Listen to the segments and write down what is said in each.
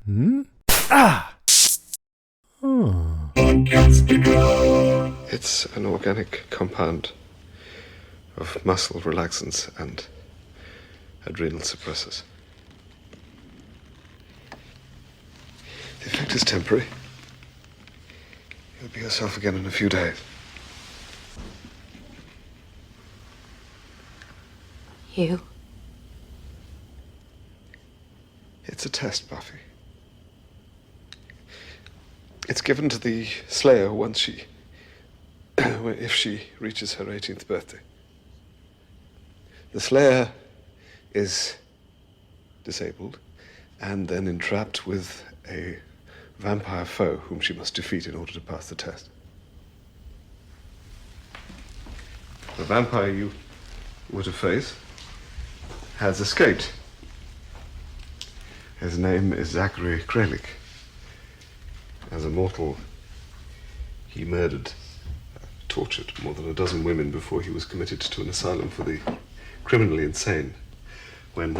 Hmm? Ah! Oh. It's an organic compound of muscle relaxants and adrenal suppressors. The effect is temporary. You'll be yourself again in a few days. You? It's a test, Buffy. It's given to the Slayer once if she reaches her 18th birthday. The Slayer is disabled and then entrapped with a vampire foe whom she must defeat in order to pass the test. The vampire you were to face has escaped. His name is Zachary Kralik. As a mortal, he murdered, tortured more than a dozen women before he was committed to an asylum for the criminally insane. When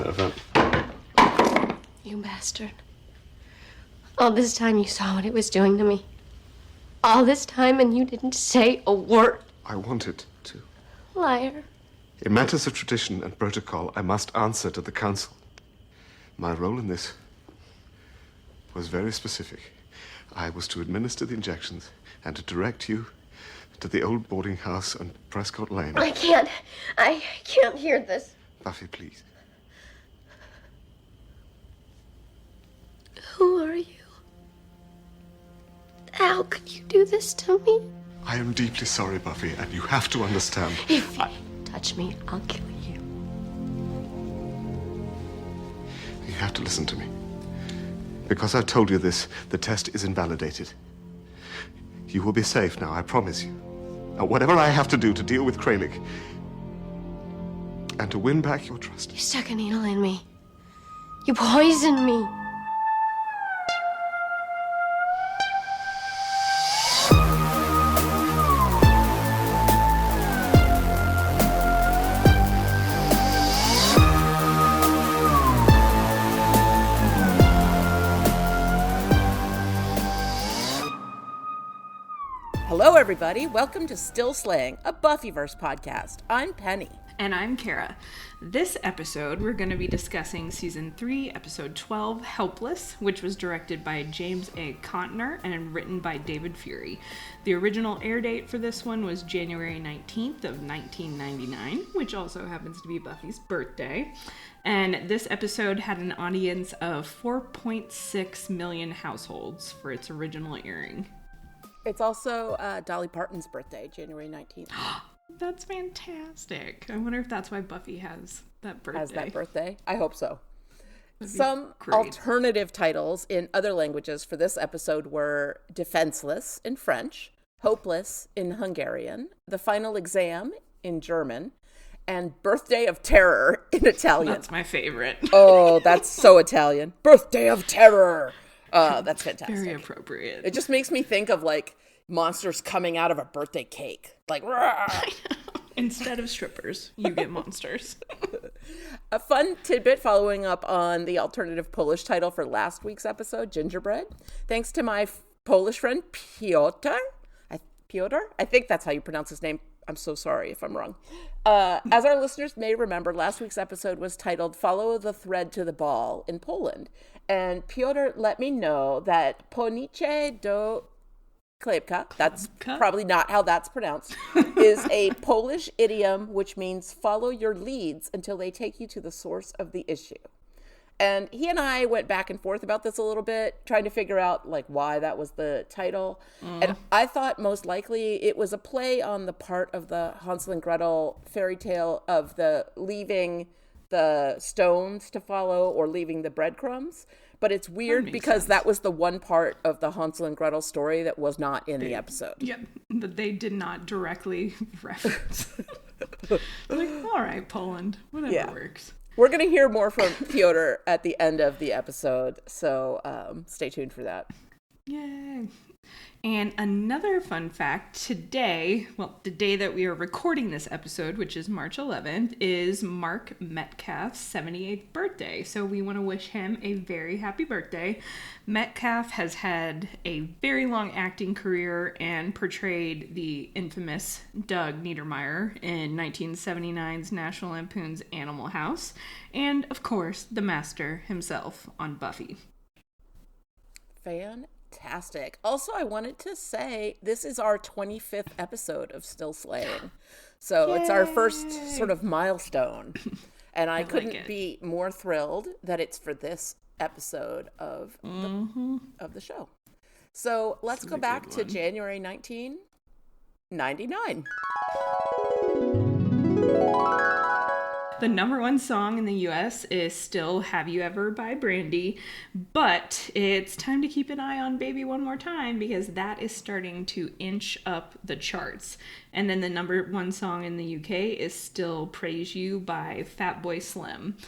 You bastard. All this time you saw what it was doing to me. All this time and you didn't say a word. I wanted to. Liar. In matters of tradition and protocol, I must answer to the council. My role in this was very specific. I was to administer the injections and to direct you to the old boarding house on Prescott Lane. I can't hear this. Buffy, please. Who are you? How could you do this to me? I am deeply sorry, Buffy, and you have to understand. If you touch me, I'll kill you. You have to listen to me. Because I've told you this, the test is invalidated. You will be safe now, I promise you. Now, whatever I have to do to deal with Kralik and to win back your trust. You stuck a needle in me. You poisoned me. Hello, everybody. Welcome to Still Slaying, a Buffyverse podcast. I'm Penny. And I'm Kara. This episode, we're going to be discussing Season 3, Episode 12, Helpless, which was directed by James A. Contner and written by David Fury. The original air date for this one was January 19th of 1999, which also happens to be Buffy's birthday. And this episode had an audience of 4.6 million households for its original airing. It's also Dolly Parton's birthday, January 19th. That's fantastic. I wonder if that's why Buffy has that birthday. I hope so. Some alternative titles in other languages for this episode were Defenseless in French, Hopeless in Hungarian, The Final Exam in German, and Birthday of Terror in Italian. That's my favorite. Oh, that's so Italian. Birthday of Terror. That's fantastic. Very appropriate. It just makes me think of like monsters coming out of a birthday cake. Like, I know. Instead of strippers, you get monsters. A fun tidbit following up on the alternative Polish title for last week's episode, Gingerbread. Thanks to my Polish friend, Piotr. I think that's how you pronounce his name. I'm so sorry if I'm wrong. As our listeners may remember, last week's episode was titled Follow the Thread to the Ball in Poland. And Piotr let me know that Ponicze do Klejpka, that's probably not how that's pronounced, is a Polish idiom which means follow your leads until they take you to the source of the issue. And he and I went back and forth about this a little bit, trying to figure out like why that was the title. And I thought most likely it was a play on the part of the Hansel and Gretel fairy tale of the leaving the stones to follow or leaving the breadcrumbs. But it's weird because that was the one part of the Hansel and Gretel story that was not in the episode. Yep, but they did not directly reference. Like, all right, Poland, whatever works. We're going to hear more from Piotr at the end of the episode, so stay tuned for that. Yay. And another fun fact today, well, the day that we are recording this episode, which is March 11th, is Mark Metcalf's 78th birthday. So we want to wish him a very happy birthday. Metcalf has had a very long acting career and portrayed the infamous Doug Niedermeyer in 1979's National Lampoon's Animal House. And, of course, the master himself on Buffy. Fantastic. Also, I wanted to say this is our 25th episode of Still Slaying. So It's our first sort of milestone. And I couldn't be more thrilled that it's for this episode of the show. So let's go back to January 1999. The number one song in the US is still Have You Ever by Brandy, but it's time to keep an eye on Baby One More Time because that is starting to inch up the charts. And then the number one song in the UK is still Praise You by Fatboy Slim.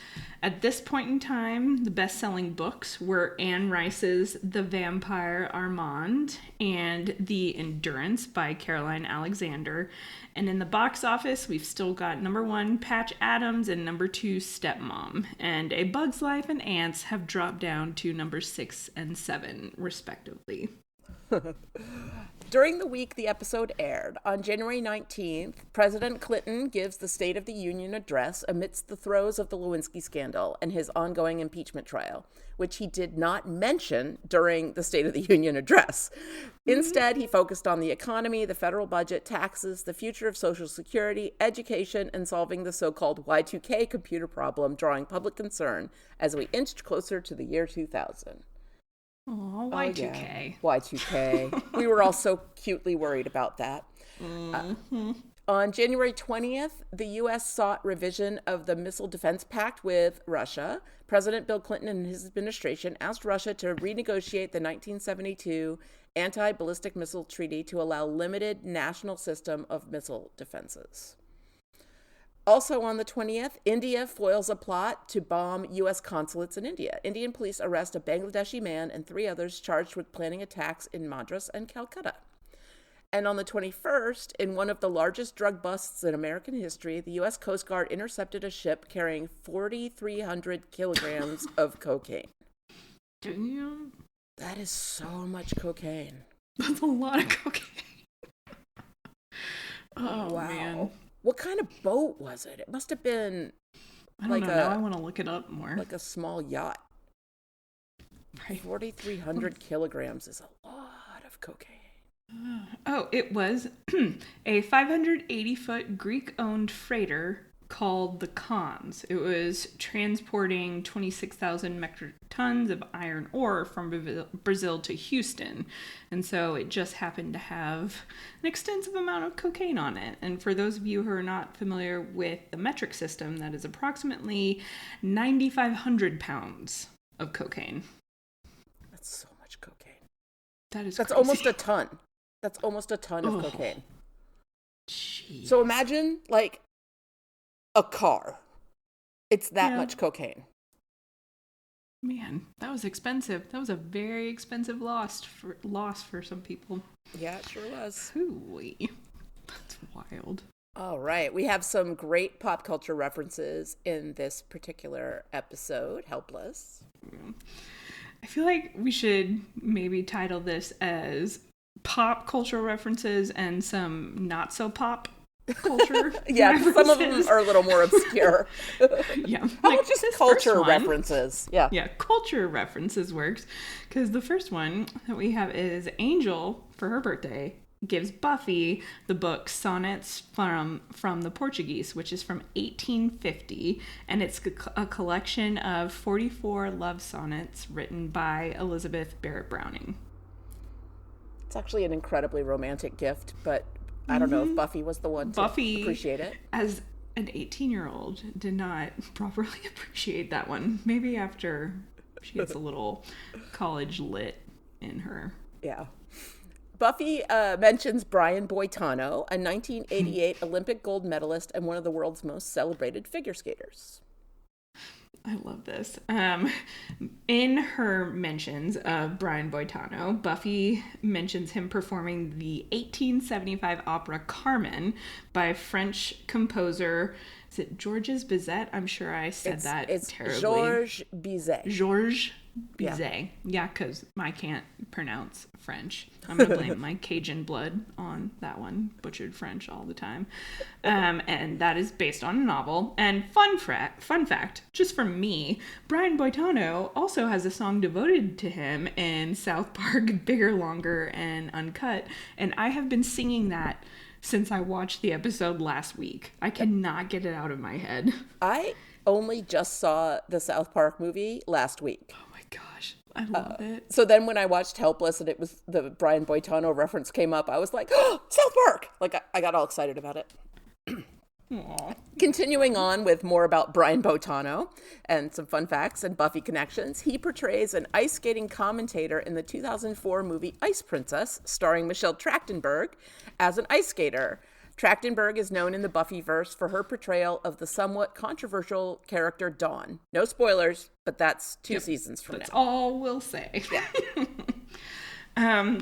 At this point in time, the best-selling books were Anne Rice's The Vampire Armand and The Endurance by Caroline Alexander. And in the box office, we've still got number one, Patch Adams, and number two, Stepmom. And A Bug's Life and Ants have dropped down to number 6 and 7, respectively. During the week the episode aired, on January 19th, President Clinton gives the State of the Union address amidst the throes of the Lewinsky scandal and his ongoing impeachment trial, which he did not mention during the State of the Union address. Instead, he focused on the economy, the federal budget, taxes, the future of Social Security, education, and solving the so-called Y2K computer problem, drawing public concern as we inched closer to the year 2000. Oh, Y2K. Y2K. We were all so cutely worried about that. On January 20th, the U.S. sought revision of the Missile Defense Pact with Russia. President Bill Clinton and his administration asked Russia to renegotiate the 1972 Anti-Ballistic Missile Treaty to allow limited national system of missile defenses. Also on the 20th, India foils a plot to bomb U.S. consulates in India. Indian police arrest a Bangladeshi man and 3 others charged with planning attacks in Madras and Calcutta. And on the 21st, in one of the largest drug busts in American history, the U.S. Coast Guard intercepted a ship carrying 4,300 kilograms of cocaine. Damn. That is so much cocaine. That's a lot of cocaine. Oh, wow. Man. What kind of boat was it? It must have been I don't know. Now I want to look it up more. like a small yacht. Right. 4,300 kilograms is a lot of cocaine. Oh, it was a 580-foot Greek-owned freighter called the Cons. It was transporting 26,000 metric tons of iron ore from Brazil to Houston. And so it just happened to have an extensive amount of cocaine on it. And for those of you who are not familiar with the metric system, that is approximately 9,500 pounds of cocaine. That's so much cocaine. That's crazy. Almost a ton. That's almost a ton of cocaine. Jeez. So imagine, like, a car. It's that much cocaine. Man, that was expensive. That was a very expensive loss for some people. Yeah, it sure was. Hooey. That's wild. All right. We have some great pop culture references in this particular episode, Helpless. I feel like we should maybe title this as pop culture references and some not so pop culture yeah, references. Some of them are a little more obscure. Yeah. How about just culture references? Yeah. Yeah, culture references works. Because the first one that we have is Angel, for her birthday, gives Buffy the book Sonnets from the Portuguese, which is from 1850. And it's a collection of 44 love sonnets written by Elizabeth Barrett Browning. It's actually an incredibly romantic gift, but I don't know if Buffy was the one to appreciate it. As an 18-year-old, did not properly appreciate that one. Maybe after she gets a little college lit in her. Yeah. Buffy mentions Brian Boitano, a 1988 Olympic gold medalist and one of the world's most celebrated figure skaters. I love this. In her mentions of Brian Boitano, Buffy mentions him performing the 1875 opera Carmen by French composer, is it Georges Bizet? I'm sure I said that it's terribly. Georges Bizet. Georges Bizet. Yeah, because I can't pronounce French. I'm going to blame my Cajun blood on that one. Butchered French all the time. And that is based on a novel. And fun fact, just from me, Brian Boitano also has a song devoted to him in South Park, Bigger, Longer, and Uncut. And I have been singing that since I watched the episode last week. I cannot get it out of my head. I only just saw the South Park movie last week. Oh my gosh, I love it. So then when I watched Helpless and it was the Brian Boitano reference came up, I was like, oh, South Park! Like, I got all excited about it. Aww. Continuing on with more about Brian Boitano and some fun facts and Buffy connections, he portrays an ice skating commentator in the 2004 movie Ice Princess, starring Michelle Trachtenberg as an ice skater. Trachtenberg is known in the Buffyverse for her portrayal of the somewhat controversial character Dawn. No spoilers, but that's two seasons from That's now. all we'll say. Yeah.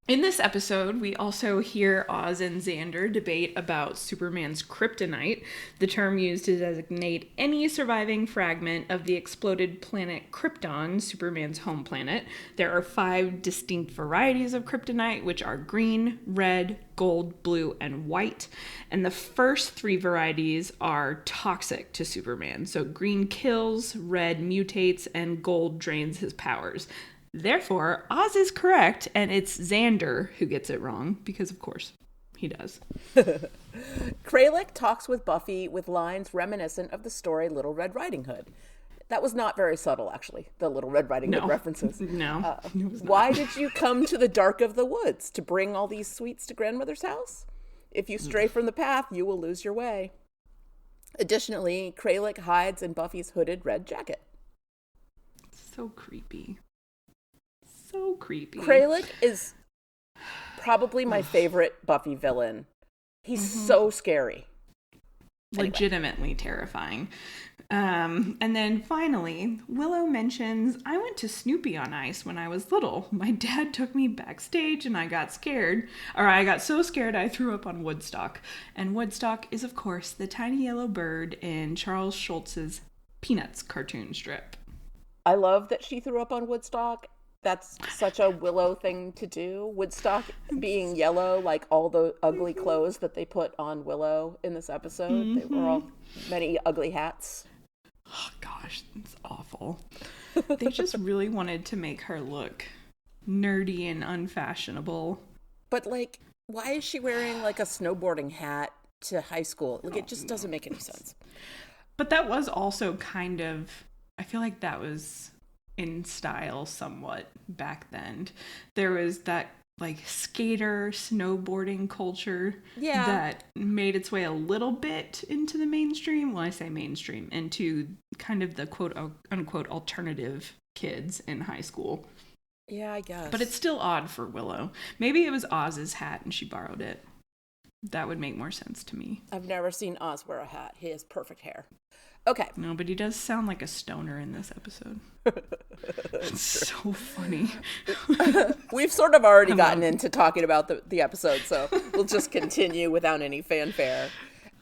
In this episode, we also hear Oz and Xander debate about Superman's kryptonite, the term used to designate any surviving fragment of the exploded planet Krypton, Superman's home planet. There are 5 distinct varieties of kryptonite, which are green, red, gold, blue, and white. And the first 3 varieties are toxic to Superman. So green kills, red mutates, and gold drains his powers. Therefore, Oz is correct, and it's Xander who gets it wrong, because of course he does. Kralik talks with Buffy with lines reminiscent of the story Little Red Riding Hood. That was not very subtle, actually, the Little Red Riding Hood references. No. Why did you come to the dark of the woods? To bring all these sweets to grandmother's house? If you stray from the path, you will lose your way. Additionally, Kralik hides in Buffy's hooded red jacket. So creepy. So creepy. Kralik is probably my favorite Buffy villain. He's so scary. Legitimately terrifying. And then finally, Willow mentions, I went to Snoopy on Ice when I was little. My dad took me backstage and I got scared. Or I got so scared I threw up on Woodstock. And Woodstock is, of course, the tiny yellow bird in Charles Schultz's Peanuts cartoon strip. I love that she threw up on Woodstock. That's such a Willow thing to do. Woodstock being yellow, like all the ugly clothes that they put on Willow in this episode. They were all many ugly hats. Oh gosh, it's awful. They just really wanted to make her look nerdy and unfashionable. But like, why is she wearing like a snowboarding hat to high school? Like, it just doesn't make any sense. But that was also kind of, I feel like that was in style somewhat back then. There was that like skater snowboarding culture that made its way a little bit into the mainstream. Well, I say mainstream, into kind of the quote unquote alternative kids in high school. Yeah, I guess. But it's still odd for Willow. Maybe it was Oz's hat and she borrowed it. That would make more sense to me. I've never seen Oz wear a hat. He has perfect hair. Okay. No, but he does sound like a stoner in this episode. It's so funny. We've sort of already gotten into talking about the episode, so we'll just continue without any fanfare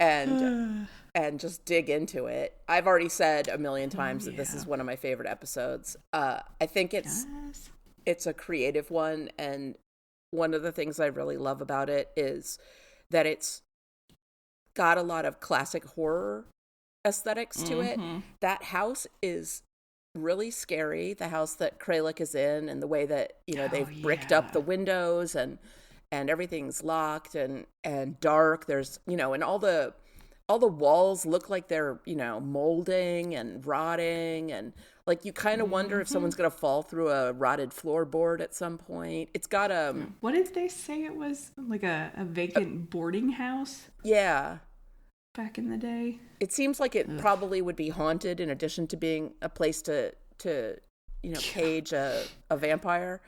and just dig into it. I've already said a million times that this is one of my favorite episodes. I think it's a creative one, and one of the things I really love about it is that it's got a lot of classic horror aesthetics to it. That house is really scary, the house that Kralik is in, and the way that they've bricked up the windows and everything's locked and dark. There's and all the walls look like they're molding and rotting, and like you kind of wonder if someone's gonna fall through a rotted floorboard at some point. It's got what did they say it was, like a vacant boarding house? Yeah. Back in the day. It seems like it probably would be haunted in addition to being a place to cage a vampire.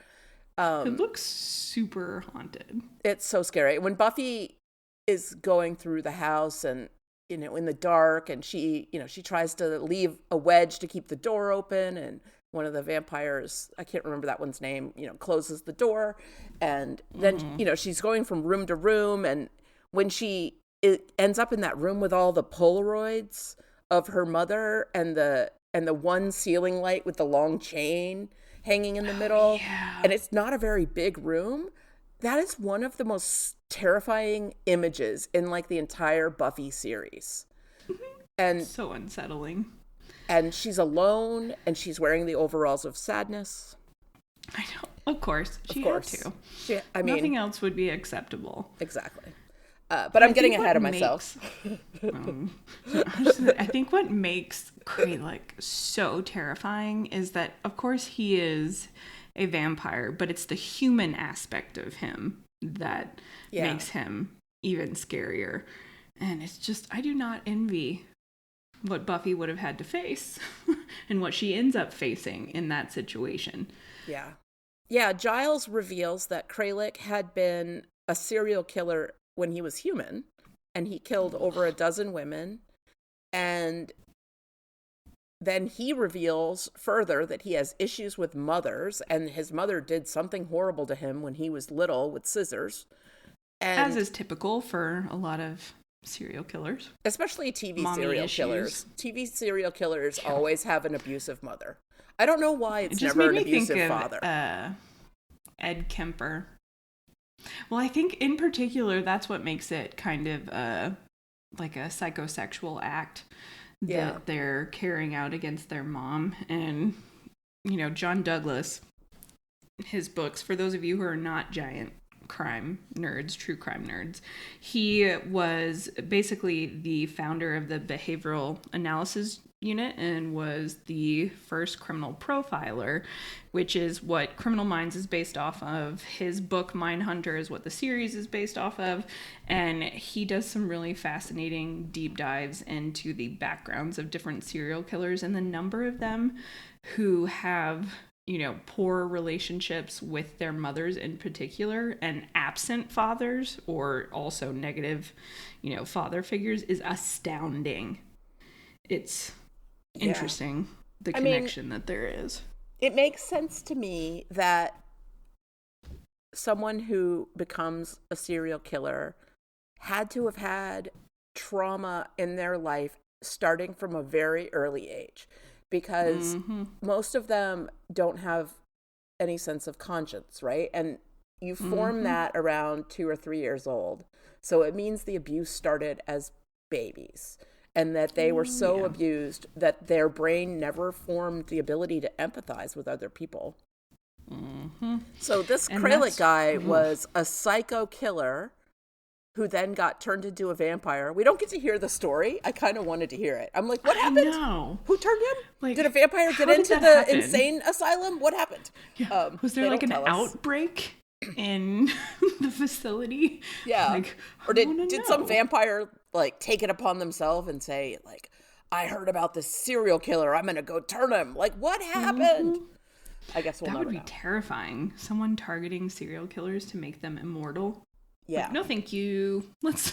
It looks super haunted. It's so scary. When Buffy is going through the house and in the dark, and she tries to leave a wedge to keep the door open, and one of the vampires, I can't remember that one's name, closes the door, and then she's going from room to room, and when it ends up in that room with all the Polaroids of her mother and the one ceiling light with the long chain hanging in the middle, and it's not a very big room. That is one of the most terrifying images in like the entire Buffy series. And so unsettling. And she's alone, and she's wearing the overalls of sadness. I know. Of course. She had to. Nothing else would be acceptable. Exactly. But I'm getting ahead of myself. I think what makes Kralik so terrifying is that, of course, he is a vampire, but it's the human aspect of him that makes him even scarier. And it's just, I do not envy what Buffy would have had to face and what she ends up facing in that situation. Yeah. Yeah, Giles reveals that Kralik had been a serial killer when he was human, and he killed over a dozen women. And then he reveals further that he has issues with mothers, and his mother did something horrible to him when he was little with scissors. And as is typical for a lot of serial killers, especially TV Mommy serial issues. killers. TV serial killers always have an abusive mother. I don't know why it's just never made an me abusive think father. Of, Ed Kemper. Well, I think in particular that's what makes it kind of like a psychosexual act that they're carrying out against their mom. And John Douglas, his books, for those of you who are not giant crime nerds, true crime nerds, he was basically the founder of the behavioral analysis unit and was the first criminal profiler, which is what Criminal Minds is based off of. His book Mindhunter is what the series is based off of, and he does some really fascinating deep dives into the backgrounds of different serial killers and the number of them who have poor relationships with their mothers in particular, and absent fathers or also negative, father figures is astounding. It's interesting, the connection that there is. It makes sense to me that someone who becomes a serial killer had to have had trauma in their life starting from a very early age, because most of them don't have any sense of conscience, right? And you form that around 2 or 3 years old. So it means the abuse started as babies, and that they were so abused that their brain never formed the ability to empathize with other people. So this Kralik guy was a psycho killer who then got turned into a vampire. We don't get to hear the story. I kind of wanted to hear it. I'm like, what happened? Who turned him? Like, did a vampire get into the insane asylum? What happened? Yeah. Was there like an outbreak in the facility? Yeah. Like, or did some vampire like take it upon themselves and say like, I heard about this serial killer, I'm going to go turn him. Like, what happened? I guess we'll never know. That would be terrifying. Someone targeting serial killers to make them immortal. Yeah. Like, no, thank you. Let's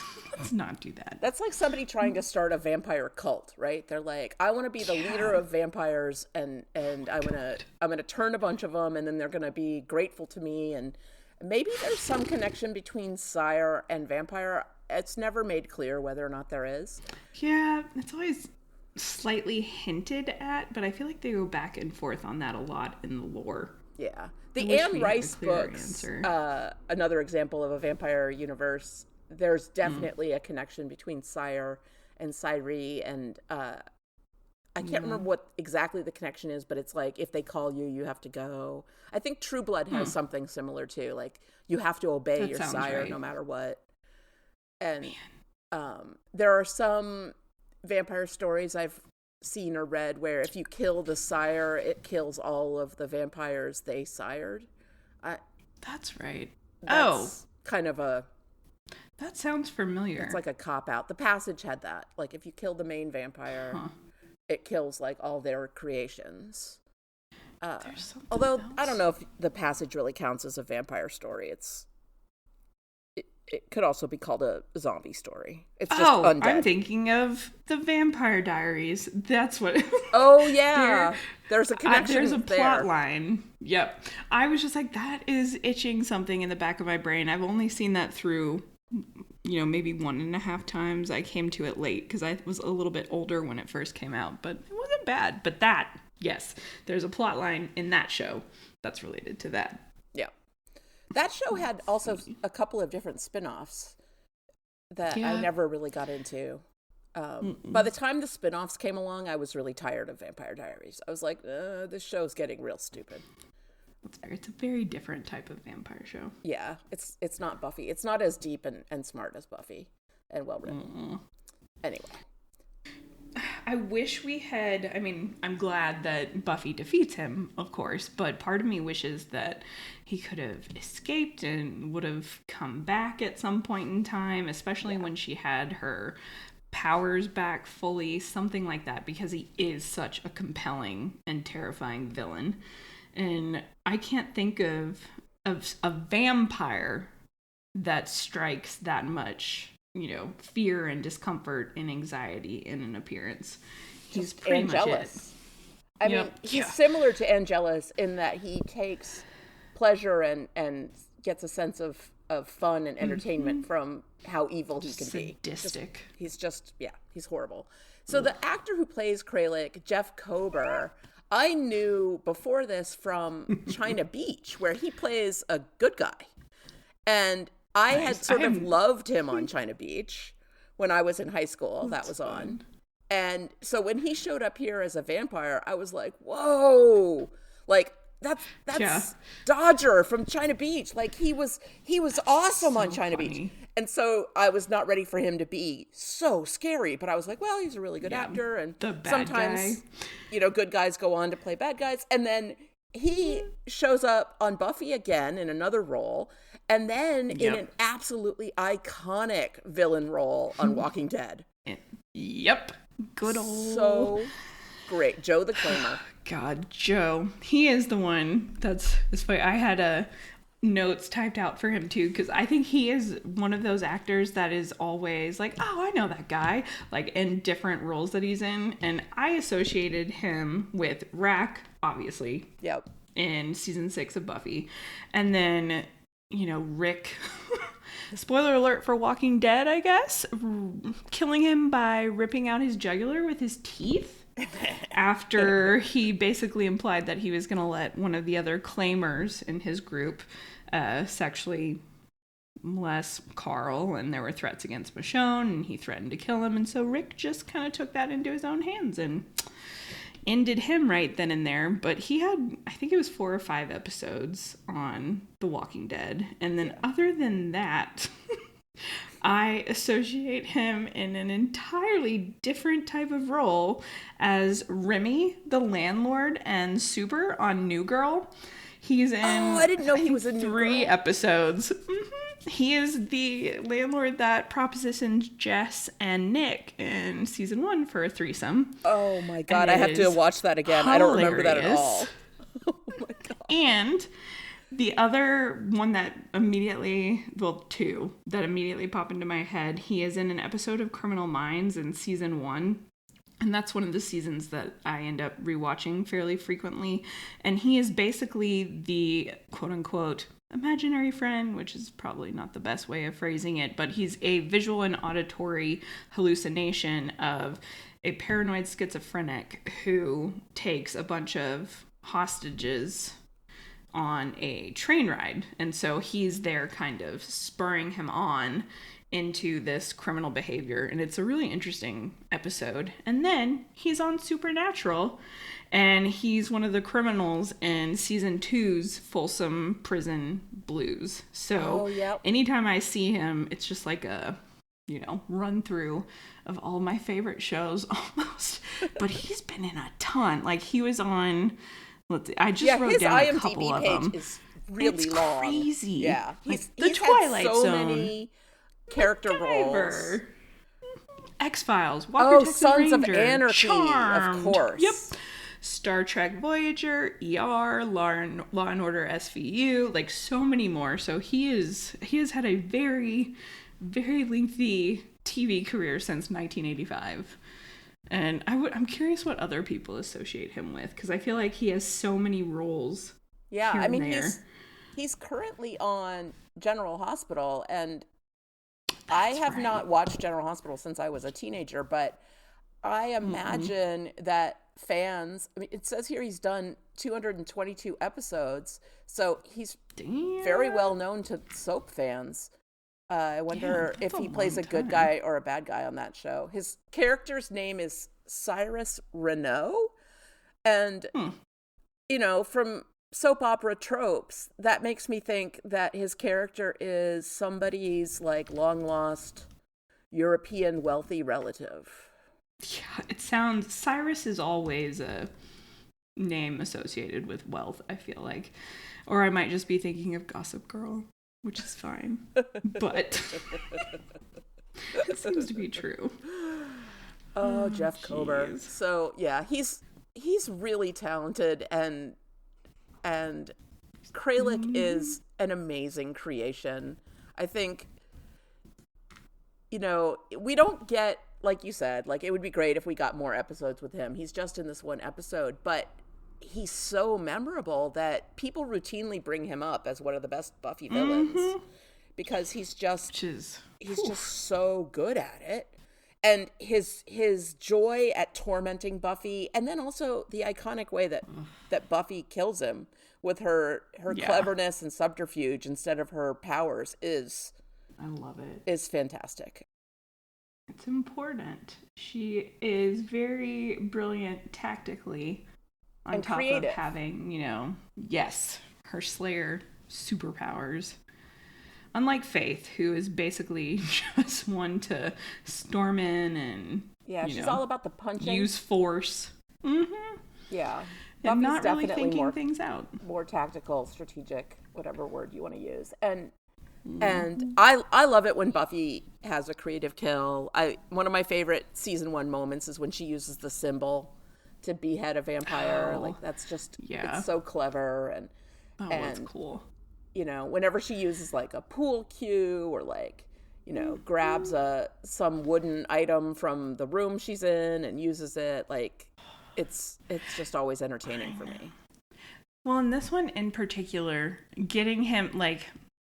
not do that. That's like somebody trying to start a vampire cult, right? They're like, I want to be the leader of vampires, and I'm gonna turn a bunch of them, and then they're gonna be grateful to me. And maybe there's some connection between sire and vampire. It's never made clear whether or not there is. Yeah, it's always slightly hinted at, but I feel like they go back and forth on that a lot in the lore. Yeah. The Anne Rice books, another example of a vampire universe, there's definitely a connection between Sire and Cyree, and I can't remember what exactly the connection is, but it's like, if they call you, you have to go. I think True Blood has something similar too, like you have to obey your sire no matter what. And there are some vampire stories I've seen or read where if you kill the sire, it kills all of the vampires they sired. That's right. That's kind of that sounds familiar. It's like a cop out. The Passage had that. Like if you kill the main vampire, it kills like all their creations. Although else. I don't know if the Passage really counts as a vampire story. it could also be called a zombie story. It's just undead. I'm thinking of the Vampire Diaries. That's what. Oh yeah, there's a connection. There's a there. plot line. Yep. I was just like, that is itching something in the back of my brain. I've only seen that through, maybe 1.5 times. I came to it late because I was a little bit older when it first came out, but it wasn't bad. But yes, there's a plot line in that show that's related to that. Yeah. That show had also a couple of different spin-offs that I never really got into. By the time the spin-offs came along, I was really tired of Vampire Diaries. I was like, this show's getting real stupid. It's a very different type of vampire show. Yeah, it's not Buffy. It's not as deep and smart as Buffy and well-written. Anyway. I wish we had, I'm glad that Buffy defeats him, of course, but part of me wishes that he could have escaped and would have come back at some point in time, especially when she had her powers back fully, something like that, because he is such a compelling and terrifying villain. And I can't think of a vampire that strikes that much fear and discomfort and anxiety in an appearance. He's pretty Angelus. much it. I mean, he's similar to Angelus in that he takes pleasure and gets a sense of fun and entertainment from how evil he can be. Sadistic. He's horrible. So the actor who plays Kralik, Jeff Kober, I knew before this from China Beach, where he plays a good guy. And I had sort of loved him on China Beach when I was in high school. That was on. And so when he showed up here as a vampire, I was like, whoa, like that's Dodger from China Beach. Like he was awesome on China Beach. And so I was not ready for him to be so scary, but I was like, well, he's a really good actor. And sometimes, good guys go on to play bad guys. And then he shows up on Buffy again in another role. And then in an absolutely iconic villain role on Walking Dead. Yep. Good old. So great. Joe the Claimer. God, Joe. He is the one that's funny. I had notes typed out for him too, because I think he is one of those actors that is always like, oh, I know that guy, like in different roles that he's in. And I associated him with Rack, obviously. Yep. In season 6 of Buffy. And then Rick, spoiler alert for Walking Dead, I guess, killing him by ripping out his jugular with his teeth after he basically implied that he was going to let one of the other claimers in his group sexually molest Carl, and there were threats against Michonne, and he threatened to kill him, and so Rick just kind of took that into his own hands and ended him right then and there. But he had, I think it was 4 or 5 episodes on The Walking Dead. And then other than that, I associate him in an entirely different type of role as Remy, the landlord and super on New Girl. He's in I didn't know he was in New 3 Girl. episodes. He is the landlord that propositions Jess and Nick in season 1 for a threesome. Oh my God, I have to watch that again. Hilarious. I don't remember that at all. Oh my God. And the other one that immediately, 2 that immediately pop into my head, he is in an episode of Criminal Minds in season 1. And that's one of the seasons that I end up rewatching fairly frequently. And he is basically the quote-unquote imaginary friend, which is probably not the best way of phrasing it, but he's a visual and auditory hallucination of a paranoid schizophrenic who takes a bunch of hostages on a train ride. And so he's there kind of spurring him on into this criminal behavior, and it's a really interesting episode. And then he's on Supernatural, and he's one of the criminals in season 2's Folsom Prison Blues. So anytime I see him, it's just like a run through of all my favorite shows almost. But he's been in a ton. Like he was on, I just wrote down a couple IMDb of page them. is really long. Crazy. Yeah, he's the Twilight had so Zone. Many character roles. X-Files, Walker Texas Sons Ranger, of Anarchy, Charmed. of course. Yep. Star Trek Voyager, ER, Law and Order SVU, like so many more. So he has had a very, very lengthy TV career since 1985. And I'm curious what other people associate him with, because I feel like he has so many roles. Yeah, here I and mean, there. he's currently on General Hospital, and I have right. not watched General Hospital since I was a teenager, but I imagine that fans, I mean, it says here he's done 222 episodes, so he's Damn. very well known to soap fans. I wonder Damn, if that's he a plays a long good time. guy or a bad guy on that show. His character's name is Cyrus Renault, and you know, from soap opera tropes, that makes me think that his character is somebody's like long lost European wealthy relative. Yeah, it sounds... Cyrus is always a name associated with wealth, I feel like. Or I might just be thinking of Gossip Girl, which is fine. But it seems to be true. Oh, Jeff Kober. jeez. So yeah, he's really talented, and Kralik is an amazing creation. I think, you know, we don't get, like you said, like it would be great if we got more episodes with him. He's just in this one episode, but he's so memorable that people routinely bring him up as one of the best Buffy villains because he's just so good at it. And his joy at tormenting Buffy, and then also the iconic way that Buffy kills him with her cleverness and subterfuge instead of her powers I love it. is fantastic. It's important. She is very brilliant tactically, on And top creative. of having, her Slayer superpowers. Unlike Faith, who is basically just one to storm in and She's all about the punching. use force. Mm-hmm. Yeah, And Buffy's not really definitely thinking things out. more tactical, strategic, whatever word you want to use. And I love it when Buffy has a creative kill. One of my favorite season 1 moments is when she uses the symbol to behead a vampire. Like that's just it's so clever and That's cool. You know, whenever she uses like a pool cue or like, you know, grabs some wooden item from the room she's in and uses it, like it's just always entertaining for me. Well, in this one in particular, getting him, like,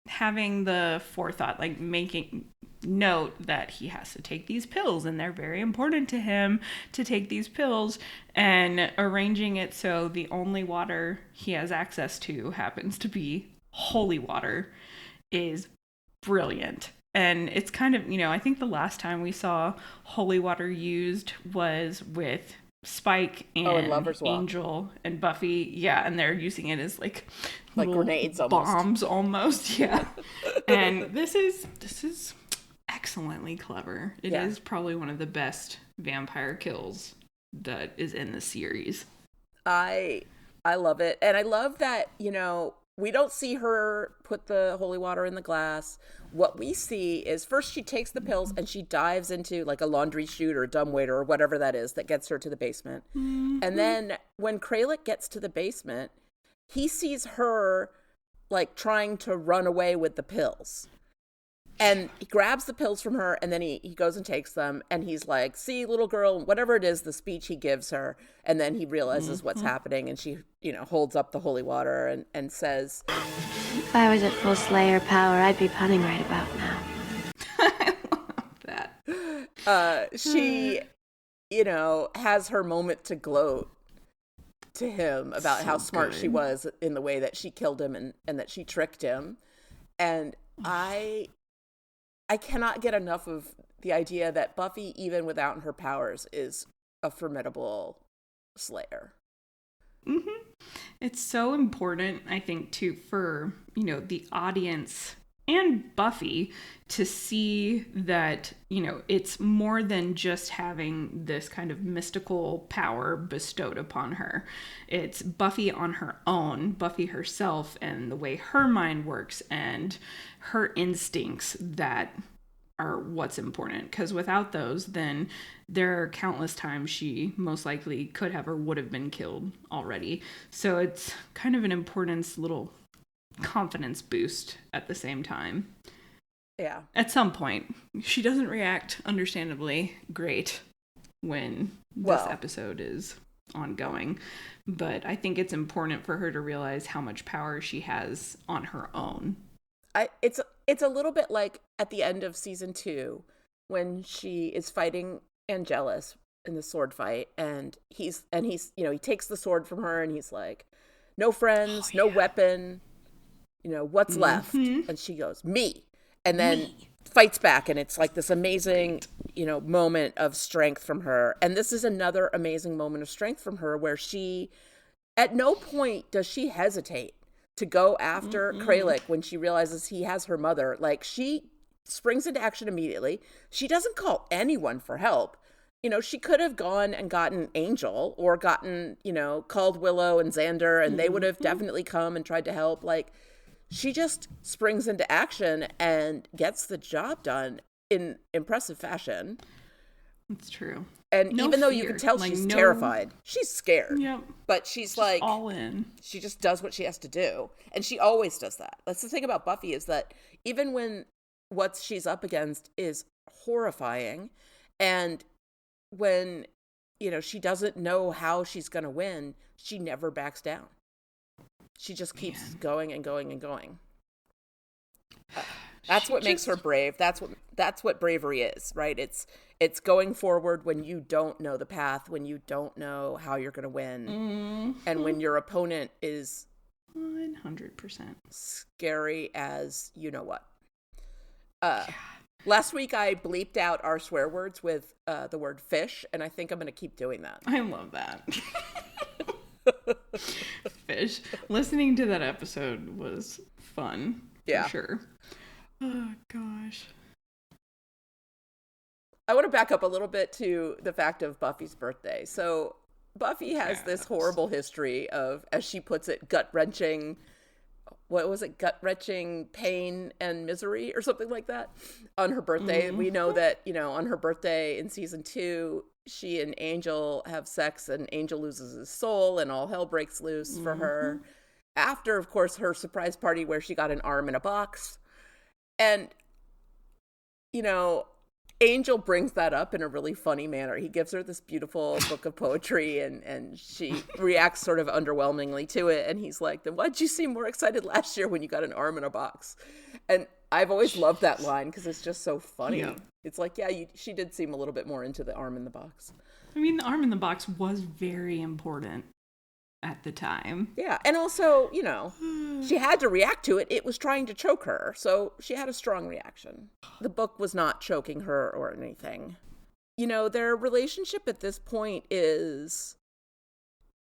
having the forethought, like, making note that he has to take these pills and they're very important to him to take these pills, and arranging it so the only water he has access to happens to be holy water is brilliant. And it's kind of, I think the last time we saw holy water used was with Spike and Lover's Walk. Angel and Buffy, and they're using it as like grenades almost. bombs almost, And this is excellently clever. It is probably one of the best vampire kills that is in the series. I love it, and I love that we don't see her put the holy water in the glass. What we see is first she takes the pills and she dives into like a laundry chute or a dumbwaiter or whatever that is that gets her to the basement. And then when Kralik gets to the basement, he sees her like trying to run away with the pills. And he grabs the pills from her, and then he goes and takes them, and he's like, see, little girl, whatever it is, the speech he gives her, and then he realizes what's happening, and she, holds up the holy water and says, If I was at full Slayer power, I'd be punning right about now. I love that. She, has her moment to gloat to him about how smart she was in the way that she killed him and that she tricked him. And I cannot get enough of the idea that Buffy, even without her powers, is a formidable Slayer. Mm-hmm. It's so important, I think, too, for, the audience and Buffy to see that, it's more than just having this kind of mystical power bestowed upon her. It's Buffy on her own, Buffy herself, and the way her mind works and her instincts that are what's important, because without those, then there are countless times she most likely could have or would have been killed already. So it's kind of an important little confidence boost at the same time. Yeah. At some point, she doesn't react understandably great when this episode is ongoing, but I think it's important for her to realize how much power she has on her own. It's a little bit like at the end of season 2 when she is fighting Angelus in the sword fight, and he's he takes the sword from her and he's like, no friends, no weapon, what's left? And she goes, me. And then fights back, and it's like this amazing, moment of strength from her. And this is another amazing moment of strength from her where she, at no point does she hesitate to go after Kralik when she realizes he has her mother. Like, she springs into action immediately. She doesn't call anyone for help. She could have gone and gotten Angel or gotten, called Willow and Xander, and they would have definitely come and tried to help. Like, she just springs into action and gets the job done in impressive fashion. It's true. And no even though fear. you can tell she's terrified, she's scared. Yep. But she's just like all in. She just does what she has to do. And she always does that. That's the thing about Buffy, is that even when what she's up against is horrifying, and when, she doesn't know how she's going to win, she never backs down. She just keeps going and going and going. That's what makes her brave. That's what bravery is, right? It's going forward when you don't know the path, when you don't know how you're going to win, and when your opponent is 100% scary as you know what. Last week I bleeped out our swear words with the word fish, and I think I'm going to keep doing that. I love that. Fish. Listening to that episode was fun. For sure. Oh, gosh. I want to back up a little bit to the fact of Buffy's birthday. So Buffy has this horrible history of, as she puts it, gut-wrenching, what was it, gut-wrenching pain and misery or something like that on her birthday. We know that, on her birthday in season 2, she and Angel have sex and Angel loses his soul and all hell breaks loose for her. After, of course, her surprise party where she got an arm in a box. And, Angel brings that up in a really funny manner. He gives her this beautiful book of poetry, and she reacts sort of underwhelmingly to it. And he's like, then why'd you seem more excited last year when you got an arm in a box? And I've always loved that line because it's just so funny. Yeah. It's like, she did seem a little bit more into the arm in the box. I mean, the arm in the box was very important at the time. Yeah, and also, she had to react to it. It was trying to choke her, so she had a strong reaction. The book was not choking her or anything. Their relationship at this point is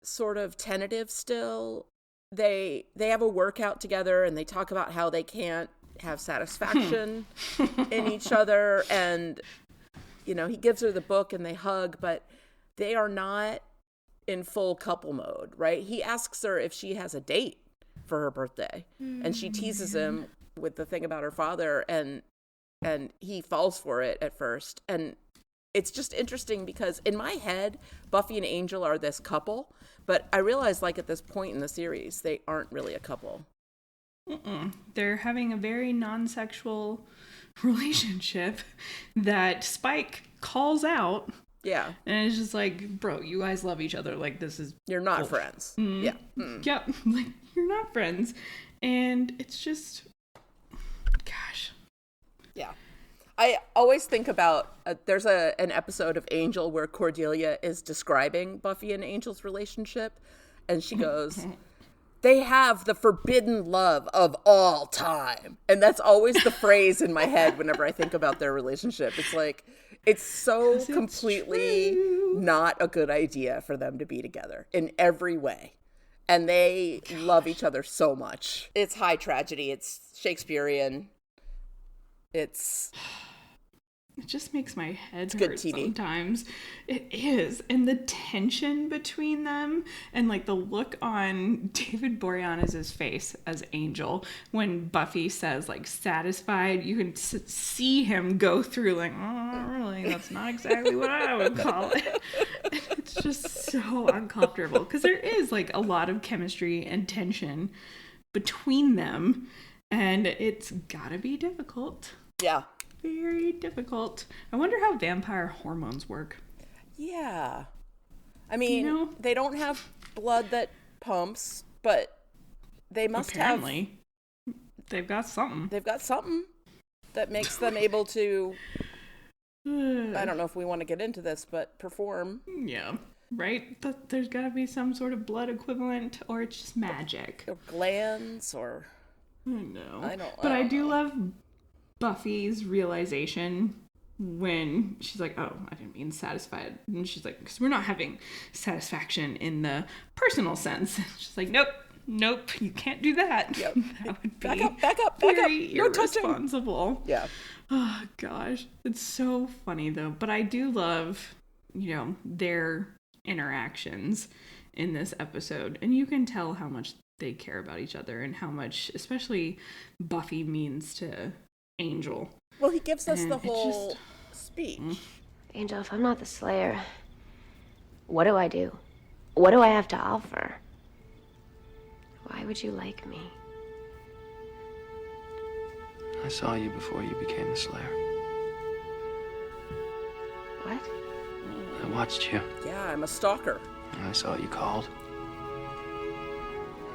sort of tentative still. They have a workout together, and they talk about how they can't have satisfaction in each other, and, he gives her the book and they hug, but they are not in full couple mode, right? He asks her if she has a date for her birthday, and she teases him with the thing about her father, and he falls for it at first. And it's just interesting because in my head, Buffy and Angel are this couple, but I realize, like, at this point in the series, they aren't really a couple. They're having a very non-sexual relationship that Spike calls out. Yeah. And it's just like, bro, you guys love each other. Like, this is... You're not friends. Yeah. Yep. Like, you're not friends. And it's just... Gosh. Yeah. I always think about... there's an episode of Angel where Cordelia is describing Buffy and Angel's relationship. And she goes... They have the forbidden love of all time. And that's always the phrase in my head whenever I think about their relationship. It's like... It's so completely not a good idea for them to be together in every way. And they love each other so much. It's high tragedy. It's Shakespearean. It's It just makes my head good hurt TV. sometimes. It is. And the tension between them and like the look on David Boreanaz's face as Angel when Buffy says like satisfied, you can see him go through like, oh, really, that's not exactly what I would call it. And it's just so uncomfortable because there is like a lot of chemistry and tension between them, and it's gotta be difficult. Yeah. Very difficult. I wonder how vampire hormones work. Yeah. I mean, You know? they don't have blood that pumps, but they must Apparently, they've got something. they've got something that makes them able to, I don't know if we want to get into this, but perform. Yeah, right? But there's got to be some sort of blood equivalent, or it's just magic. Or glands, or No. I don't But I do know. love Buffy's realization when she's like, oh, I didn't mean satisfied. And she's like, because we're not having satisfaction in the personal sense. She's like, nope, you can't do that. Yep. That would be back up, very no touching. irresponsible. Yeah. Oh, gosh. It's so funny, though. But I do love, their interactions in this episode. And you can tell how much they care about each other and how much, especially Buffy, means to Angel. Well, he gives us And the it whole speech. Angel, if I'm not the Slayer, what do I do? What do I have to offer? Why would you like me? I saw you before you became the Slayer. What? I watched you. Yeah, I'm a stalker. And I saw what you called.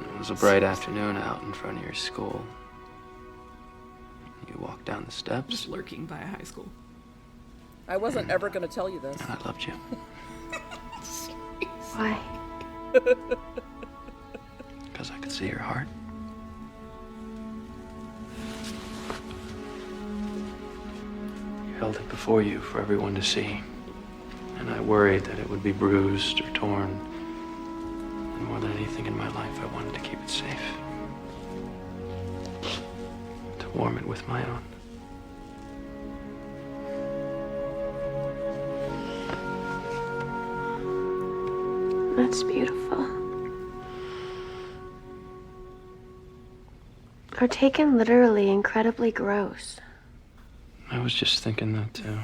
It was a bright afternoon out in front of your school. You walked down the steps, Just lurking by a high school. I wasn't ever going to tell you this. and I loved you. Why? Because I could see your heart. You held it before you for everyone to see. And I worried that it would be bruised or torn. And more than anything in my life, I wanted to keep it safe. To warm it with my own. That's beautiful. Or taken literally, incredibly gross. I was just thinking that too.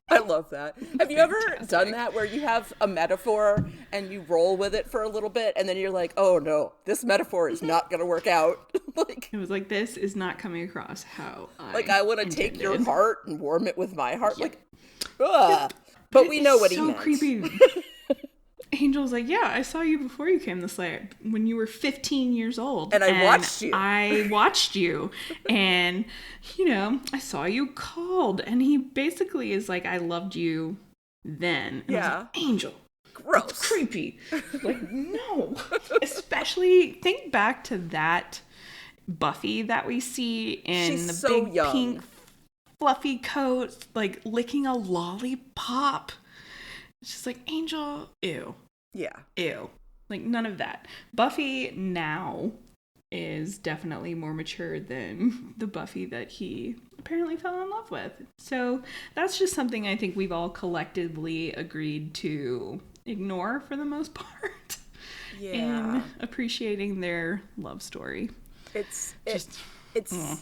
I love that. Have you ever done that where you have a metaphor and you roll with it for a little bit and then you're like, oh no, this metaphor is not going to work out? Like, It was like, this is not coming across how I want to take your intended. heart and warm it with my heart. Like, ugh. But we know what he so meant. creepy. Angel's like, yeah, I saw you before you came the Slayer when you were 15 years old. And I watched you. I watched you. And, I saw you called. And he basically is like, I loved you then. And I was Yeah. like, Angel. Gross. That's creepy. Like, no. Especially, think back to that Buffy that we see in She's the so big young. pink fluffy coat, like licking a lollipop. She's like, Angel, ew, Yeah. ew. Like, none of that. Buffy now is definitely more mature than the Buffy that he apparently fell in love with. So that's just something I think we've all collectively agreed to ignore for the most part Yeah. in appreciating their love story. It's mm.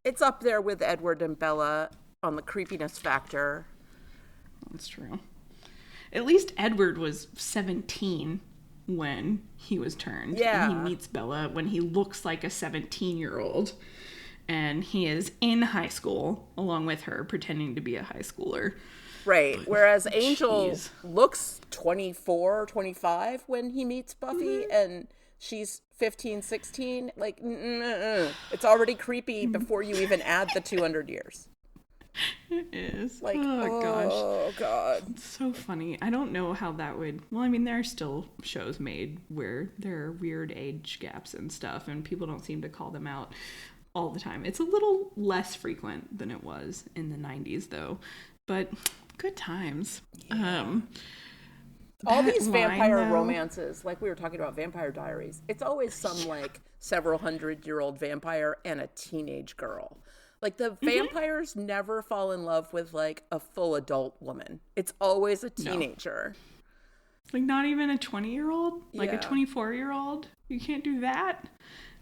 it's up there with Edward and Bella on the creepiness factor. That's true. At least Edward was 17 when he was turned. Yeah. And he meets Bella when he looks like a 17-year-old. And he is in high school along with her, pretending to be a high schooler. Right. Whereas Angel Jeez. looks 24, 25 when he meets Buffy, and she's 15, 16. Like, it's already creepy before you even add the 200 years. It is. Like, gosh. oh, God. It's so funny. I don't know how that would... Well, I mean, there are still shows made where there are weird age gaps and stuff, and people don't seem to call them out all the time. It's a little less frequent than it was in the 90s, though. But good times. All That these line, vampire though- romances, like we were talking about Vampire Diaries, it's always some, like, several hundred-year-old vampire and a teenage girl. Like the vampires never fall in love with like a full adult woman. It's always a teenager. Like not even a 20-year-old, like a Yeah. 24-year-old. You can't do that.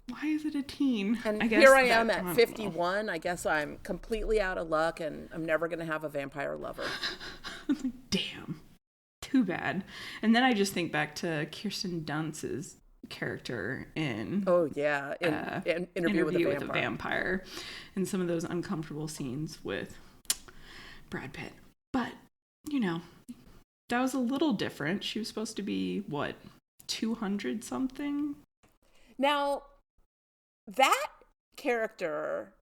Why is it a teen? And I guess here I am don't at know. 51. I guess I'm completely out of luck and I'm never going to have a vampire lover. Damn. Too bad. And then I just think back to Kirsten Dunst's character in Oh, yeah. In Interview with a Vampire and some of those uncomfortable scenes with Brad Pitt. But, you know, that was a little different. She was supposed to be, what, 200 something? Now, that character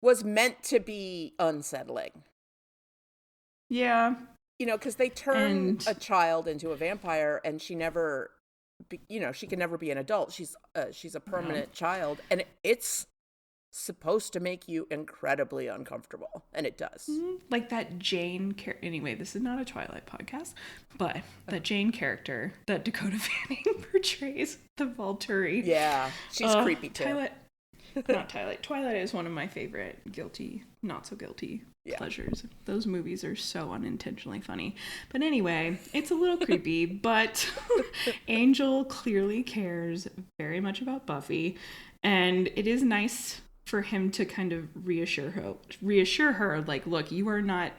was meant to be unsettling. Yeah. You know, because they turn And- a child into a vampire and she never, she can never be an adult. She's a permanent child. And it's supposed to make you incredibly uncomfortable. And it does. Like that Jane character. Anyway, this is not a Twilight podcast, but that Jane character that Dakota Fanning portrays, the Volturi. Yeah, she's creepy too. Twilight is one of my favorite guilty, not so guilty pleasures. Those movies are so unintentionally funny. But anyway, it's a little creepy, but Angel clearly cares very much about Buffy. And it is nice for him to kind of reassure her, like, look, you are not,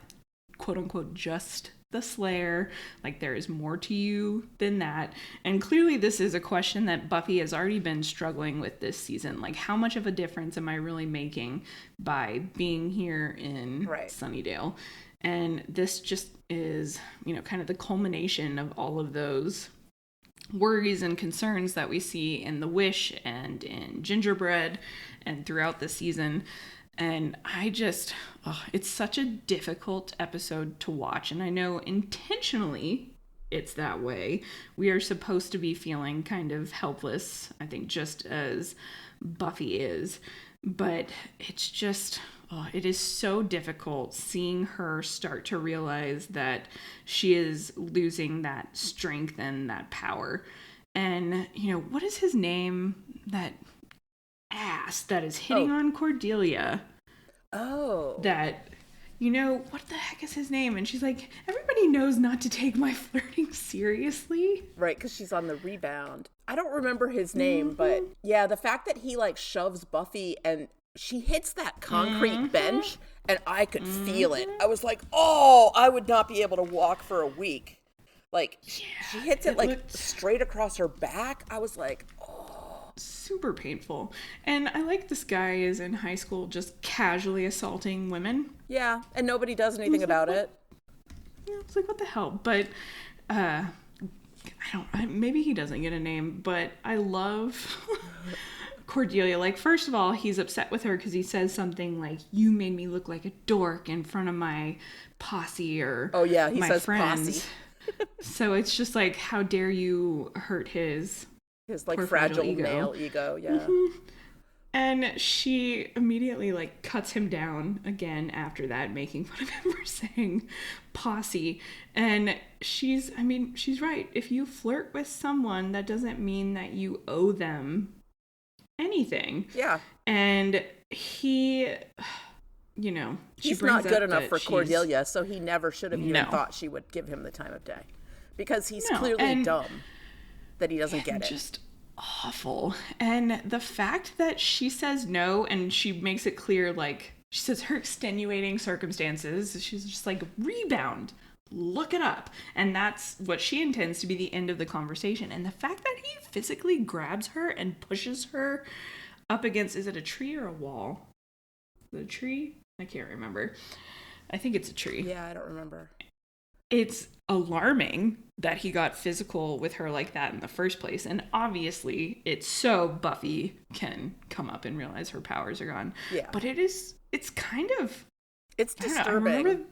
quote unquote, just the Slayer. Like, there is more to you than that. And clearly this is a question that Buffy has already been struggling with this season. Like, how much of a difference am I really making by being here in Sunnydale? And this just is, kind of the culmination of all of those worries and concerns that we see in The Wish and in Gingerbread and throughout the season. And I just, it's such a difficult episode to watch. And I know intentionally it's that way. We are supposed to be feeling kind of helpless, I think, just as Buffy is. But it's just, it is so difficult seeing her start to realize that she is losing that strength and that power. And, what is his name? That ass that is hitting on Cordelia. Oh. That, what the heck is his name? And she's like, everybody knows not to take my flirting seriously. Right, because she's on the rebound. I don't remember his name, but yeah, the fact that he like shoves Buffy and she hits that concrete bench and I could feel it. I was like, oh, I would not be able to walk for a week. Like, she hits it like straight across her back. I was like, oh. Super painful. And I like this guy is in high school just casually assaulting women. Yeah, and nobody does anything about it. Yeah, it's like, what the hell? But maybe he doesn't get a name, but I love Cordelia. Like, first of all, he's upset with her because he says something like, you made me look like a dork in front of my posse or he my says friends. posse. So it's just like, how dare you hurt his like fragile male ego. Yeah. Mm-hmm. And she immediately like cuts him down again after that, making fun of him for saying posse. And she's right. If you flirt with someone, that doesn't mean that you owe them anything. Yeah. And he, he's not good enough for Cordelia, so he never should have even thought she would give him the time of day. Because he's clearly dumb that he doesn't get it. Just awful. And the fact that she says no and she makes it clear, like, she says her extenuating circumstances, she's just like, rebound, look it up. And that's what she intends to be the end of the conversation. And the fact that he physically grabs her and pushes her up against, is it a tree or a wall? Is it a tree? I can't remember. I think it's a tree. Yeah, I don't remember. It's alarming that he got physical with her like that in the first place. And obviously it's so Buffy can come up and realize her powers are gone. Yeah. But it's kind of... It's disturbing.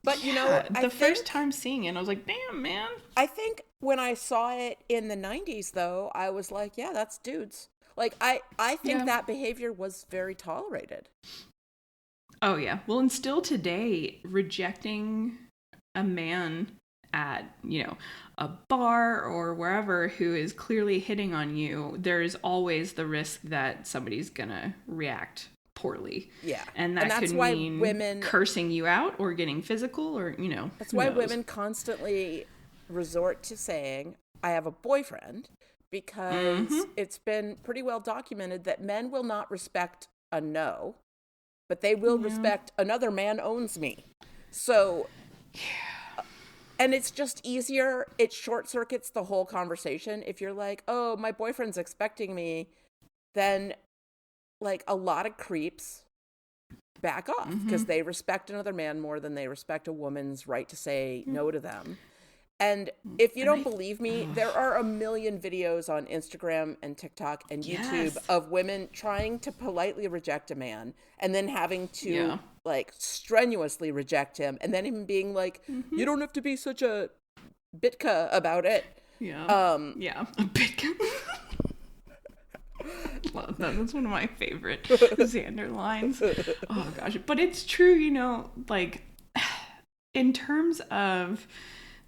But, the first time seeing it, I was like, damn, man. I think when I saw it in the 90s, though, I was like, yeah, that's dudes. Like, I think that behavior was very tolerated. Oh, yeah. Well, and still today, rejecting a man at, a bar or wherever who is clearly hitting on you, there's always the risk that somebody's gonna react poorly. Yeah. And that that's could why mean women cursing you out or getting physical or, That's who why knows? women constantly resort to saying, I have a boyfriend, because it's been pretty well documented that men will not respect a no, but they will respect another man owns me. So, and it's just easier. It short circuits the whole conversation. If you're like, oh, my boyfriend's expecting me, then like a lot of creeps back off because they respect another man more than they respect a woman's right to say no to them. And if you don't believe me, there are a million videos on Instagram and TikTok and YouTube of women trying to politely reject a man and then having to like strenuously reject him, and then him being like, you don't have to be such a bitka about it. Yeah. A bitka. Love that. That's one of my favorite Xander lines. Oh gosh. But it's true, like in terms of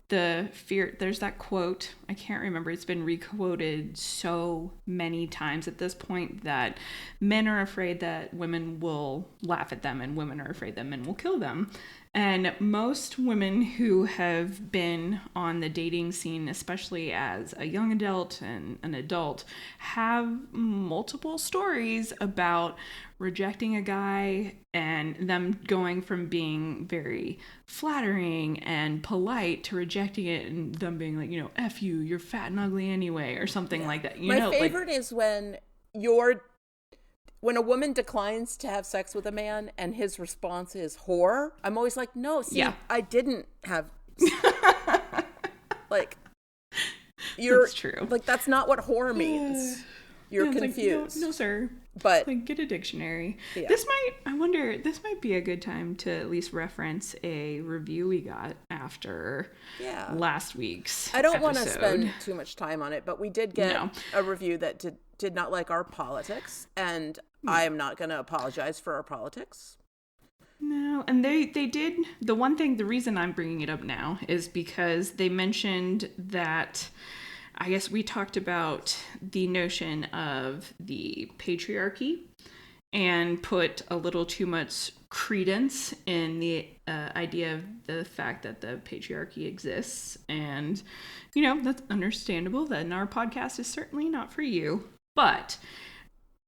the fear, there's that quote, I can't remember, it's been requoted so many times at this point, that men are afraid that women will laugh at them and women are afraid that men will kill them. And most women who have been on the dating scene, especially as a young adult and an adult, have multiple stories about rejecting a guy and them going from being very flattering and polite to rejecting it and them being like, F you, you're fat and ugly anyway, or something like that. My favorite is when a woman declines to have sex with a man and his response is whore. I'm always like, no, see, I didn't have like, that's true. Like, that's not what whore means. You're confused. Like, no, sir. But like, get a dictionary. Yeah. This might be a good time to at least reference a review we got after last week's I don't want to episode. spend too much time on it, but we did get a review that did not like our politics, and I am not going to apologize for our politics. No, and they did, the reason I'm bringing it up now is because they mentioned that, I guess we talked about the notion of the patriarchy and put a little too much credence in the idea of the fact that the patriarchy exists. And, that's understandable. That our podcast is certainly not for you. But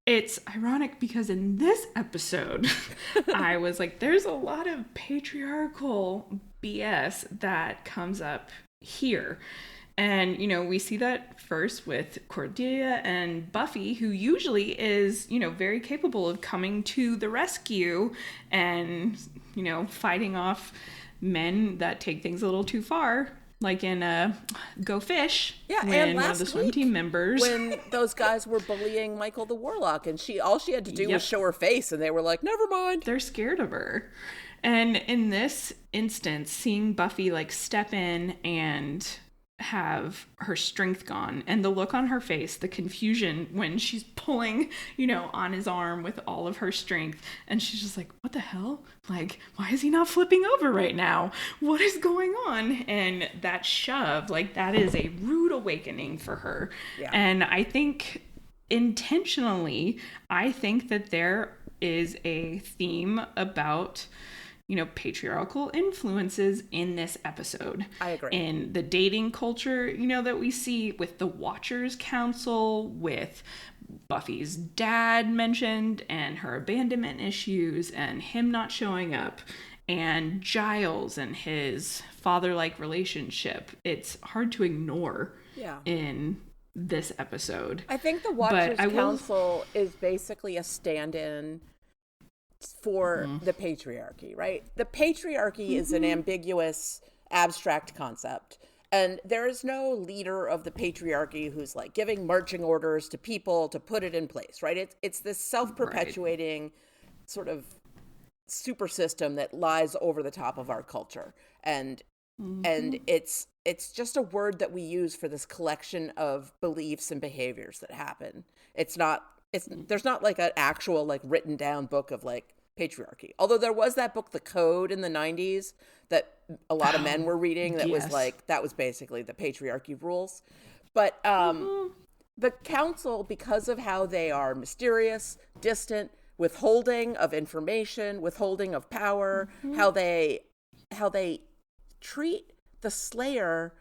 it's ironic because in this episode, I was like, there's a lot of patriarchal BS that comes up here. And, we see that first with Cordelia and Buffy, who usually is, very capable of coming to the rescue and, fighting off men that take things a little too far. Like in Go Fish, when and one of the swim team members, when those guys were bullying Michael the Warlock, and all she had to do was show her face, and they were like, "Never mind." They're scared of her. And in this instance, seeing Buffy like step in and have her strength gone, and the look on her face, the confusion when she's pulling, on his arm with all of her strength, and she's just like, what the hell? Like, why is he not flipping over right now? What is going on? And that shove, like, that is a rude awakening for her. Yeah. And I think intentionally, I think that there is a theme about patriarchal influences in this episode. I agree. In the dating culture, that we see with the Watchers Council, with Buffy's dad mentioned, and her abandonment issues, and him not showing up, and Giles and his father-like relationship. It's hard to ignore in this episode. I think the Watchers Council is basically a stand-in for the patriarchy, right? The patriarchy is an ambiguous, abstract concept. And there is no leader of the patriarchy who's like giving marching orders to people to put it in place, right? It's this self-perpetuating sort of super system that lies over the top of our culture. And it's just a word that we use for this collection of beliefs and behaviors that happen. There's not like an actual like written down book of like patriarchy. Although there was that book, The Code, in the 90s that a lot of men were reading that was like, that was basically the patriarchy rules. But the council, because of how they are mysterious, distant, withholding of information, withholding of power, how they treat the Slayer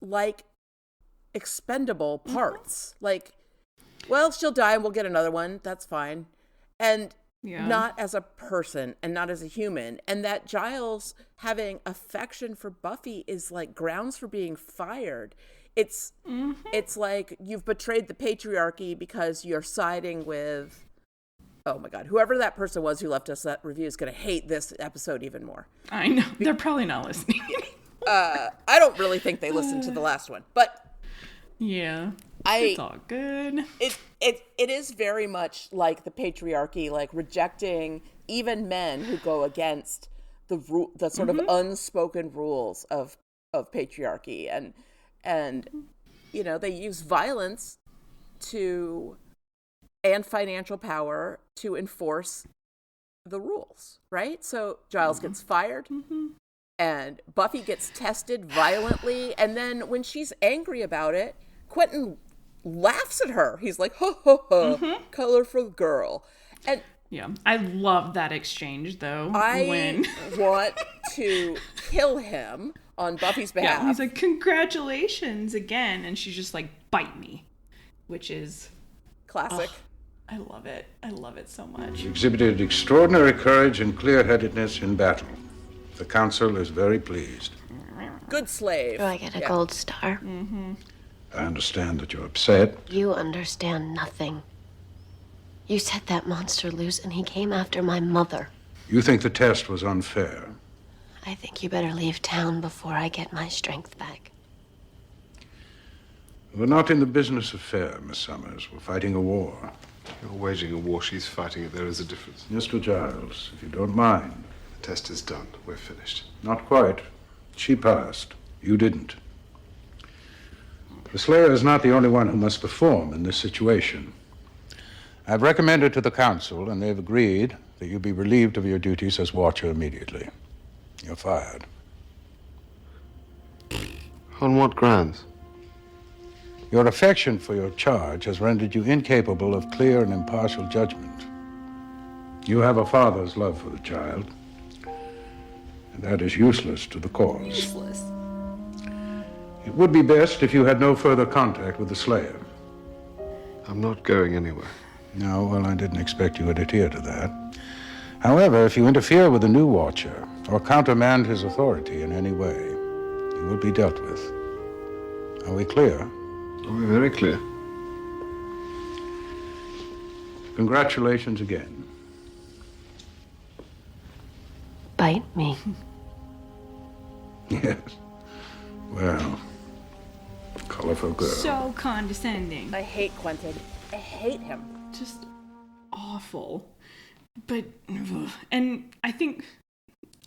like expendable parts. Like, well, she'll die and we'll get another one. That's fine. And not as a person and not as a human. And that Giles having affection for Buffy is like grounds for being fired. It's like you've betrayed the patriarchy because you're siding with, oh my God, whoever that person was who left us that review is going to hate this episode even more. I know. They're probably not listening. I don't really think they listened to the last one, but yeah, it's all good. It is very much like the patriarchy, like rejecting even men who go against the sort of unspoken rules of patriarchy, and you know, they use violence and financial power to enforce the rules, right? So Giles gets fired. And Buffy gets tested violently. And then when she's angry about it, Quentin laughs at her. He's like, ho, ho, ho, colorful girl. And yeah, I love that exchange, though. I want to kill him on Buffy's behalf. Yeah, he's like, congratulations again. And she's just like, bite me, which is classic. I love it. I love it so much. You exhibited extraordinary courage and clear-headedness in battle. The council is very pleased. Good slave. Do I get a gold star? I understand that you're upset. You understand nothing. You set that monster loose and he came after my mother. You think the test was unfair. I think you better leave town before I get my strength back. We're not in the business of fair, Miss Summers. We're fighting a war. You're waging a war, she's fighting it. There is a difference. Mr. Giles, if you don't mind. The test is done. We're finished. Not quite. She passed. You didn't. The Slayer is not the only one who must perform in this situation. I've recommended to the council, and they've agreed that you be relieved of your duties as Watcher immediately. You're fired. On what grounds? Your affection for your charge has rendered you incapable of clear and impartial judgment. You have a father's love for the child, and that is useless to the cause. Useless. It would be best if you had no further contact with the Slayer. I'm not going anywhere. No, well, I didn't expect you would adhere to that. However, if you interfere with the new Watcher or countermand his authority in any way, you will be dealt with. Are we clear? We're very clear. Congratulations again. Bite me. Yes. Well, colorful girl. So condescending. I hate Quentin. I hate him. Just awful. But, and I think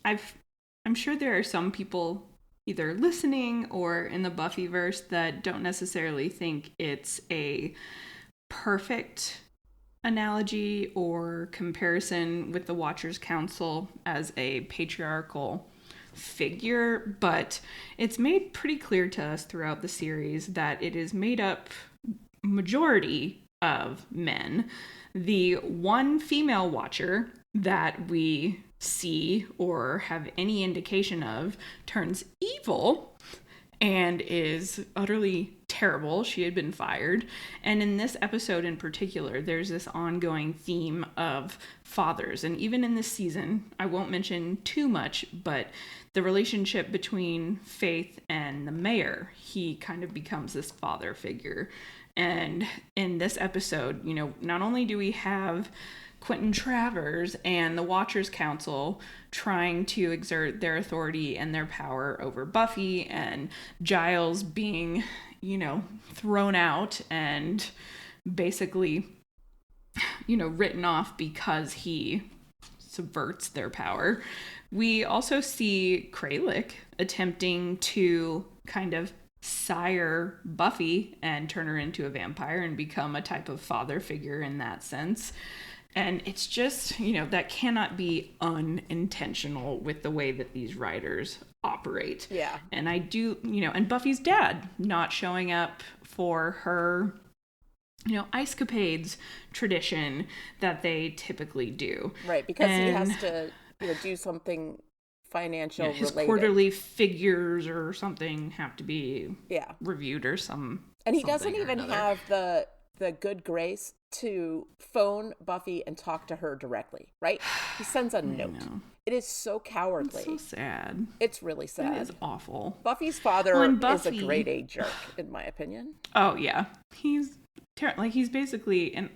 I'm sure there are some people either listening or in the Buffyverse that don't necessarily think it's a perfect analogy or comparison with the Watchers Council as a patriarchal figure, but it's made pretty clear to us throughout the series that it is made up majority of men. The one female Watcher that we see or have any indication of turns evil and is utterly terrible. She had been fired. And in this episode in particular, there's this ongoing theme of fathers. And even in this season, I won't mention too much, but the relationship between Faith and the mayor, he kind of becomes this father figure. And in this episode, you know, not only do we have Quentin Travers and the Watchers Council trying to exert their authority and their power over Buffy, and Giles being, you know, thrown out and basically, you know, written off because he subverts their power. We also see Kralik attempting to kind of sire Buffy and turn her into a vampire and become a type of father figure in that sense. And it's just, you know, that cannot be unintentional with the way that these writers operate. Yeah. And I do, you know, and Buffy's dad not showing up for her ice-capades tradition that they typically do. Right, because he has to do something financial his related. quarterly figures or something have to be Yeah. reviewed or some. And he something doesn't or even another. have the good grace to phone Buffy and talk to her directly, right? He sends a note. It is so cowardly. It's so sad. It's really sad. It is awful. Buffy's father Well, and is a Buffy- grade A jerk, in my opinion. Oh yeah, he's he's basically, and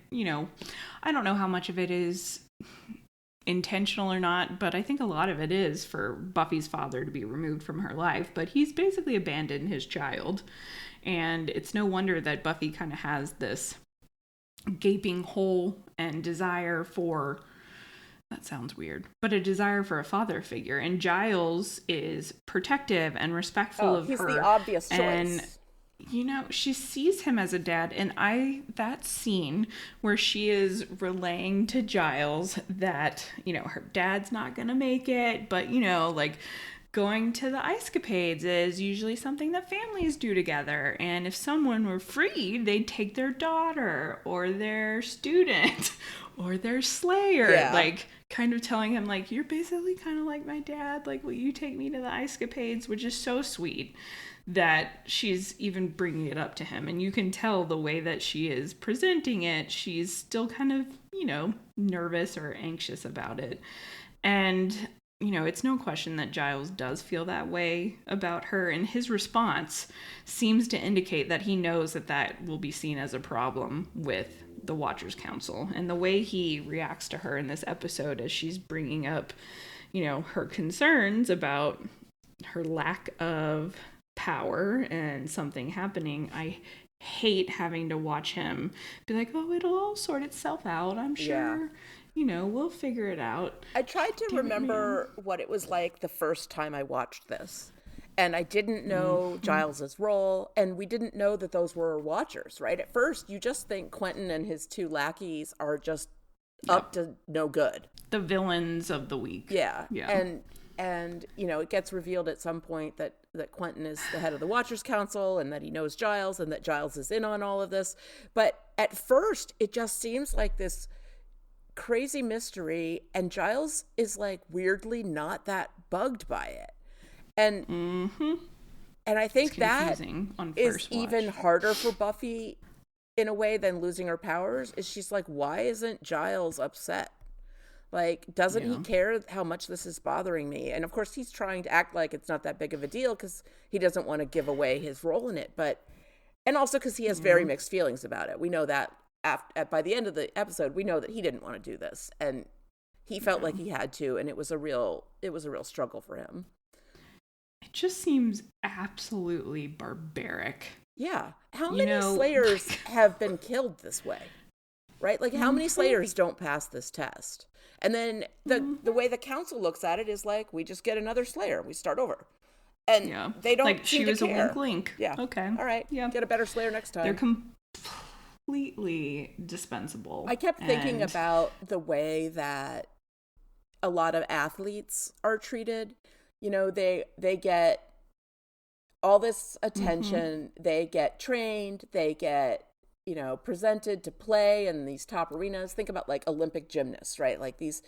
I don't know how much of it is intentional or not, but I think a lot of it is for Buffy's father to be removed from her life. But he's basically abandoned his child, and it's no wonder that Buffy kind of has this gaping hole and desire for. That sounds weird, but a desire for a father figure. And Giles is protective and respectful of he's her. He's the obvious choice. And, she sees him as a dad. And that scene where she is relaying to Giles that, her dad's not going to make it, but, going to the ice-capades is usually something that families do together. And if someone were free, they'd take their daughter or their student or their slayer. Yeah. Kind of telling him, you're basically kind of like my dad. Will you take me to the ice-capades? Which is so sweet that she's even bringing it up to him. And you can tell the way that she is presenting it. She's still kind of, nervous or anxious about it. And it's no question that Giles does feel that way about her, and his response seems to indicate that he knows that will be seen as a problem with the Watchers Council. And the way he reacts to her in this episode as she's bringing up, her concerns about her lack of power and something happening, I hate having to watch him be like, oh, it'll all sort itself out, I'm sure. Yeah. We'll figure it out. I tried to remember what it was like the first time I watched this. And I didn't know Giles's role, and we didn't know that those were Watchers, right? At first, you just think Quentin and his two lackeys are just up to no good. The villains of the week. Yeah. Yeah. And it gets revealed at some point that Quentin is the head of the Watchers Council and that he knows Giles and that Giles is in on all of this. But at first, it just seems like this crazy mystery, and Giles is weirdly not that bugged by it. And and I think that is even harder for Buffy in a way than losing her powers. Is she's like, why isn't Giles upset? Doesn't he care how much this is bothering me? And of course he's trying to act like it's not that big of a deal because he doesn't want to give away his role in it, and also because he has very mixed feelings about it. We know that by the end of the episode, we know that he didn't want to do this, and he felt like he had to, and it was a real struggle for him. It just seems absolutely barbaric. Yeah. How many Slayers have been killed this way? Right? How many Slayers don't pass this test? And then the way the council looks at it is we just get another Slayer. We start over. And they don't she seem was to care. a wink. Yeah. Okay. All right. Yeah. Get a better Slayer next time. They're completely dispensable. I kept thinking about the way that a lot of athletes are treated. They get all this attention. They get trained. They get, presented to play in these top arenas. Think about Olympic gymnasts, right? These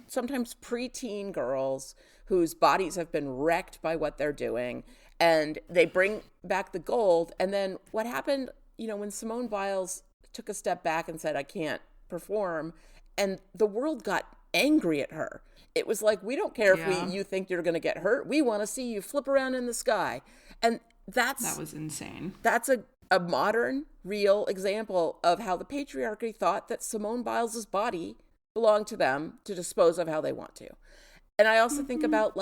sometimes preteen girls whose bodies have been wrecked by what they're doing, and they bring back the gold. And then what happened, when Simone Biles took a step back and said, I can't perform, and the world got angry at her. It was we don't care if you think you're going to get hurt. We want to see you flip around in the sky. And that was insane. That's a modern, real example of how the patriarchy thought that Simone Biles' body belonged to them to dispose of how they want to. And I also think about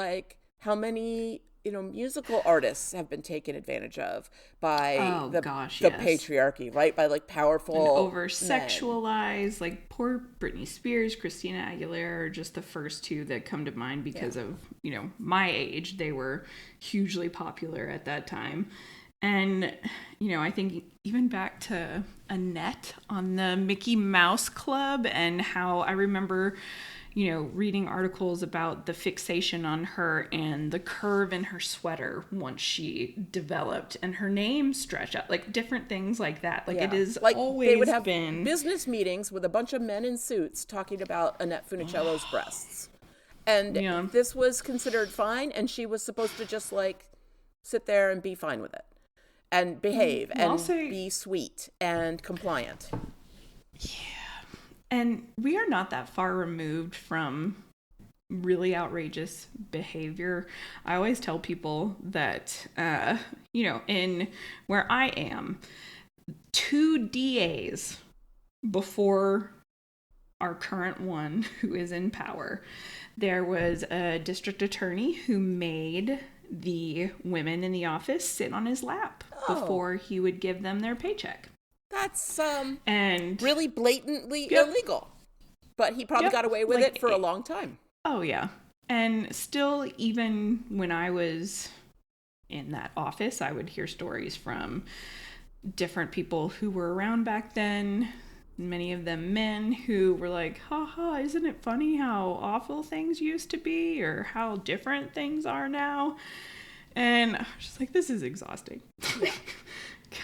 how many musical artists have been taken advantage of by the patriarchy, right? By powerful and over-sexualized, poor Britney Spears, Christina Aguilera are just the first two that come to mind because of, my age. They were hugely popular at that time. And, I think even back to Annette on the Mickey Mouse Club and how I remember, reading articles about the fixation on her and the curve in her sweater once she developed and her name stretched out, like different things like that. Like, it is like always they would have been business meetings with a bunch of men in suits talking about Annette Funicello's breasts. And this was considered fine, and she was supposed to just like sit there and be fine with it and behave and be sweet and compliant. Yeah. And we are not that far removed from really outrageous behavior. I always tell people that, in where I am, 2 DAs before our current one who is in power, there was a district attorney who made the women in the office sit on his lap before he would give them their paycheck. That's and really blatantly illegal. But he probably got away with it for a long time. Oh, yeah. And still, even when I was in that office, I would hear stories from different people who were around back then, many of them men, who were like, haha, isn't it funny how awful things used to be or how different things are now? And I was just like, this is exhausting. Yeah.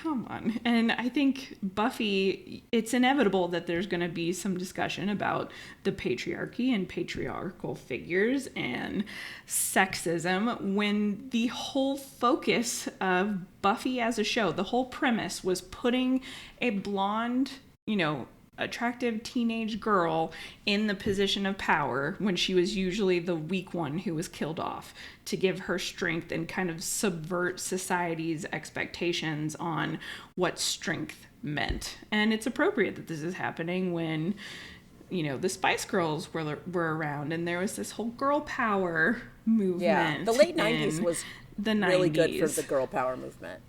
Come on. And I think Buffy, it's inevitable that there's going to be some discussion about the patriarchy and patriarchal figures and sexism when the whole focus of Buffy as a show, the whole premise was putting a blonde, attractive teenage girl in the position of power when she was usually the weak one who was killed off, to give her strength and kind of subvert society's expectations on what strength meant. And it's appropriate that this is happening when, the Spice Girls were around and there was this whole girl power movement. Yeah, the late 90s was really good for the girl power movement.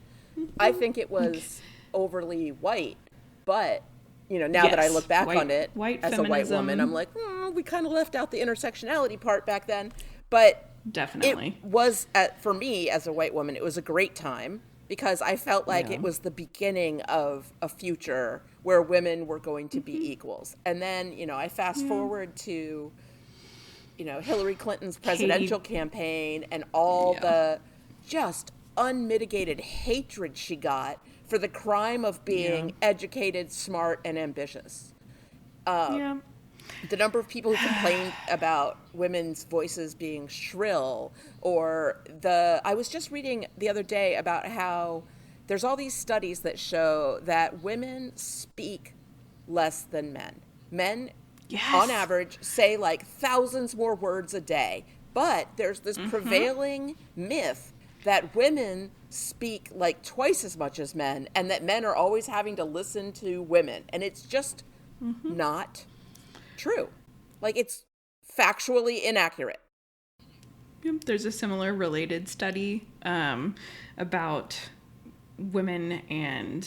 I think it was overly white, but now that I look back on it as a white woman, I'm like, we kind of left out the intersectionality part back then. But definitely it was, for me as a white woman, it was a great time because I felt like it was the beginning of a future where women were going to be equals. And then, I fast forward to, Hillary Clinton's presidential campaign and all the just unmitigated hatred she got for the crime of being educated, smart, and ambitious. The number of people who complained about women's voices being shrill, or I was just reading the other day about how there's all these studies that show that women speak less than men. Men, on average, say like thousands more words a day, but there's this prevailing myth that women speak like twice as much as men, and that men are always having to listen to women. And it's just not true. Like, it's factually inaccurate. There's a similar related study about women and,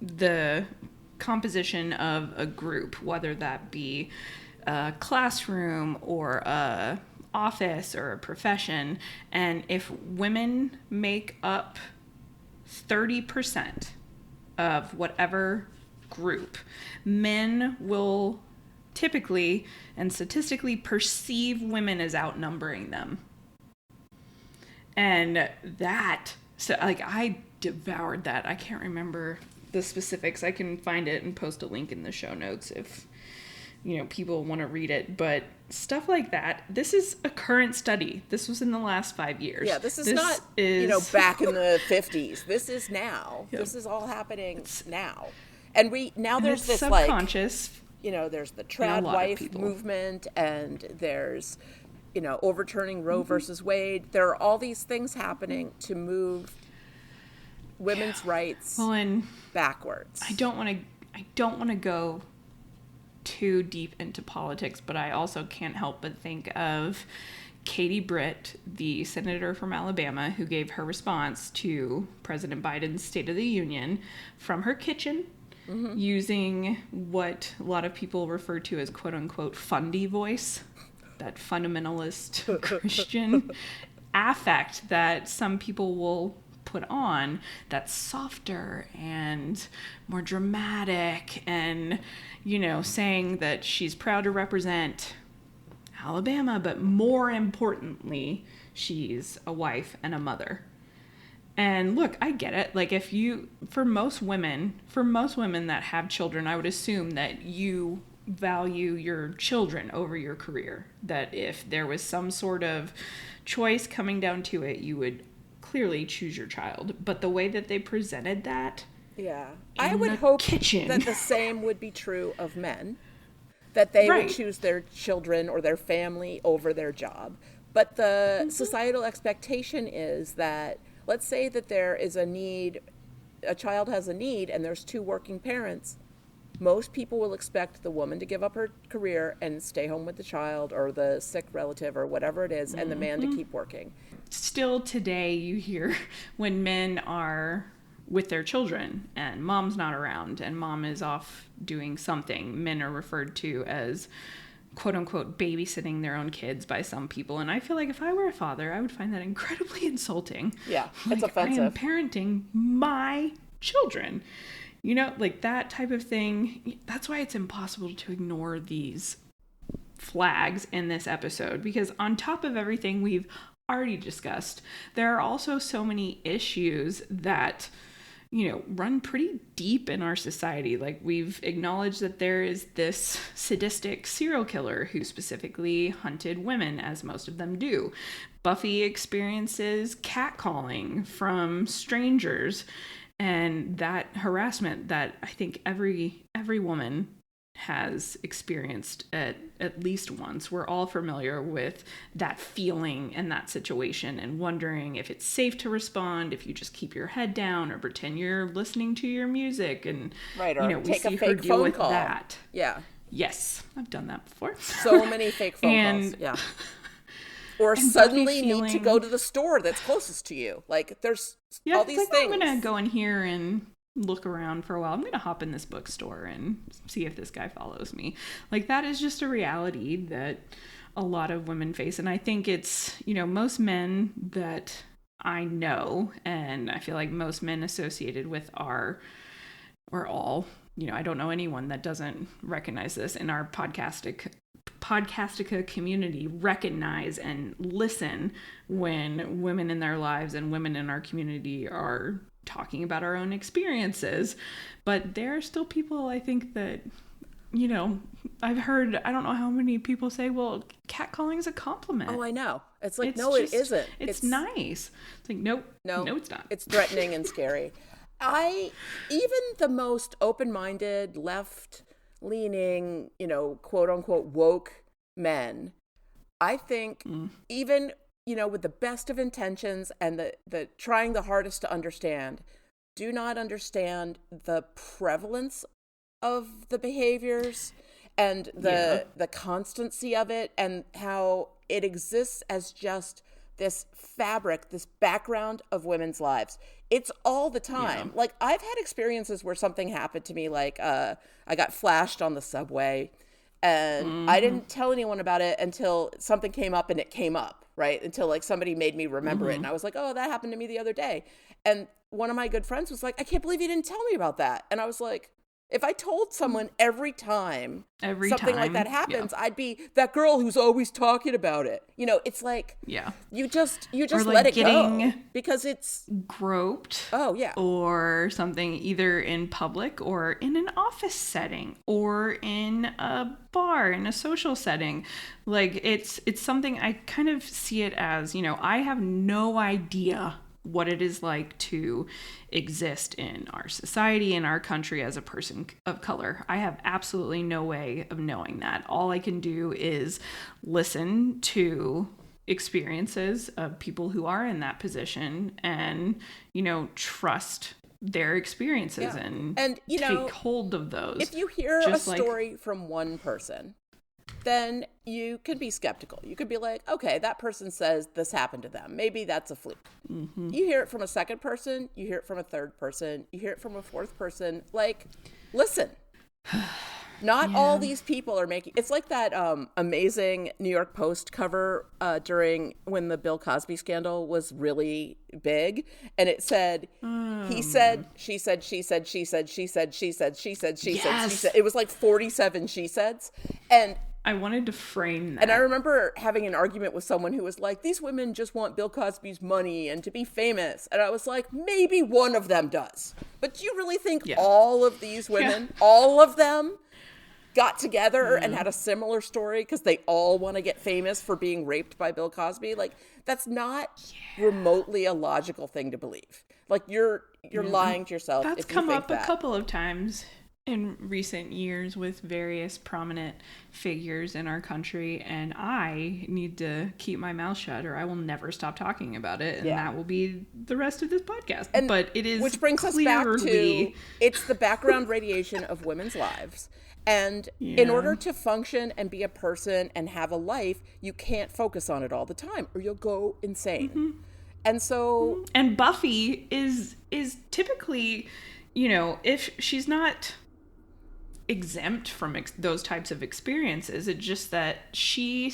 the composition of a group, whether that be a classroom or a office or a profession, and if women make up 30% of whatever group, men will typically and statistically perceive women as outnumbering them. And I devoured that. I can't remember the specifics. I can find it and post a link in the show notes if people want to read it, but stuff like that. This is a current study. This was in the last 5 years. Yeah, this is not, back in the 50s. This is now. Yep. This is all happening now. And there's this subconscious. There's the trad wife movement, and there's, overturning Roe versus Wade. There are all these things happening to move women's rights backwards. I don't want to go too deep into politics, but I also can't help but think of Katie Britt, the senator from Alabama, who gave her response to President Biden's State of the Union from her kitchen, using what a lot of people refer to as quote-unquote fundy voice, that fundamentalist Christian affect that some people will put on that's softer and more dramatic and, you know, saying that she's proud to represent Alabama, but more importantly, she's a wife and a mother. And look, I get it. Like, if you, for most women that have children, I would assume that you value your children over your career. That if there was some sort of choice coming down to it, you would clearly choose your child. But the way that they presented that, yeah, I would hope that the same would be true of men, that they would choose their children or their family over their job. But the societal expectation is that, let's say that there is a need, a child has a need, and there's two working parents. Most people will expect the woman to give up her career and stay home with the child or the sick relative or whatever it is, and the man to keep working. Still today, you hear when men are with their children and mom's not around and mom is off doing something, men are referred to as quote unquote babysitting their own kids by some people. And I feel like if I were a father, I would find that incredibly insulting. Yeah, like, it's offensive. I am parenting my children. You know, like that type of thing. That's why it's impossible to ignore these flags in this episode, because on top of everything we've already discussed, there are also so many issues that, you know, run pretty deep in our society. Like, we've acknowledged that there is this sadistic serial killer who specifically hunted women, as most of them do. Buffy experiences catcalling from strangers, and that harassment that I think every woman has experienced at least once. We're all familiar with that feeling and that situation and wondering if it's safe to respond, if you just keep your head down or pretend you're listening to your music, and right, or you know, we take see a her fake deal phone with call. that. Yeah. Yes, I've done that before. So many fake phone calls. Yeah. Or suddenly need to go to the store that's closest to you. Like, there's all these things. I'm gonna go in here and look around for a while. I'm gonna hop in this bookstore and see if this guy follows me. Like, that is just a reality that a lot of women face. And I think it's, you know, most men that I know, and I feel like most men associated with or all, you know, I don't know anyone that doesn't recognize this in our Podcastica community, recognize and listen when women in their lives and women in our community are talking about our own experiences. But there are still people, I think, that, you know, I've heard, I don't know how many people say, well, catcalling is a compliment. Oh, I know. It's like, no, it isn't. It's nice. It's like, no, it's not. It's threatening and scary. Even the most open-minded, left-leaning, you know, quote-unquote woke men, I think even, you know, with the best of intentions and the trying the hardest to understand, do not understand the prevalence of the behaviors and the constancy of it, and how it exists as just this fabric, this background of women's lives. It's all the time. Yeah. Like, I've had experiences where something happened to me, like I got flashed on the subway, and I didn't tell anyone about it until something came up, and it came up, right? Until, like, somebody made me remember it, and I was like, oh, that happened to me the other day. And one of my good friends was like, I can't believe you didn't tell me about that. And I was like, if I told someone every time something like that happens, I'd be that girl who's always talking about it. You know, it's like, you just like let it go, because it's groped. Oh yeah. Or something, either in public or in an office setting or in a bar, in a social setting. Like, it's something, I kind of see it as, you know, I have no idea what it is like to exist in our society, in our country, as a person of color. I have absolutely no way of knowing that. All I can do is listen to experiences of people who are in that position and, you know, trust their experiences and you know, take hold of those. If you hear a story from one person, then you could be skeptical. You could be like, okay, that person says this happened to them. Maybe that's a fluke. You hear it from a second person. You hear it from a third person. You hear it from a fourth person. Like, listen. Not all these people are making. It's like that amazing New York Post cover during when the Bill Cosby scandal was really big, and it said, he said, she said, she said, she said, she said, she said, she said, she said, she said. It was like 47 she saids, and I wanted to frame that. And I remember having an argument with someone who was like, these women just want Bill Cosby's money and to be famous. And I was like, maybe one of them does. But do you really think all of these women, all of them, got together and had a similar story because they all want to get famous for being raped by Bill Cosby? Like, that's not remotely a logical thing to believe. Like, you're lying to yourself. That's if you come think up that. a couple of times in recent years with various prominent figures in our country, and I need to keep my mouth shut or I will never stop talking about it, and that will be the rest of this podcast. And but it is, which brings us back to, it's the background radiation of women's lives. And in order to function and be a person and have a life, you can't focus on it all the time or you'll go insane. And so, and Buffy is typically, if she's not exempt from those types of experiences, it's just that she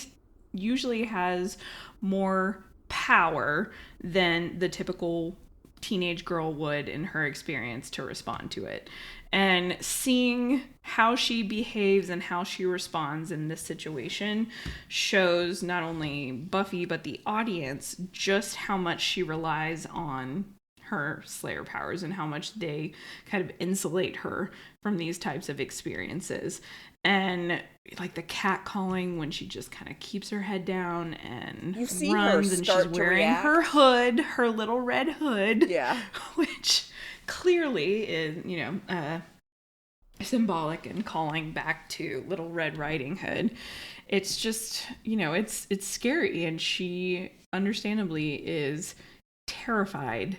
usually has more power than the typical teenage girl would in her experience to respond to it. And seeing how she behaves and how she responds in this situation shows not only Buffy but the audience just how much she relies on her Slayer powers and how much they kind of insulate her from these types of experiences. And like the cat calling when she just kind of keeps her head down and you see runs, her and start she's to wearing react. her hood, her little red hood, which clearly is, symbolic and calling back to Little Red Riding Hood. It's just, it's scary, and she understandably is terrified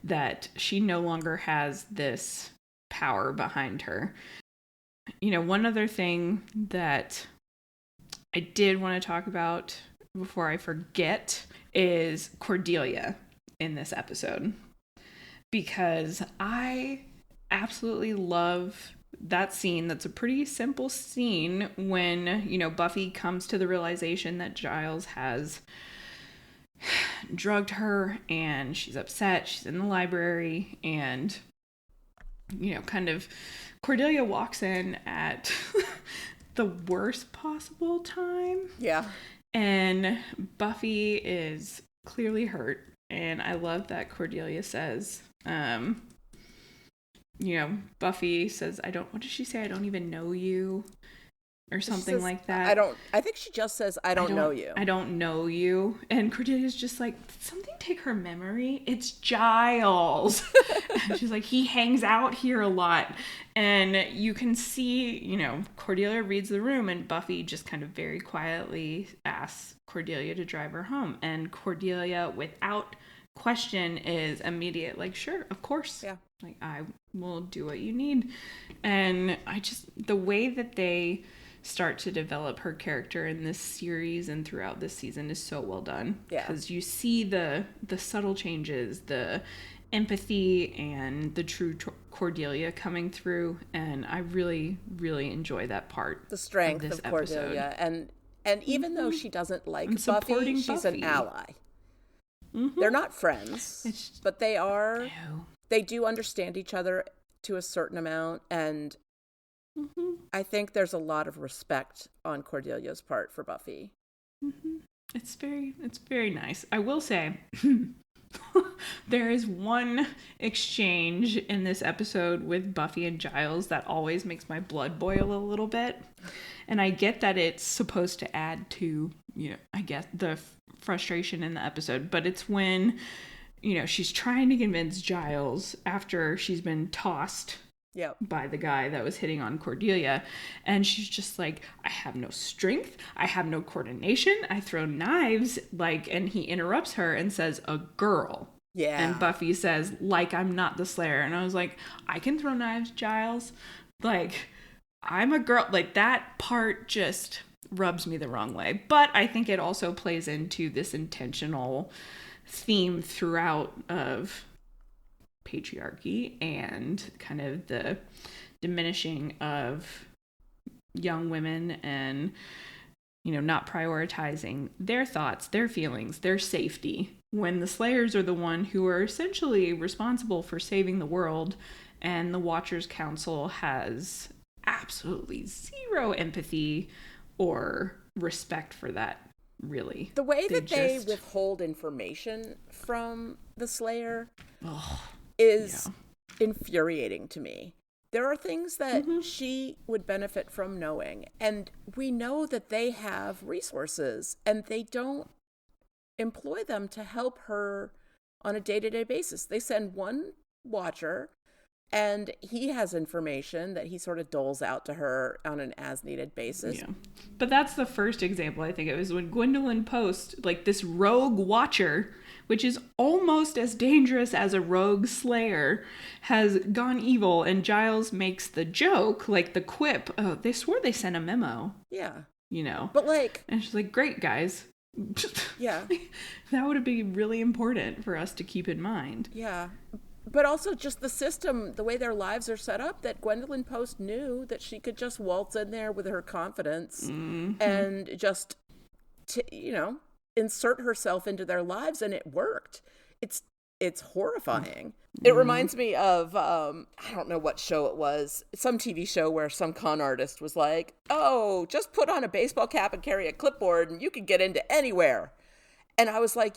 that she no longer has this power behind her. One other thing that I did want to talk about before I forget is Cordelia in this episode, because I absolutely love that scene. That's a pretty simple scene when, Buffy comes to the realization that Giles has drugged her and she's upset. She's in the library and, kind of Cordelia walks in at the worst possible time. Yeah. And Buffy is clearly hurt. And I love that Cordelia says, Buffy says, what does she say? I don't even know you. Or something like that. I think she just says, I don't know you. I don't know you. And Cordelia's just like, did something take her memory? It's Giles. And she's like, he hangs out here a lot. And you can see, Cordelia reads the room and Buffy just kind of very quietly asks Cordelia to drive her home. And Cordelia, without question, is immediate, like, sure, of course. Yeah. Like, I will do what you need. And the way that they start to develop her character in this series and throughout this season is so well done. Yeah. Because you see the subtle changes, the empathy and the true Cordelia coming through, and I really, really enjoy that part. The strength of Cordelia, and even though she doesn't like Buffy, she's an ally. Mm-hmm. They're not friends, but they are. No. They do understand each other to a certain amount, and I think there's a lot of respect on Cordelia's part for Buffy. Mm-hmm. It's very nice. I will say, there is one exchange in this episode with Buffy and Giles that always makes my blood boil a little bit. And I get that it's supposed to add to, I guess, the frustration in the episode. But it's when, she's trying to convince Giles after she's been tossed by the guy that was hitting on Cordelia. And she's just like, I have no strength. I have no coordination. I throw knives. And he interrupts her and says, a girl. Yeah. And Buffy says, I'm not the Slayer. And I was like, I can throw knives, Giles. I'm a girl. That part just rubs me the wrong way. But I think it also plays into this intentional theme throughout of patriarchy and kind of the diminishing of young women and, not prioritizing their thoughts, their feelings, their safety, when the Slayers are the one who are essentially responsible for saving the world, and the Watchers Council has absolutely zero empathy or respect for that, really. The way that they withhold information from the Slayer is infuriating to me. There are things that she would benefit from knowing, and we know that they have resources, and they don't employ them to help her on a day-to-day basis. They send one Watcher, and he has information that he sort of doles out to her on an as-needed basis. Yeah. But that's the first example, I think. It was when Gwendolyn Post, like this rogue Watcher, which is almost as dangerous as a rogue Slayer, has gone evil, and Giles makes the joke, like the quip, oh, they swore they sent a memo. Yeah. But like... And she's like, great, guys. Yeah. That would be really important for us to keep in mind. Yeah. But also just the system, the way their lives are set up, that Gwendolyn Post knew that she could just waltz in there with her confidence and just, insert herself into their lives, and it worked. It's horrifying. It reminds me of, I don't know what show it was, some TV show where some con artist was like, oh, just put on a baseball cap and carry a clipboard and you can get into anywhere. And I was like,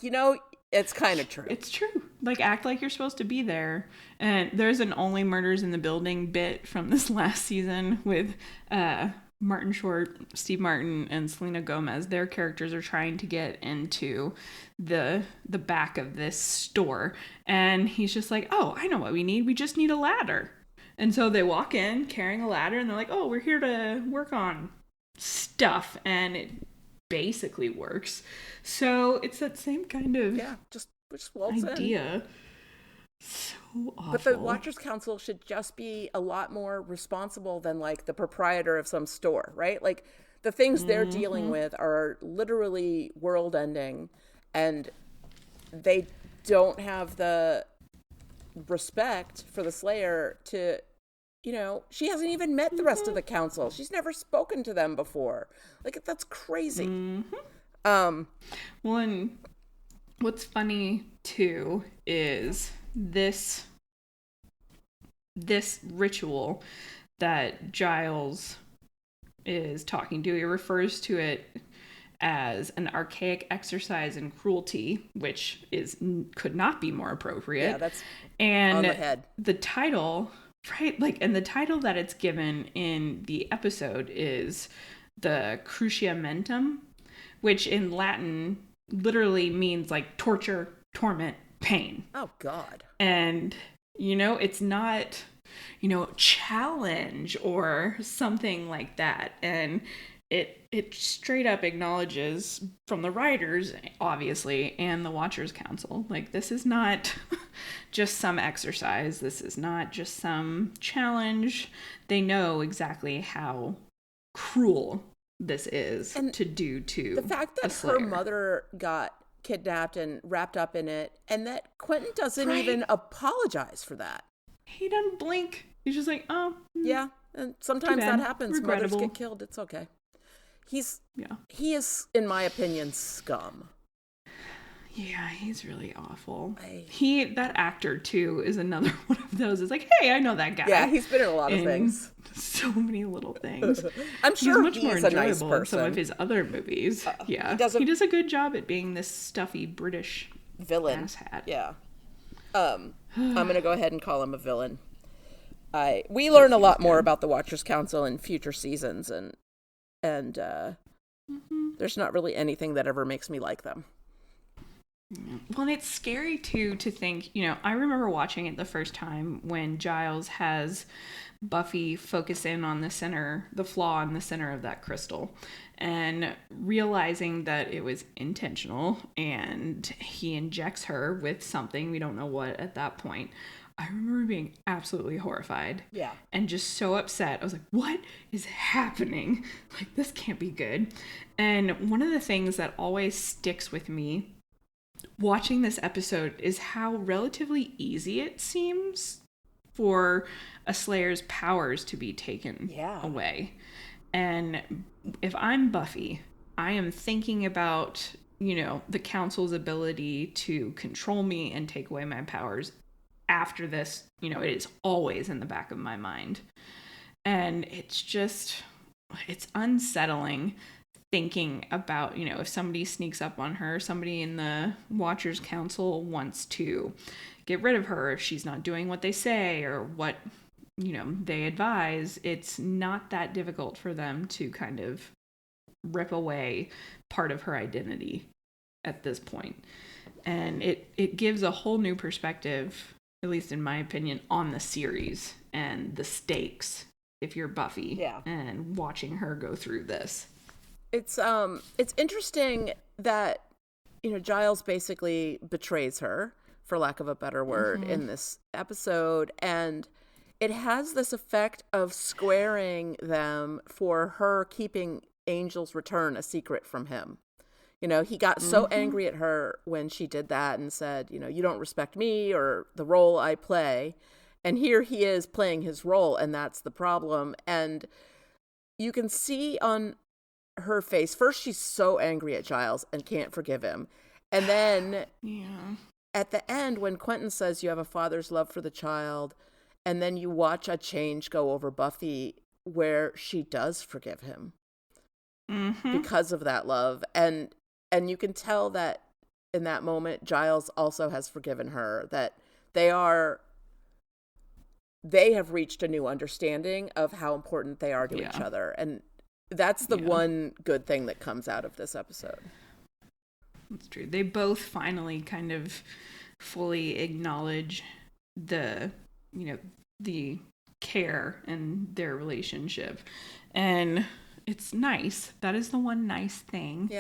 it's kind of true. It's true. Like, act like you're supposed to be there. And there's an Only Murders in the Building bit from this last season with Martin Short, Steve Martin, and Selena Gomez. Their characters are trying to get into the back of this store. And he's just like, oh, I know what we need. We just need a ladder. And so they walk in carrying a ladder, and they're like, oh, we're here to work on stuff. And it basically works. So it's that same kind of just waltz idea. In. So awful. But the Watchers Council should just be a lot more responsible than like the proprietor of some store, right? Like the things they're dealing with are literally world ending, and they don't have the respect for the Slayer to, she hasn't even met the rest of the council. She's never spoken to them before. Like, that's crazy. Well, and what's funny too is this ritual that Giles is talking to. He refers to it as an archaic exercise in cruelty, which could not be more appropriate. Yeah, that's on the head. The title, right? Like, and the title that it's given in the episode is the Cruciamentum, which in Latin literally means like torture, torment, pain. Oh, God. And, it's not, challenge or something like that. And it straight up acknowledges from the writers, obviously, and the Watchers Council, like, this is not just some exercise. This is not just some challenge. They know exactly how cruel this is to do to the fact that her mother got kidnapped and wrapped up in it, and that Quentin doesn't even apologize for that. He doesn't blink. He's just like, oh. Yeah, and sometimes that happens. Mothers get killed. It's okay. He is, in my opinion, scum. Yeah, he's really awful. That actor too is another one of those. It's like, hey, I know that guy. Yeah, he's been in a lot of things. So many little things. I'm sure he's much more a nice enjoyable person. in some of his other movies. Yeah, he does a good job at being this stuffy British villain. Asshat. Yeah. I'm gonna go ahead and call him a villain. We learn a lot more about the Watchers Council in future seasons, and there's not really anything that ever makes me like them. Well, and it's scary too to think, I remember watching it the first time when Giles has Buffy focus in on the flaw in the center of that crystal, and realizing that it was intentional, and he injects her with something, we don't know what at that point. I remember being absolutely horrified. Yeah. And just so upset. I was like, what is happening? Like, this can't be good. And one of the things that always sticks with me watching this episode is how relatively easy it seems for a Slayer's powers to be taken away. And if I'm Buffy, I am thinking about, the council's ability to control me and take away my powers after this. It is always in the back of my mind. And it's unsettling thinking about, if somebody sneaks up on her, somebody in the Watchers Council wants to get rid of her if she's not doing what they say or what, they advise. It's not that difficult for them to kind of rip away part of her identity at this point. And it gives a whole new perspective, at least in my opinion, on the series and the stakes if you're Buffy and watching her go through this. It's interesting that, Giles basically betrays her, for lack of a better word, in this episode. And it has this effect of squaring them for her keeping Angel's return a secret from him. He got so angry at her when she did that and said, you don't respect me or the role I play. And here he is playing his role, and that's the problem. And you can see on her face, first she's so angry at Giles and can't forgive him. And then at the end, when Quentin says you have a father's love for the child, and then you watch a change go over Buffy where she does forgive him because of that love. And you can tell that in that moment, Giles also has forgiven her, that they have reached a new understanding of how important they are to each other. And that's the one good thing that comes out of this episode. That's true. They both finally kind of fully acknowledge the care in their relationship. And it's nice. That is the one nice thing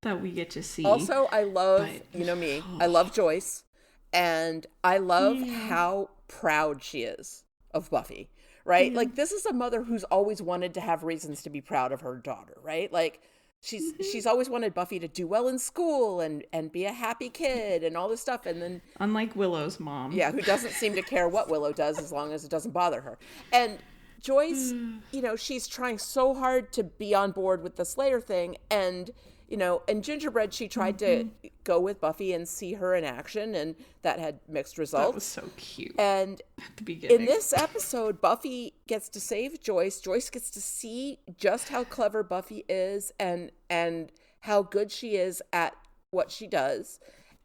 that we get to see. Also, I love, me, I love Joyce. And I love how proud she is of Buffy. Right? Like, this is a mother who's always wanted to have reasons to be proud of her daughter, right? Like, she's always wanted Buffy to do well in school and be a happy kid and all this stuff. And then, unlike Willow's mom. Yeah, who doesn't seem to care what Willow does as long as it doesn't bother her. And Joyce, she's trying so hard to be on board with the Slayer thing. And, and Gingerbread, she tried to go with Buffy and see her in action, and that had mixed results. That was so cute. And at the beginning, in this episode, Buffy gets to save Joyce. Joyce gets to see just how clever Buffy is and how good she is at what she does.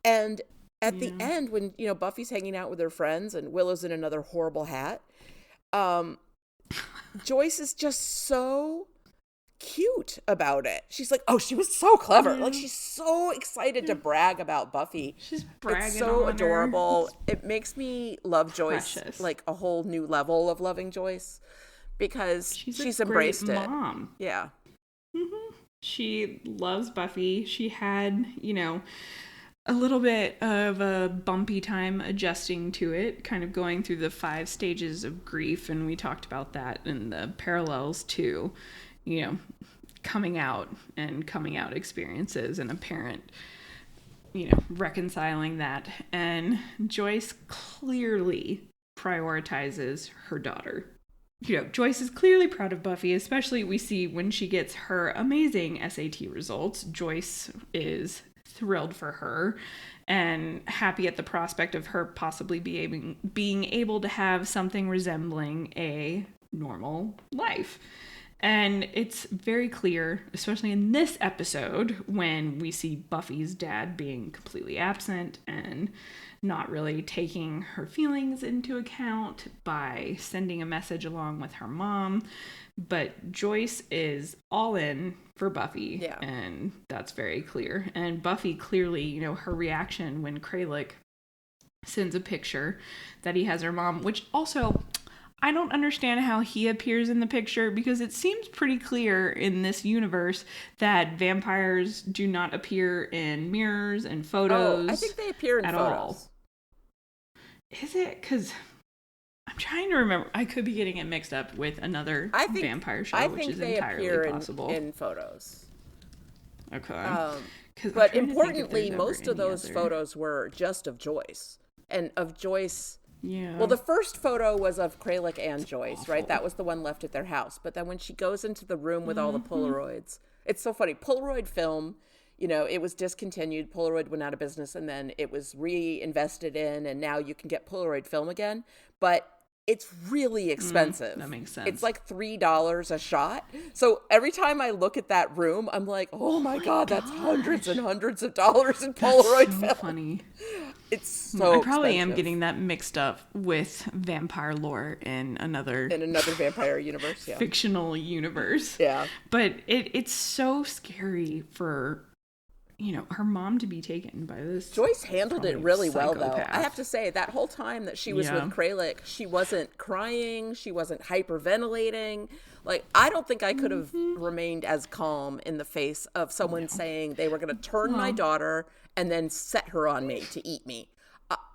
And at the end, when, Buffy's hanging out with her friends and Willow's in another horrible hat, Joyce is just so cute about it. She's like, oh, she was so clever. Like, she's so excited to brag about Buffy. She's bragging. It's so on adorable. Her. It makes me love Joyce. Precious. Like a whole new level of loving Joyce, because she's embraced great it. Mom. Yeah. She loves Buffy. She had, a little bit of a bumpy time adjusting to it, kind of going through the 5 stages of grief, and we talked about that in the parallels to coming out experiences and a parent, reconciling that. And Joyce clearly prioritizes her daughter. Joyce is clearly proud of Buffy, especially we see when she gets her amazing SAT results. Joyce is thrilled for her and happy at the prospect of her possibly being able to have something resembling a normal life. And it's very clear, especially in this episode, when we see Buffy's dad being completely absent and not really taking her feelings into account by sending a message along with her mom. But Joyce is all in for Buffy, and that's very clear. And Buffy clearly, her reaction when Kralik sends a picture that he has her mom, which also, I don't understand how he appears in the picture, because it seems pretty clear in this universe that vampires do not appear in mirrors and photos. Oh, I think they appear in at photos. All. Is it? Because I'm trying to remember. I could be getting it mixed up with another vampire show, which is entirely possible. In photos. Okay. But importantly, most of those photos were just of Joyce, and of Joyce Yeah. Well, the first photo was of Kralik and Joyce, right? That was the one left at their house. But then when she goes into the room with all the Polaroids, it's so funny. Polaroid film, you know, it was discontinued. Polaroid went out of business, and then it was reinvested in, and now you can get Polaroid film again. But it's really expensive. That makes sense. It's like $3 a shot. So every time I look at that room, I'm like, oh my God, that's hundreds and hundreds of dollars in Polaroid so film. funny. It's so I probably am expensive. getting that mixed up with vampire lore in another vampire universe, yeah. fictional universe. Yeah. But it's so scary for, you know, her mom to be taken by this. Joyce handled it really well, though. psychopath. I have to say, that whole time that she was with Kralik, she wasn't crying, she wasn't hyperventilating. Like, I don't think I could have remained as calm in the face of someone saying they were going to turn my daughter and then set her on me to eat me.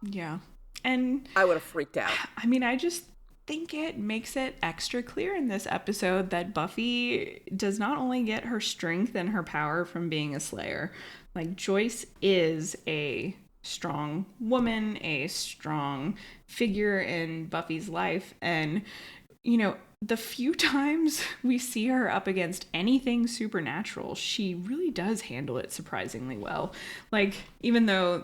Yeah. And I would have freaked out. I mean, I just think it makes it extra clear in this episode that Buffy does not only get her strength and her power from being a slayer. Like, Joyce is a strong woman, a strong figure in Buffy's life. And, you know, the few times we see her up against anything supernatural, she really does handle it surprisingly well. Like, even though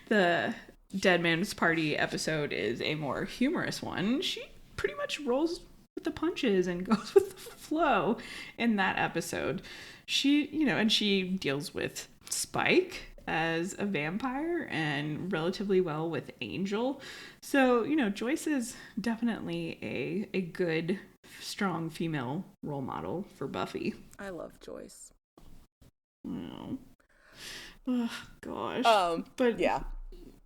the Dead Man's Party episode is a more humorous one, she pretty much rolls with the punches and goes with the flow in that episode. She, you know, and she deals with Spike as a vampire and relatively well with Angel. So, you know, Joyce is definitely a good, strong female role model for Buffy. I love Joyce. Oh, gosh. But yeah.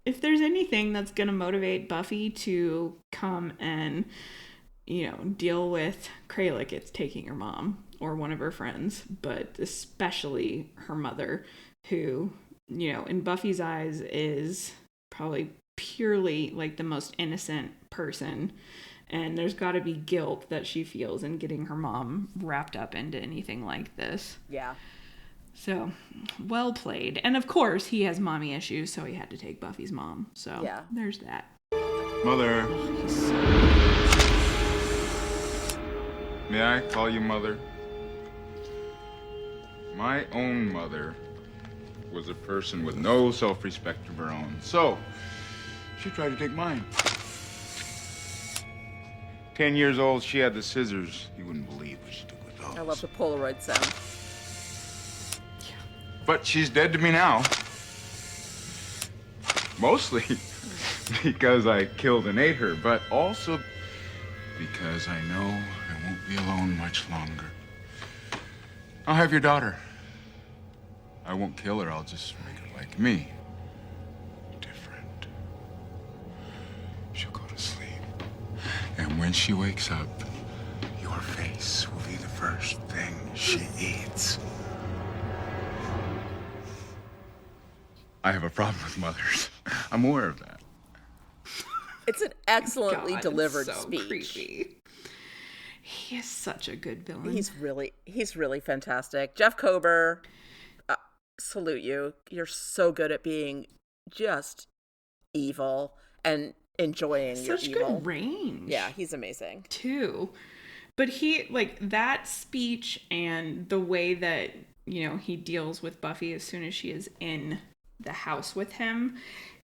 If there's anything that's going to motivate Buffy to come and, you know, deal with Kralik, it's taking her mom or one of her friends, but especially her mother, who, you know, in Buffy's eyes is probably purely like the most innocent person. And there's got to be guilt that she feels in getting her mom wrapped up into anything like this. Yeah. So, well played. And of course, he has mommy issues, so he had to take Buffy's mom. So, yeah. There's that. Mother. May I call you mother? My own mother was a person with no self-respect of her own. So, she tried to take mine. 10 years old, she had the scissors. You wouldn't believe what she did with those. I love the Polaroid sound. But she's dead to me now. Mostly because I killed and ate her, but also because I know I won't be alone much longer. I'll have your daughter. I won't kill her, I'll just make her like me. Different. She'll go to sleep. And when she wakes up, your face will be the first thing she eats. I have a problem with mothers. I'm aware of that. It's an excellently delivered it's so speech. Creepy. He is such a good villain. He's really fantastic. Jeff Kober, salute you. You're so good at being just evil and enjoying your such evil. good range. Yeah, he's amazing. Too. But he, like, that speech and the way that, you know, he deals with Buffy as soon as she is in the house with him,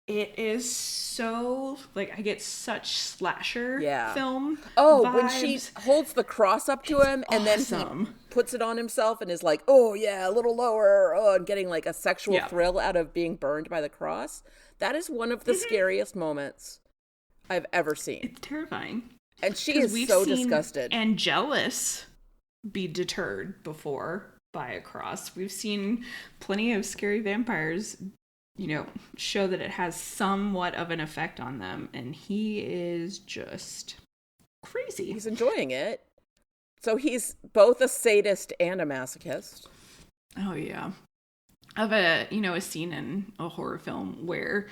it is so, like, I get such slasher film vibes. When she holds the cross up to him and then he puts it on himself and is like, oh yeah, a little lower, and getting like a sexual thrill out of being burned by the cross. That is one of the scariest moments I've ever seen. It's terrifying. And she is so disgusted. And jealous be deterred before by a cross. We've seen plenty of scary vampires, you know, show that it has somewhat of an effect on them, and he is just crazy. He's enjoying it. So he's both a sadist and a masochist. Oh yeah. Of a scene in a horror film where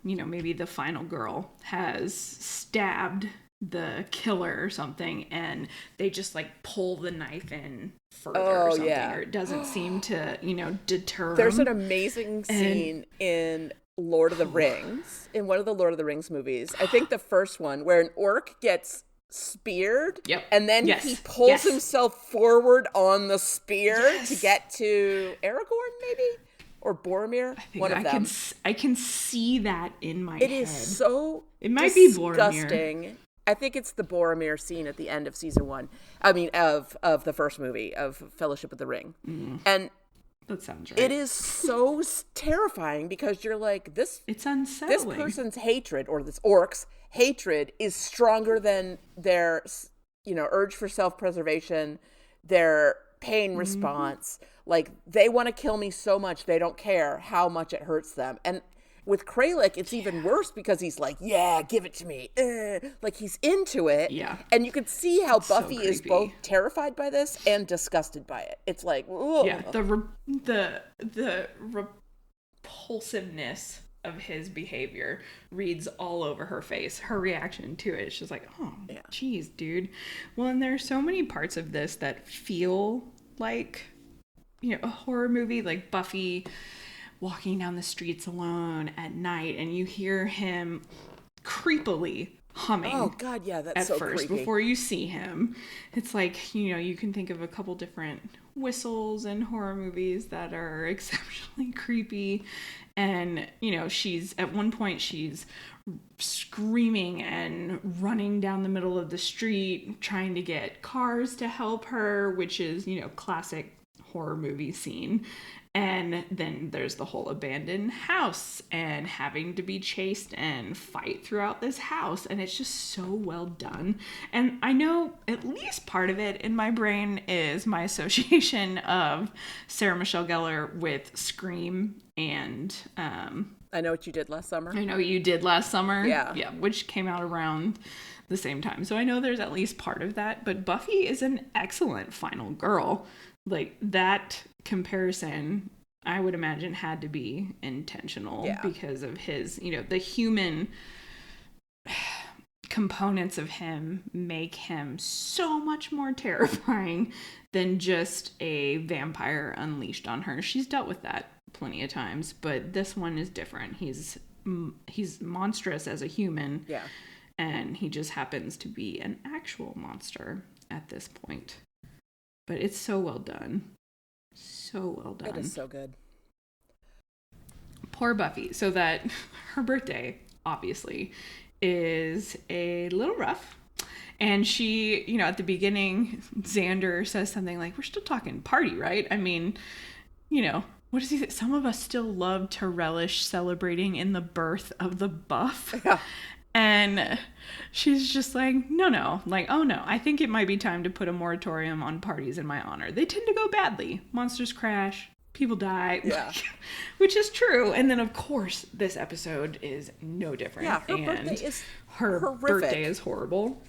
maybe the final girl has stabbed the killer or something, and they just like pull the knife in further or something, or it doesn't seem to, deter There's them. an amazing scene in Lord of the Rings, in one of the Lord of the Rings movies. I think the first one, where an orc gets speared, and then he pulls himself forward on the spear to get to Aragorn, maybe? Or Boromir? One of them. I can see that in my head. It is so It might be disgusting. Boromir. I think it's the Boromir scene at the end of season 1. I mean, of the first movie of Fellowship of the Ring. And that sounds right. it is so terrifying because you're like, it's unsettling. This person's hatred, or this orc's hatred, is stronger than their, urge for self-preservation, their pain response. Like, they want to kill me so much, they don't care how much it hurts them. And with Kralik, it's even worse because he's like, yeah, give it to me. Like, he's into it. Yeah. And you can see how It's Buffy so is creepy. both terrified by this and disgusted by it. It's like, ugh. Yeah, the repulsiveness of his behavior reads all over her face. Her reaction to it, she's like, oh, geez, dude. Well, and there are so many parts of this that feel like, a horror movie, like Buffy walking down the streets alone at night, and you hear him creepily humming. Oh God, yeah, that's at so first creepy. before you see him. It's like, you can think of a couple different whistles in horror movies that are exceptionally creepy. And, she's at one point she's screaming and running down the middle of the street trying to get cars to help her, which is, classic horror movie scene. And then there's the whole abandoned house and having to be chased and fight throughout this house. And it's just so well done. And I know at least part of it in my brain is my association of Sarah Michelle Gellar with Scream and... I Know What You Did Last Summer. I Know What You Did Last Summer. Yeah. Yeah, which came out around the same time. So I know there's at least part of that. But Buffy is an excellent final girl. Like, that comparison, I would imagine, had to be intentional because of his, the human components of him make him so much more terrifying than just a vampire unleashed on her. She's dealt with that plenty of times, but this one is different. He's monstrous as a human, and he just happens to be an actual monster at this point. But it's so well done. So well done. It is so good. Poor Buffy. So that her birthday, obviously, is a little rough. And she, at the beginning, Xander says something like, we're still talking party, right? I mean, what does he say? Some of us still love to relish celebrating in the birth of the buff. Yeah. And she's just like, no. Like, oh no, I think it might be time to put a moratorium on parties in my honor. They tend to go badly. Monsters crash. People die. Yeah. Which is true. And then, of course, this episode is no different. Yeah, her birthday is her horrific. birthday is horrible.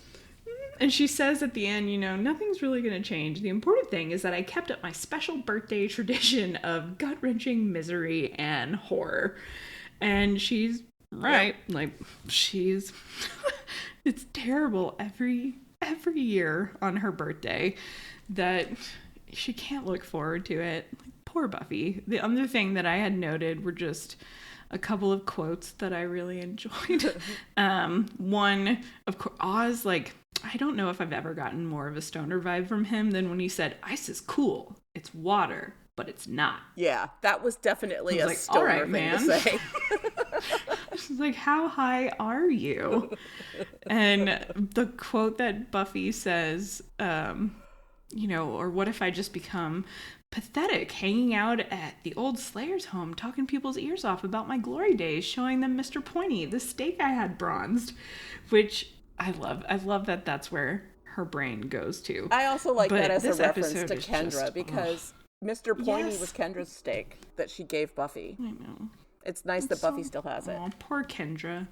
And she says at the end, nothing's really going to change. The important thing is that I kept up my special birthday tradition of gut-wrenching misery and horror. And she's right. Like, she's... it's terrible every year on her birthday that she can't look forward to it. Like, poor Buffy. The other thing that I had noted were just a couple of quotes that I really enjoyed. One, of course, Oz, like, I don't know if I've ever gotten more of a stoner vibe from him than when he said, ice is cool. It's water, but it's not. Yeah, that was definitely a like, stoner all right, thing man. to say. She's like, how high are you? And the quote that Buffy says, or what if I just become pathetic, hanging out at the old Slayer's home, talking people's ears off about my glory days, showing them Mr. Pointy, the steak I had bronzed, which I love. I love that that's where her brain goes to. I also like But that as a this reference episode to is Kendra just, because Mr. Pointy Yes. was Kendra's steak that she gave Buffy. I know. It's nice that Buffy still has it. Oh, poor Kendra.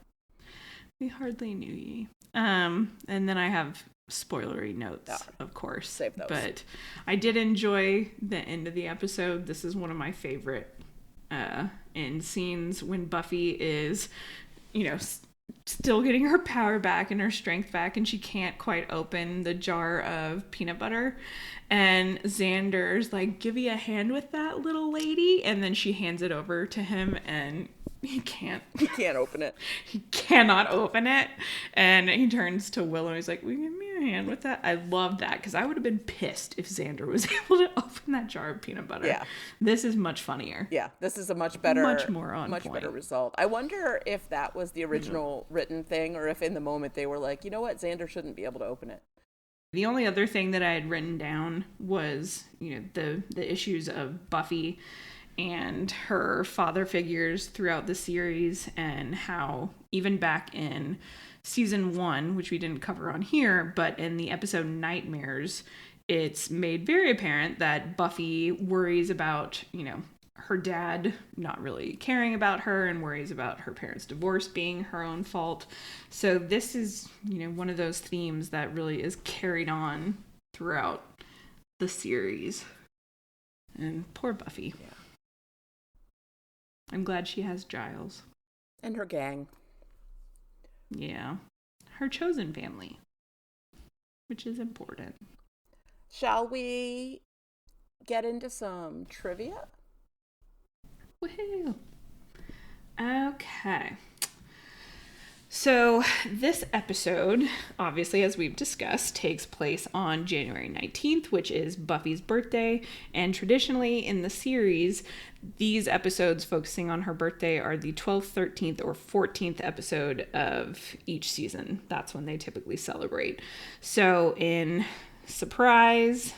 We hardly knew ye. And then I have spoilery notes, of course. Save those. But I did enjoy the end of the episode. This is one of my favorite end scenes when Buffy is, still getting her power back and her strength back, and she can't quite open the jar of peanut butter. And Xander's like, give you a hand with that, little lady. And then she hands it over to him, and He can't. He can't open it. He cannot open it. And he turns to Willow and he's like, will you give me a hand with that? I love that because I would have been pissed if Xander was able to open that jar of peanut butter. Yeah. This is much funnier. Yeah, this is a much better, Much more on much point. better result. I wonder if that was the original written thing, or if in the moment they were like, you know what, Xander shouldn't be able to open it. The only other thing that I had written down was, the issues of Buffy and her father figures throughout the series, and how even back in season 1, which we didn't cover on here, but in the episode Nightmares, it's made very apparent that Buffy worries about, her dad not really caring about her, and worries about her parents' divorce being her own fault. So this is, one of those themes that really is carried on throughout the series. And poor Buffy. Yeah. I'm glad she has Giles. And her gang. Yeah. Her chosen family. Which is important. Shall we get into some trivia? Woohoo! Okay. So this episode, obviously, as we've discussed, takes place on January 19th, which is Buffy's birthday. And traditionally in the series, these episodes focusing on her birthday are the 12th, 13th, or 14th episode of each season. That's when they typically celebrate. So in Surprise,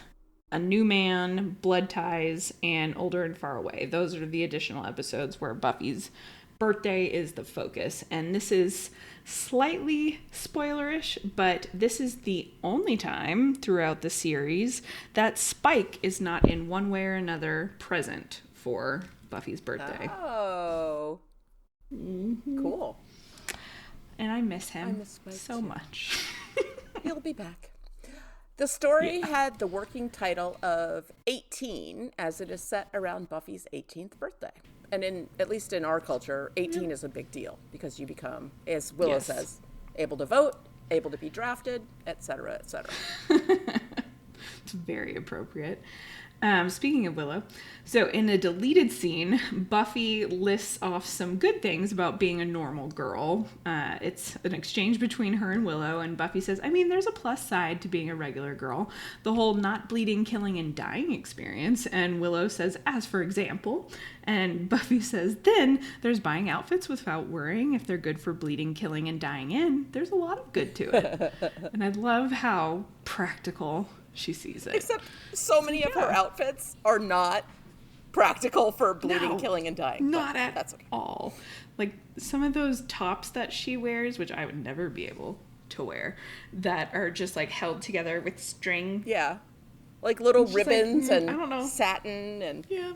A New Man, Blood Ties, and Older and Far Away, those are the additional episodes where Buffy's birthday is the focus. And this is slightly spoilerish, but this is the only time throughout the series that Spike is not in one way or another present for Buffy's birthday. Oh. Mm-hmm. Cool. And I miss him I miss Spike so too. much. He'll be back. The story had the working title of 18, as it is set around Buffy's 18th birthday. And at least in our culture, 18 is a big deal because you become, as Willow says, able to vote, able to be drafted, etc., etc. It's very appropriate. Speaking of Willow, so in a deleted scene, Buffy lists off some good things about being a normal girl. It's an exchange between her and Willow, and Buffy says, there's a plus side to being a regular girl. The whole not bleeding, killing, and dying experience. And Willow says, as for example. And Buffy says, then there's buying outfits without worrying if they're good for bleeding, killing, and dying in. There's a lot of good to it. And I love how practical she sees it. Except so many of her outfits are not practical for bleeding, No, killing, and dying. Not at that's okay. all. Like some of those tops that she wears, which I would never be able to wear, that are just like held together with string. Yeah. Like little It's just ribbons like, and I don't know. satin and Yeah.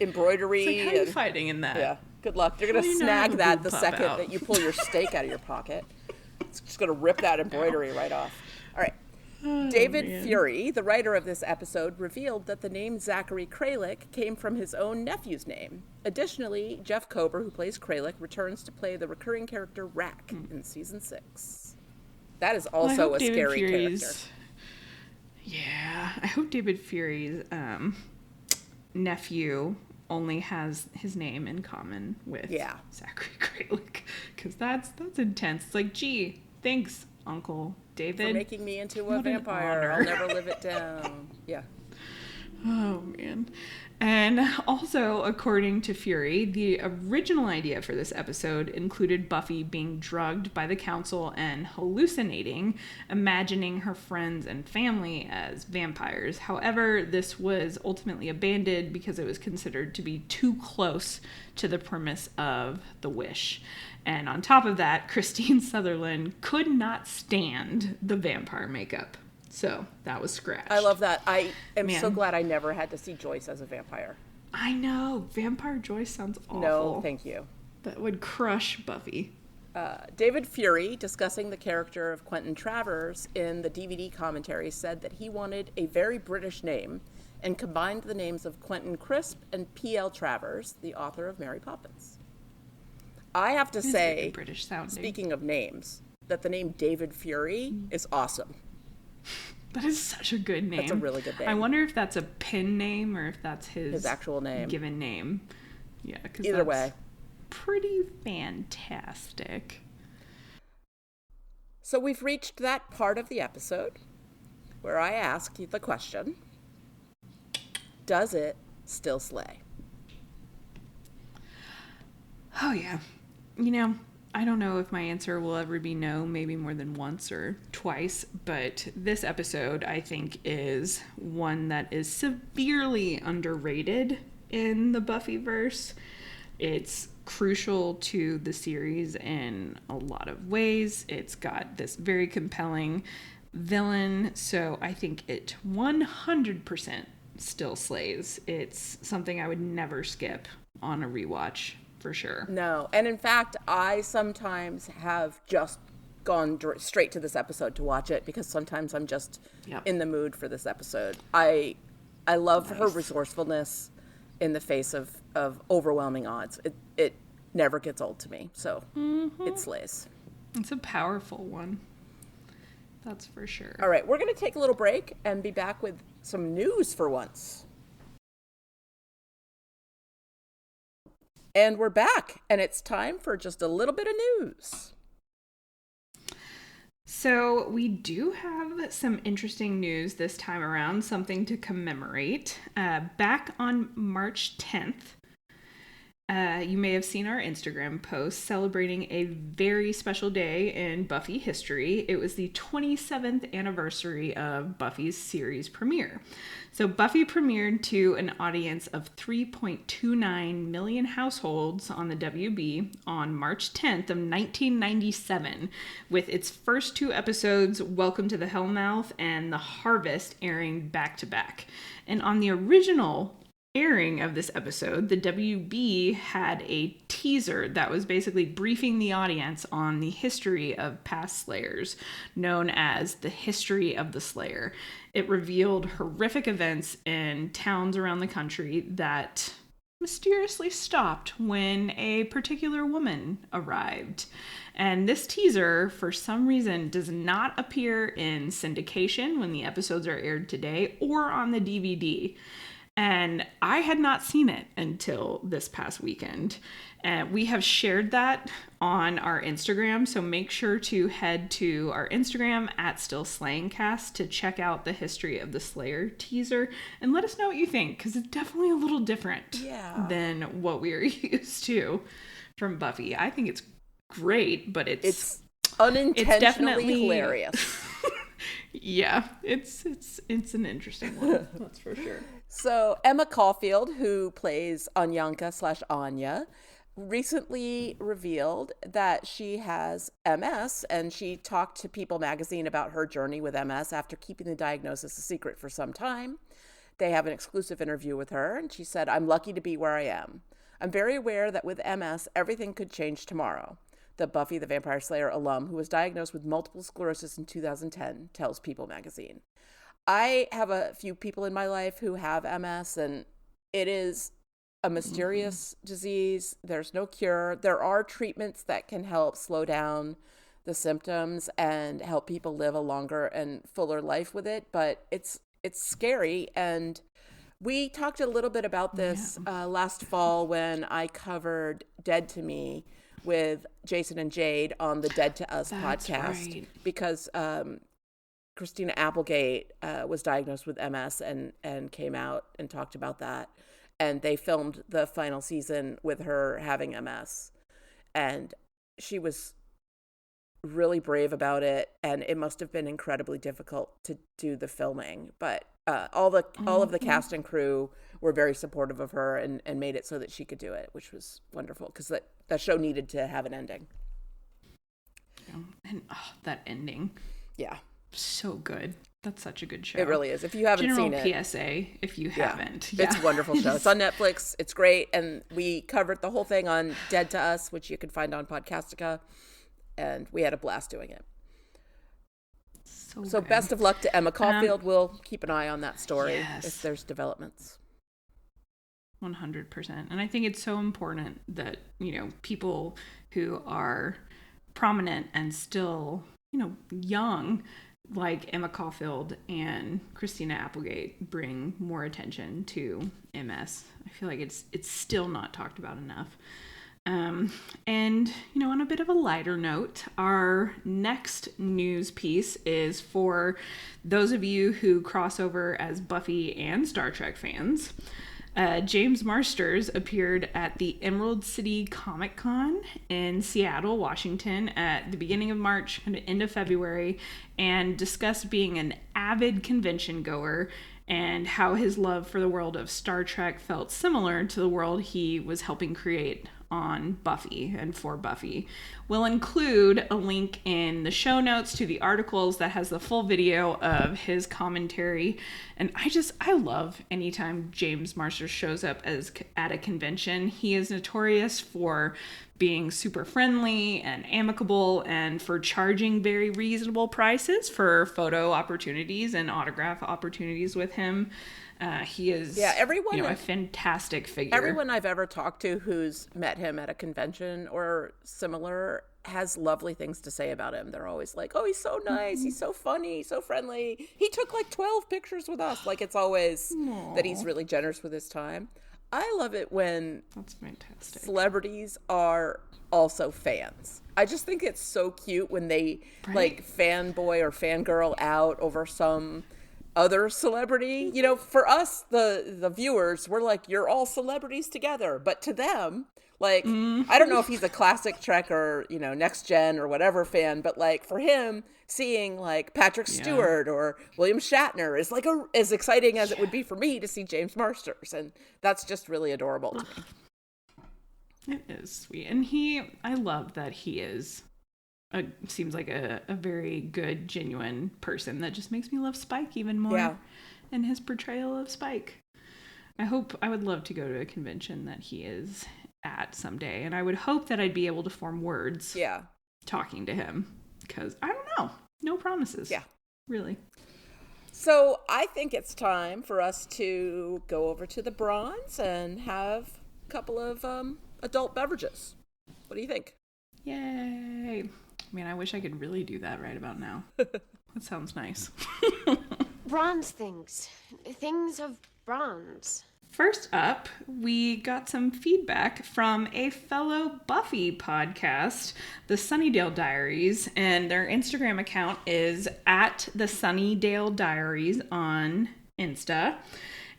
embroidery. It's like, how are you and, fighting in that? Yeah. Good luck. You're going How do to you not have snag a that boob the pop second out? that you pull your steak out of your pocket. It's just going to rip that embroidery right off. All right. David man. Fury, the writer of this episode, revealed that the name Zachary Kralik came from his own nephew's name. Additionally, Jeff Kober, who plays Kralik, returns to play the recurring character Rack in season 6. That is Well, I also hope a David scary Fury's- character. Yeah, I hope David Fury's nephew only has his name in common with Zachary Kralik, because that's intense. It's like, gee, thanks, Uncle David, For making me into a What an vampire. I'll honor. never live it down. Yeah. Oh, man. And also, according to Fury, the original idea for this episode included Buffy being drugged by the council and hallucinating, imagining her friends and family as vampires. However, this was ultimately abandoned because it was considered to be too close to the premise of The Wish. And on top of that, Christine Sutherland could not stand the vampire makeup. So that was scratched. I love that. I am so Man. glad I never had to see Joyce as a vampire. I know. Vampire Joyce sounds awful. No, thank you. That would crush Buffy. David Fury, discussing the character of Quentin Travers in the DVD commentary, said that he wanted a very British name and combined the names of Quentin Crisp and P.L. Travers, the author of Mary Poppins. I have to It's say, very British sounding. speaking of names, that the name David Fury is awesome. That is such a good name. That's a really good name. I wonder if that's a pin name or if that's his His actual name. given name. Yeah, because Either way. pretty fantastic. So we've reached that part of the episode where I ask you the question, does it still slay? Oh, yeah. You know, I don't know if my answer will ever be no, maybe more than once or twice, but this episode, I think, is one that is severely underrated in the Buffyverse. It's crucial to the series in a lot of ways. It's got this very compelling villain, so I think it 100% still slays. It's something I would never skip on a rewatch, for sure. No, and in fact, I sometimes have just gone straight to this episode to watch it because sometimes I'm just in the mood for this episode. I love her resourcefulness in the face of overwhelming odds. It never gets old to me, so it slays. It's a powerful one. That's for sure. All right, we're going to take a little break and be back with some news for once. And we're back, and it's time for just a little bit of news. So we do have some interesting news this time around, something to commemorate. Back on March 10th, you may have seen our Instagram post celebrating a very special day in Buffy history. It was the 27th anniversary of Buffy's series premiere. So Buffy premiered to an audience of 3.29 million households on the WB on March 10th of 1997, with its first two episodes, Welcome to the Hellmouth and The Harvest, airing back to back. And on the original airing of this episode, the WB had a teaser that was basically briefing the audience on the history of past Slayers, known as the History of the Slayer. It revealed horrific events in towns around the country that mysteriously stopped when a particular woman arrived. And this teaser, for some reason, does not appear in syndication when the episodes are aired today or on the DVD. And I had not seen it until this past weekend. And we have shared that on our Instagram, so make sure to head to our Instagram at StillSlayingCast to check out the History of the Slayer teaser and let us know what you think, because it's definitely a little different than what we are used to from Buffy. I think it's great, but it's unintentionally definitely hilarious. Yeah, it's an interesting one, that's for sure. So Emma Caulfield, who plays Anyanka/Anya, recently revealed that she has MS, and she talked to People magazine about her journey with MS after keeping the diagnosis a secret for some time. They have an exclusive interview with her, and she said, "I'm lucky to be where I am. I'm very aware that with MS, everything could change tomorrow." The Buffy the Vampire Slayer alum, who was diagnosed with multiple sclerosis in 2010, tells People magazine. I have a few people in my life who have MS, and it is a mysterious disease. There's no cure. There are treatments that can help slow down the symptoms and help people live a longer and fuller life with it, but it's scary. And we talked a little bit about this last fall when I covered Dead to Me with Jason and Jade on the Dead to Us podcast, right. Because Christina Applegate was diagnosed with MS and came out and talked about that. And they filmed the final season with her having MS. And she was really brave about it, and it must have been incredibly difficult to do the filming. But all of the cast and crew were very supportive of her and made it so that she could do it, which was wonderful, because that show needed to have an ending. And that ending. Yeah. So good. That's such a good show. It really is. If you haven't seen it. General PSA, if you haven't. Yeah. It's a wonderful show. It's on Netflix. It's great. And we covered the whole thing on Dead to Us, which you can find on Podcastica. And we had a blast doing it. So best of luck to Emma Caulfield. We'll keep an eye on that story if there's developments. 100%. And I think it's so important that, people who are prominent and still, young, like Emma Caulfield and Christina Applegate, bring more attention to MS. I feel like it's still not talked about enough. And, on a bit of a lighter note, our next news piece is for those of you who cross over as Buffy and Star Trek fans. James Marsters appeared at the Emerald City Comic Con in Seattle, Washington at the beginning of March and end of February, and discussed being an avid convention goer and how his love for the world of Star Trek felt similar to the world he was helping create on Buffy and for Buffy. We'll include a link in the show notes to the articles that has the full video of his commentary. And I love anytime James Marsters shows up at a convention. He is notorious for being super friendly and amicable and for charging very reasonable prices for photo opportunities and autograph opportunities with him. He is a fantastic figure. Everyone I've ever talked to who's met him at a convention or similar has lovely things to say about him. They're always like, oh, he's so nice, he's so funny, so friendly. He took like 12 pictures with us. Like, it's always that he's really generous with his time. I love it when that's fantastic. Celebrities are also fans. I just think it's so cute when they like fanboy or fangirl out over some other celebrity. For us, the viewers, we're like, you're all celebrities together. But to them, like, I don't know if he's a classic Trek or, Next Gen or whatever fan, but like for him, seeing like Patrick Stewart or William Shatner is like as exciting as it would be for me to see James Marsters. And that's just really adorable to me. It is sweet. And I love that he is seems like a very good, genuine person that just makes me love Spike even more and his portrayal of Spike. I would love to go to a convention that he is at someday, and I would hope that I'd be able to form words talking to him, because I don't know. No promises. Yeah. Really. So I think it's time for us to go over to the Bronze and have a couple of adult beverages. What do you think? Yay. I wish I could really do that right about now. That sounds nice. Bronze things. Things of bronze. First up, we got some feedback from a fellow Buffy podcast, the Sunnydale Diaries, and their Instagram account is at the Sunnydale Diaries on Insta.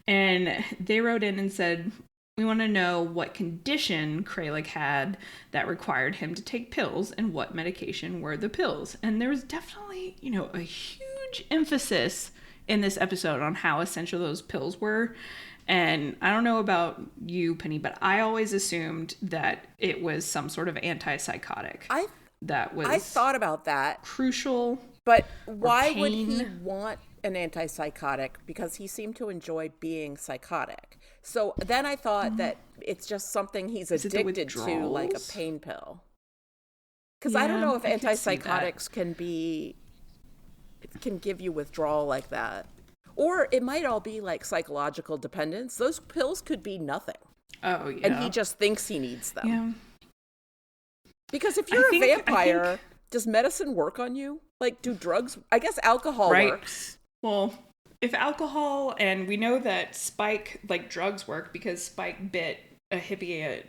And they wrote in and said, we want to know what condition Kralik had that required him to take pills and what medication were the pills. And there was definitely, a huge emphasis in this episode on how essential those pills were. And I don't know about you, Penny, but I always assumed that it was some sort of antipsychotic. I thought about that. Crucial. But why would he want an antipsychotic? Because he seemed to enjoy being psychotic. So then I thought that it's just something he's addicted to, like a pain pill. Because I don't know if antipsychotics can give you withdrawal like that. Or it might all be like psychological dependence. Those pills could be nothing. Oh, yeah. And he just thinks he needs them. Yeah. Because if you're a vampire, does medicine work on you? Like, do drugs? I guess alcohol works. Well, if alcohol, and we know that Spike, like, drugs work because Spike bit a hippie at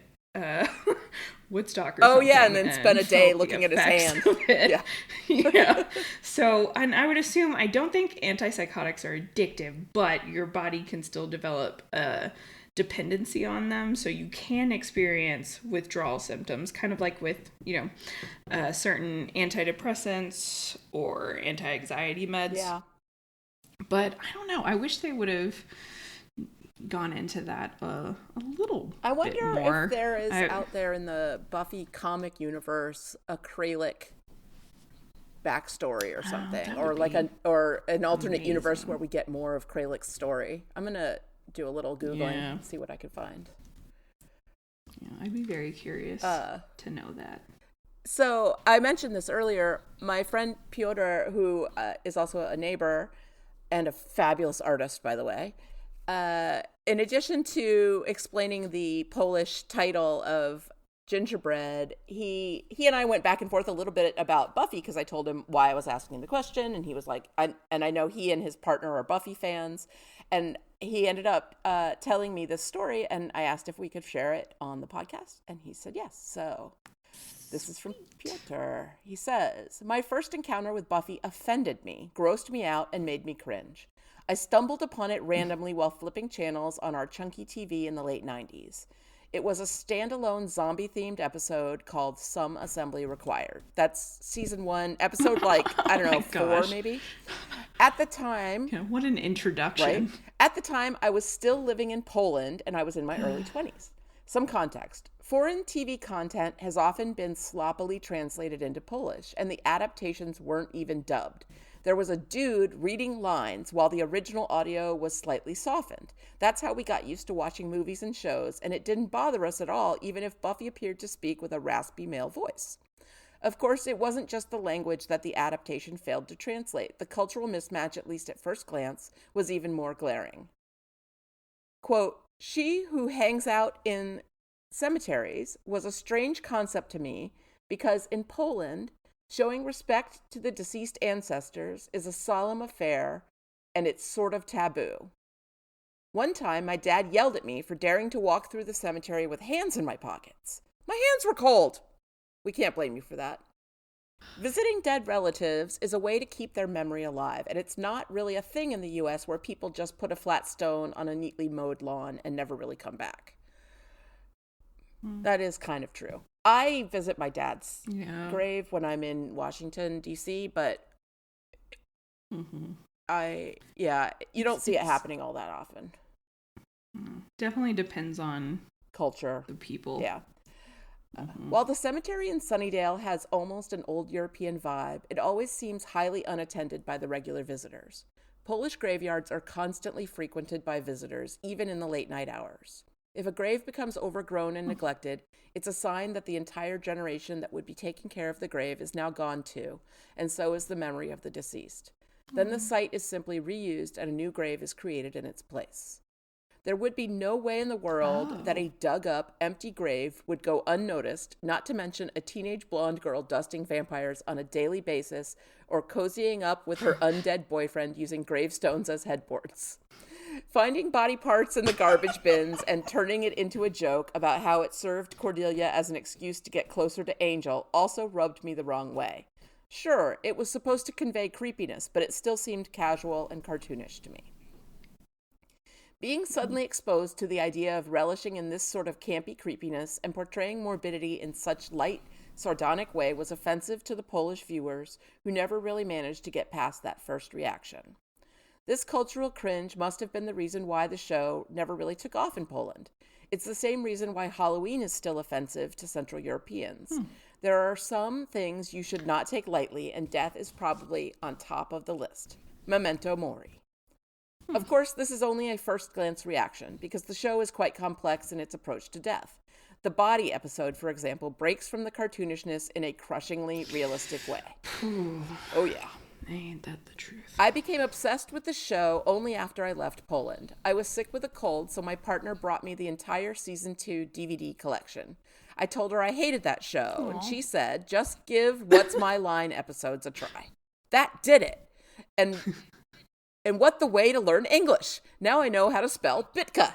Woodstock or something. Oh, yeah, and then spent a day looking at his hand. Yeah. Yeah. So, and I would assume, I don't think antipsychotics are addictive, but your body can still develop a dependency on them. So you can experience withdrawal symptoms, kind of like with, certain antidepressants or anti-anxiety meds. Yeah. But I don't know. I wish they would have gone into that a little bit more. I wonder if there is out there in the Buffy comic universe a Kralik backstory or something, or like an alternate universe where we get more of Kralik's story. I'm gonna do a little Googling and see what I can find. Yeah, I'd be very curious to know that. So I mentioned this earlier. My friend Piotr, who is also a neighbor and a fabulous artist, by the way, in addition to explaining the Polish title of Gingerbread, he and I went back and forth a little bit about Buffy, because I told him why I was asking the question, and he was like, I know he and his partner are Buffy fans, And he ended up telling me this story, and I asked if we could share it on the podcast, and he said yes. So this is from Piotr. He says, my first encounter with Buffy offended me, grossed me out, and made me cringe. I stumbled upon it randomly while flipping channels on our chunky TV in the late 90s. It was a standalone zombie-themed episode called Some Assembly Required. That's season 1, episode I don't know, 4 maybe. At the time... Yeah, what an introduction. Right? At the time, I was still living in Poland, and I was in my early 20s. Some context. Foreign TV content has often been sloppily translated into Polish, and the adaptations weren't even dubbed. There was a dude reading lines while the original audio was slightly softened. That's how we got used to watching movies and shows, and it didn't bother us at all, even if Buffy appeared to speak with a raspy male voice. Of course, it wasn't just the language that the adaptation failed to translate. The cultural mismatch, at least at first glance, was even more glaring. Quote, she who hangs out in cemeteries was a strange concept to me because in Poland, showing respect to the deceased ancestors is a solemn affair, and it's sort of taboo. One time, my dad yelled at me for daring to walk through the cemetery with hands in my pockets. My hands were cold. We can't blame you for that. Visiting dead relatives is a way to keep their memory alive, and it's not really a thing in the U.S. where people just put a flat stone on a neatly mowed lawn and never really come back. That is kind of true. I visit my dad's grave when I'm in Washington, D.C., but you don't see it happening all that often. Definitely depends on culture, the people. Yeah. While the cemetery in Sunnydale has almost an old European vibe, it always seems highly unattended by the regular visitors. Polish graveyards are constantly frequented by visitors, even in the late night hours. If a grave becomes overgrown and neglected, it's a sign that the entire generation that would be taking care of the grave is now gone too, and so is the memory of the deceased. Then the site is simply reused and a new grave is created in its place. There would be no way in the world that a dug-up, empty grave would go unnoticed, not to mention a teenage blonde girl dusting vampires on a daily basis or cozying up with her undead boyfriend using gravestones as headboards. Finding body parts in the garbage bins and turning it into a joke about how it served Cordelia as an excuse to get closer to Angel also rubbed me the wrong way. Sure, it was supposed to convey creepiness, but it still seemed casual and cartoonish to me. Being suddenly exposed to the idea of relishing in this sort of campy creepiness and portraying morbidity in such light, sardonic way was offensive to the Polish viewers who never really managed to get past that first reaction. This cultural cringe must have been the reason why the show never really took off in Poland. It's the same reason why Halloween is still offensive to Central Europeans. There are some things you should not take lightly, and death is probably on top of the list. Memento mori. Of course, this is only a first glance reaction, because the show is quite complex in its approach to death. The body episode, for example, breaks from the cartoonishness in a crushingly realistic way. Oh yeah. Ain't that the truth? I became obsessed with the show only after I left Poland. I was sick with a cold, so my partner brought me the entire season 2 DVD collection. I told her I hated that show, and she said, just give What's My Line episodes a try. That did it. And what the way to learn English. Now I know how to spell Bitka.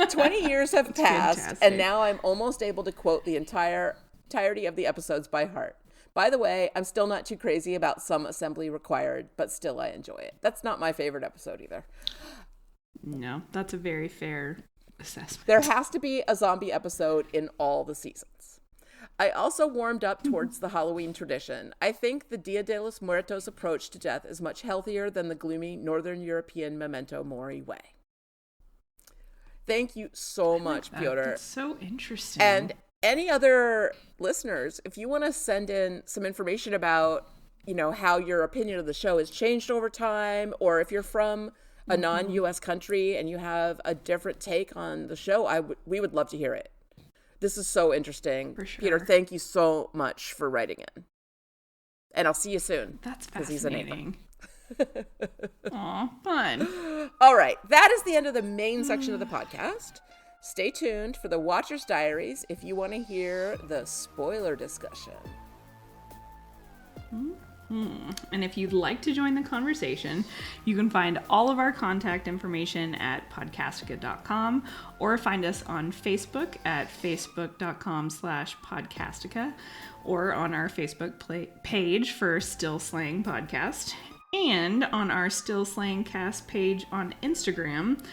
20 years have passed, fantastic. And now I'm almost able to quote the entirety of the episodes by heart. By the way, I'm still not too crazy about Some Assembly Required, but still I enjoy it. That's not my favorite episode either. No, that's a very fair assessment. There has to be a zombie episode in all the seasons. I also warmed up towards the Halloween tradition. I think the Dia de los Muertos approach to death is much healthier than the gloomy Northern European memento mori way. Thank you so much, Piotr. That's so interesting. And any other listeners, if you want to send in some information about, how your opinion of the show has changed over time, or if you're from a non-U.S. country and you have a different take on the show, we would love to hear it. This is so interesting. For sure. Peter, thank you so much for writing in. And I'll see you soon. That's fascinating. Aw, fun. All right, that is the end of the main section of the podcast. Stay tuned for the Watcher's Diaries if you want to hear the spoiler discussion. And if you'd like to join the conversation, you can find all of our contact information at podcastica.com or find us on Facebook at facebook.com/podcastica or on our Facebook page for Still Slaying Podcast and on our Still Slaying Cast page on Instagram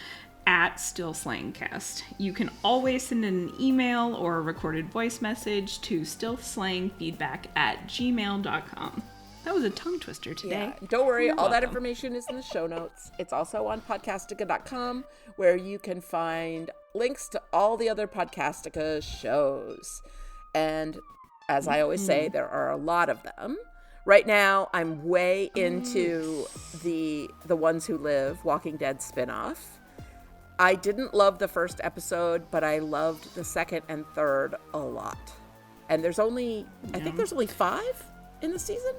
at Still Slaying Cast. You can always send an email or a recorded voice message to stillslayingfeedback@gmail.com. That was a tongue twister today. Yeah, don't worry, You're all that welcome. information is in the show notes. It's also on podcastica.com, where you can find links to all the other Podcastica shows. And as I always say, there are a lot of them. Right now, I'm way into the Ones Who Live Walking Dead spinoff. I didn't love the first episode, but I loved the second and third a lot. And there's only, I think there's only 5 in the season.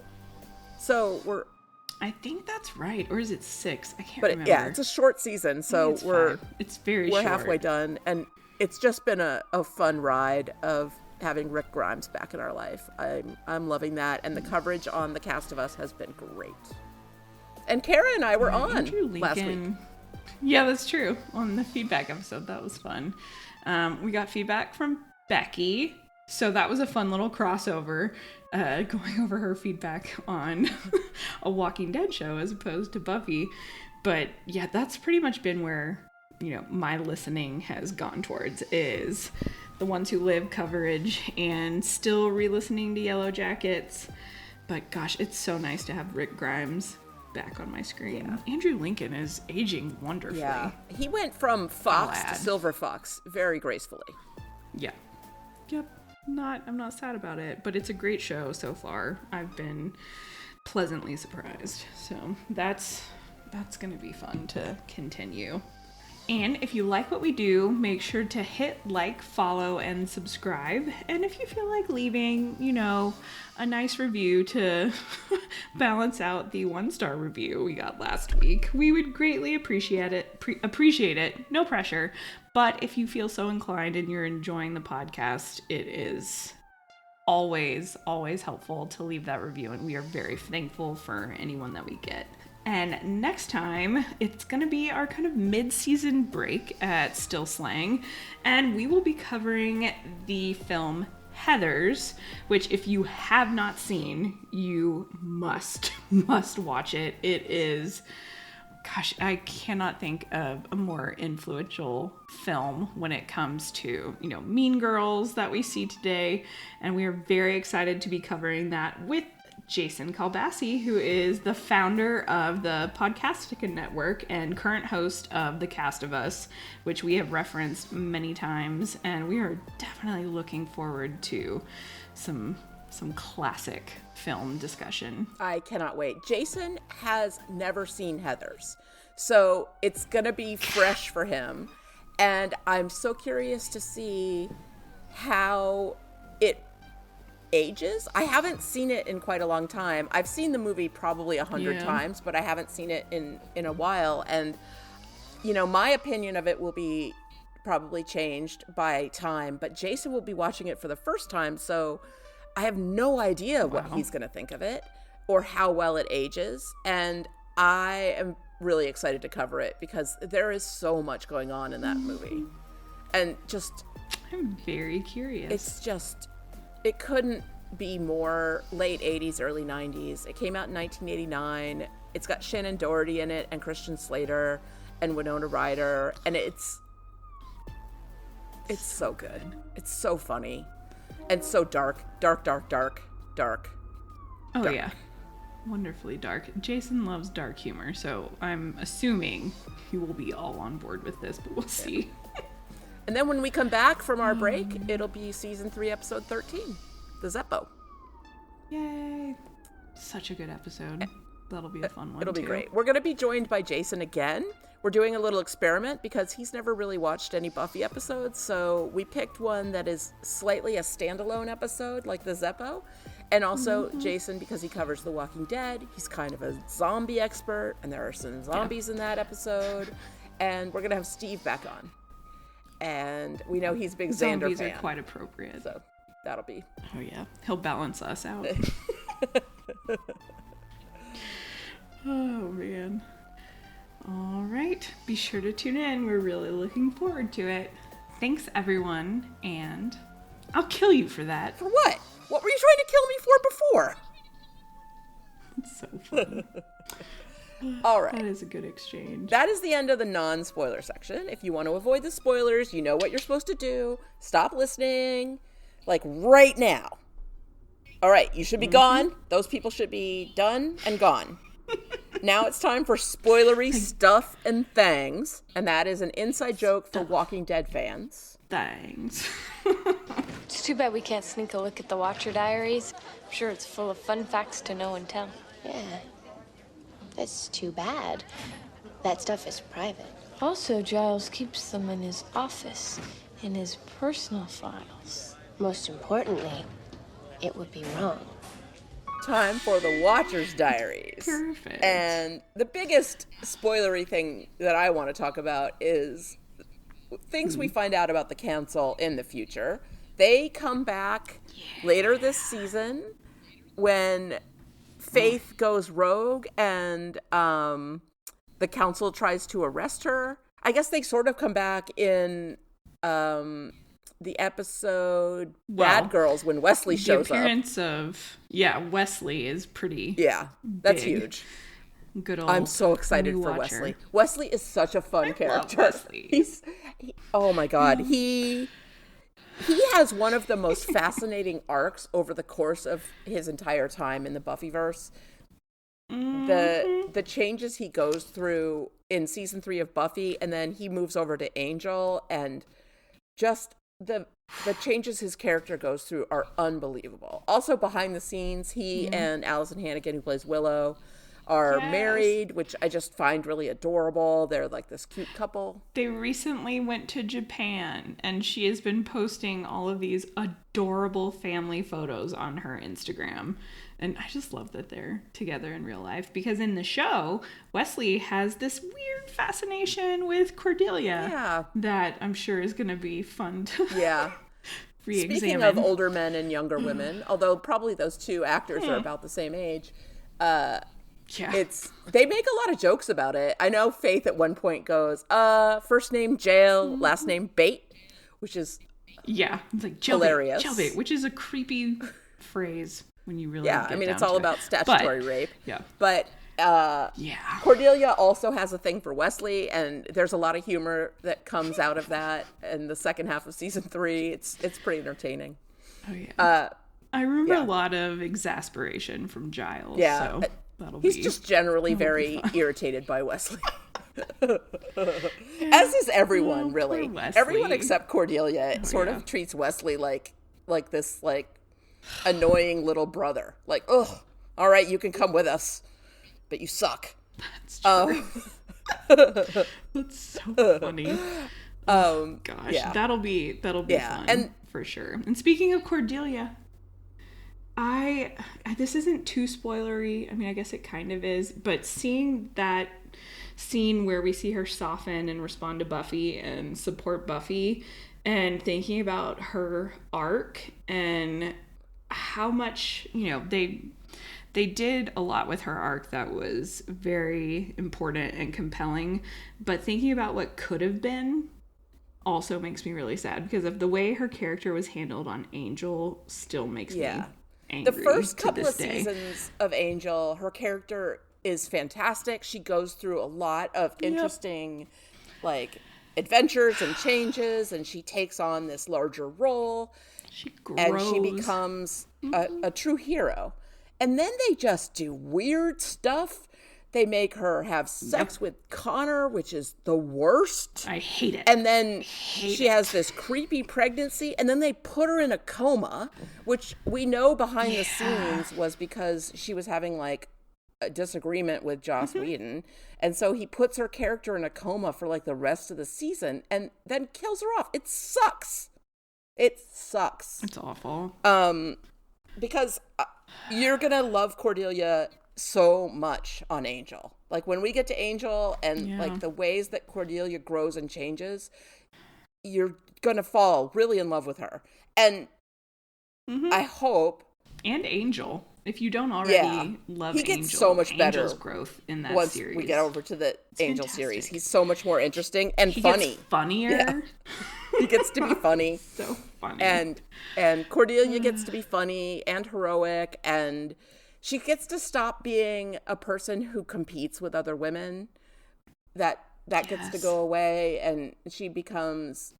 So I think that's right. Or is it 6? I can't but remember. yeah, it's a short season. So it's very we're short. halfway done. And it's just been a fun ride of having Rick Grimes back in our life. I'm loving that. And the coverage on The Cast of Us has been great. And Kara and I were on last week. Yeah, that's true. On the feedback episode, that was fun. We got feedback from Becky. So that was a fun little crossover, going over her feedback on a Walking Dead show as opposed to Buffy. But yeah, that's pretty much been where, my listening has gone towards, is the Ones Who Live coverage and still re-listening to Yellow Jackets. But gosh, it's so nice to have Rick Grimes back on my screen. Yeah. Andrew Lincoln is aging wonderfully. Yeah, he went from Fox to Silver Fox very gracefully. Yeah. Yep. I'm not sad about it, but it's a great show so far. I've been pleasantly surprised. So that's going to be fun to continue. And if you like what we do, make sure to hit like, follow, and subscribe. And if you feel like leaving, a nice review to balance out the 1-star review we got last week, we would greatly appreciate it. No pressure. But if you feel so inclined and you're enjoying the podcast, it is always, always helpful to leave that review. And we are very thankful for anyone that we get. And next time, it's going to be our kind of mid-season break at Still Slaying, and we will be covering the film Heathers, which if you have not seen, you must watch it. It is, gosh, I cannot think of a more influential film when it comes to, Mean Girls that we see today, and we are very excited to be covering that with Jason Kalbasi, who is the founder of the Podcastica Network and current host of The Cast of Us, which we have referenced many times, and we are definitely looking forward to some classic film discussion. I cannot wait. Jason has never seen Heathers, so it's gonna be fresh for him, and I'm so curious to see how it ages. I haven't seen it in quite a long time. I've seen the movie probably 100 times, but I haven't seen it in a while. And, my opinion of it will be probably changed by time, but Jason will be watching it for the first time. So I have no idea what he's going to think of it or how well it ages. And I am really excited to cover it because there is so much going on in that movie. And I'm very curious. It couldn't be more late 80s, early 90s. It came out in 1989. It's got Shannon Doherty in it and Christian Slater and Winona Ryder. And it's so good. It's so funny. And so dark. Oh, dark. yeah. Wonderfully dark. Jason loves dark humor, so I'm assuming he will be all on board with this, but we'll see. And then when we come back from our break, it'll be season 3, episode 13, the Zeppo. Yay. Such a good episode. That'll be a fun one. It'll be great. We're going to be joined by Jason again. We're doing a little experiment because he's never really watched any Buffy episodes. So we picked one that is slightly a standalone episode, like the Zeppo. And also Jason, because he covers The Walking Dead, he's kind of a zombie expert. And there are some zombies in that episode. And we're going to have Steve back on. And we know he's a big Xander fan. Zombies are quite appropriate. So that'll be. Oh, yeah. He'll balance us out. Oh, man. All right. Be sure to tune in. We're really looking forward to it. Thanks, everyone. And I'll kill you for that. For what? What were you trying to kill me for before? It's so funny. All right. That is a good exchange. That is the end of the non-spoiler section. If you want to avoid the spoilers, you know what you're supposed to do. Stop listening, like right now. All right, you should be gone. Those people should be done and gone. Now it's time for spoilery stuff and things, and that is an inside joke for Walking Dead fans. Thanks. It's too bad we can't sneak a look at the Watcher Diaries. I'm sure it's full of fun facts to know and tell. Yeah. That's too bad. That stuff is private. Also, Giles keeps them in his office, in his personal files. Most importantly, it would be wrong. Time for the Watcher's Diaries. Perfect. And the biggest spoilery thing that I want to talk about is things we find out about the council in the future. They come back later this season when Faith goes rogue and the council tries to arrest her. I guess they sort of come back in the episode Bad Girls when Wesley shows the appearance of Wesley is pretty that's big. Huge. Good old I'm so excited for Watcher. Wesley. Wesley is such a fun character. Love Wesley. Oh my god, he has one of the most fascinating arcs over the course of his entire time in the Buffyverse. The changes he goes through in season 3 of Buffy, and then he moves over to Angel, and just the changes his character goes through are unbelievable. Also behind the scenes, he and Allison Hannigan, who plays Willow, are married, which I just find really adorable. They're like this cute couple. They recently went to Japan, and she has been posting all of these adorable family photos on her Instagram. And I just love that they're together in real life, because in the show, Wesley has this weird fascination with Cordelia that I'm sure is going to be fun to re-examine. Speaking of older men and younger women, although probably those two actors are about the same age, they make a lot of jokes about it. I know Faith at one point goes, first name Jail, last name Bait, which is it's like hilarious. Jailbait, which is a creepy phrase when you really get I mean, down it's all to about it. statutory rape. But Yeah. Cordelia also has a thing for Wesley, and there's a lot of humor that comes out of that in the second half of season 3. It's pretty entertaining. Oh yeah. I remember a lot of exasperation from Giles. Yeah. So he's just generally very irritated by Wesley. As is everyone, really. Everyone except Cordelia sort of treats Wesley like this annoying little brother. Like, ugh, all right, you can come with us, but you suck. That's true. That's so funny. Gosh, that'll be fun, and for sure. And speaking of Cordelia, this isn't too spoilery. I mean, I guess it kind of is, but seeing that scene where we see her soften and respond to Buffy and support Buffy, and thinking about her arc and how much, they did a lot with her arc that was very important and compelling, but thinking about what could have been also makes me really sad, because of the way her character was handled on Angel still makes me angry. The first couple of seasons of Angel, her character is fantastic. She goes through a lot of interesting adventures and changes, and she takes on this larger role. She grows. And she becomes a true hero. And then they just do weird stuff. They make her have sex with Connor, which is the worst. I hate it. And then she has this creepy pregnancy, and then they put her in a coma, which we know behind the scenes was because she was having a disagreement with Joss Whedon. And so he puts her character in a coma for the rest of the season and then kills her off. It sucks. It sucks. It's awful. Because you're going to love Cordelia so much on Angel. When we get to Angel and the ways that Cordelia grows and changes, you're going to fall really in love with her. And I hope. And Angel. If you don't already love he gets Angel, so much better Angel's growth in that once series. we get over to the Angel fantastic. series. He's so much more interesting and He funny. gets funnier. Yeah. He gets to be funny. So funny. And Cordelia gets to be funny and heroic, and she gets to stop being a person who competes with other women. That gets to go away, and she becomes,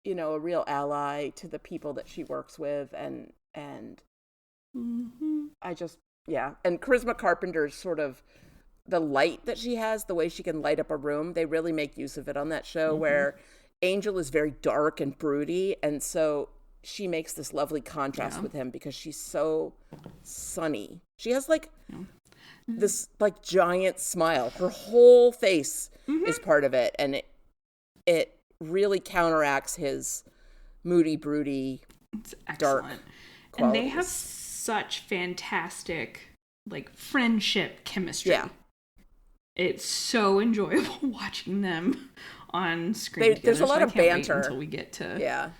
you know, a real ally to the people that she works with, and I just, and Charisma Carpenter's sort of the light that she has, the way she can light up a room, they really make use of it on that show, where Angel is very dark and broody, and so she makes this lovely contrast with him because she's so sunny. She has like this like giant smile. Her whole face is part of it, and it really counteracts his moody, broody, dark qualities. And they have such fantastic like friendship chemistry. Yeah. It's so enjoyable watching them on screen together. There's a lot of banter until we get to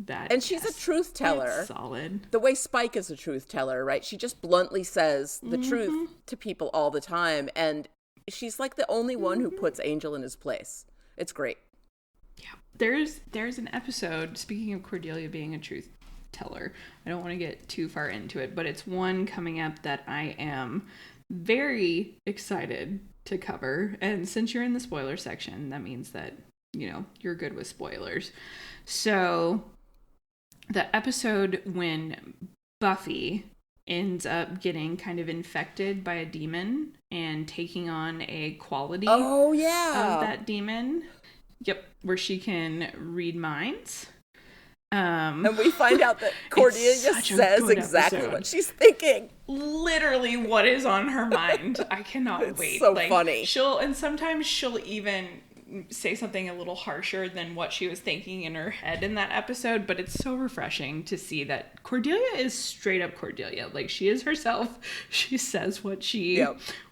that. And she's a truth teller. It's solid. The way Spike is a truth teller, right? She just bluntly says the truth to people all the time, and she's like the only one who puts Angel in his place. It's great. Yeah. There's an episode, speaking of Cordelia being a truth teller, I don't want to get too far into it, but it's one coming up that I am very excited to cover. And since you're in the spoiler section, that means that, you know, you're good with spoilers. So the episode when Buffy ends up getting kind of infected by a demon and taking on a quality of that demon. Yep, where she can read minds. And we find out that Cordelia says exactly what she's thinking. Literally what is on her mind. I cannot wait. So funny. Sometimes she'll even say something a little harsher than what she was thinking in her head in that episode, but it's so refreshing to see that Cordelia is straight up Cordelia. Like, she is herself. She says what she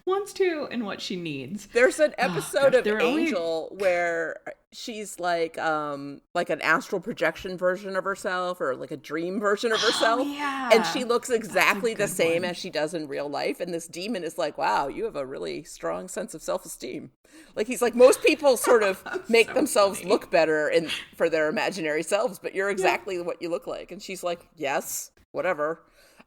wants to and what she needs. There's an episode of Angel where she's like an astral projection version of herself, or like a dream version of herself. And she looks exactly the same as she does in real life. And this demon is like, wow, you have a really strong sense of self-esteem. Like, he's like, most people sort of make themselves look better for their imaginary selves, but you're exactly what you look like. And she's like, yes, whatever.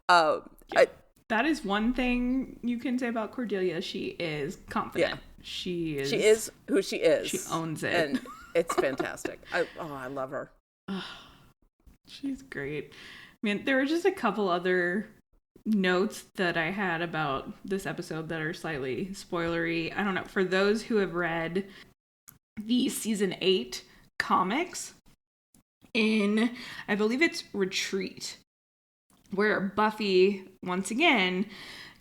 That is one thing you can say about Cordelia. She is confident. Yeah. She is who she is. She owns it. And it's fantastic. I love her. She's great. I mean, there were just a couple other notes that I had about this episode that are slightly spoilery. I don't know. For those who have read the season 8 comics, in, I believe it's Retreat, where Buffy, once again,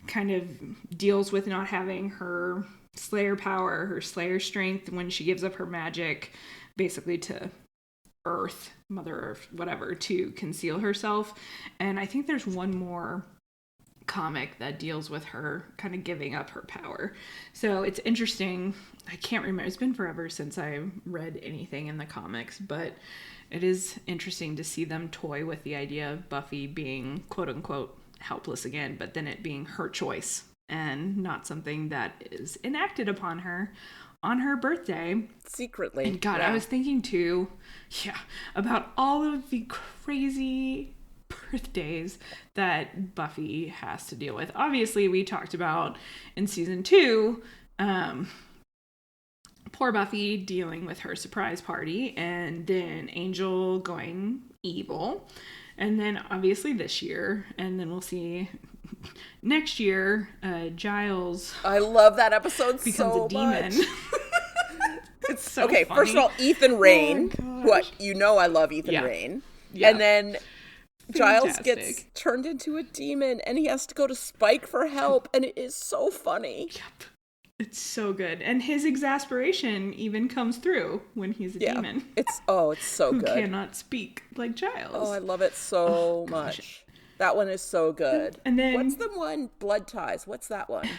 kind of deals with not having her Slayer power, her Slayer strength, when she gives up her magic, basically to Earth, Mother Earth, whatever, to conceal herself. And I think there's one more comic that deals with her kind of giving up her power. So it's interesting. I can't remember. It's been forever since I read anything in the comics, but it is interesting to see them toy with the idea of Buffy being quote unquote helpless again, but then it being her choice and not something that is enacted upon her on her birthday. Secretly. And God, I was thinking too, about all of the crazy birthdays that Buffy has to deal with. Obviously, we talked about in season 2, poor Buffy dealing with her surprise party, and then Angel going evil, and then obviously this year, and then we'll see next year, Giles. I love that episode becomes so a demon. Much. It's so funny. First of all, Ethan Rain, I love Ethan Rain, and then Giles gets turned into a demon, and he has to go to Spike for help, and it is so funny. Yep. It's so good. And his exasperation even comes through when he's a demon. It's so good. Who cannot speak like Giles. Oh, I love it so much. That one is so good. And then what's the one? Blood Ties. What's that one?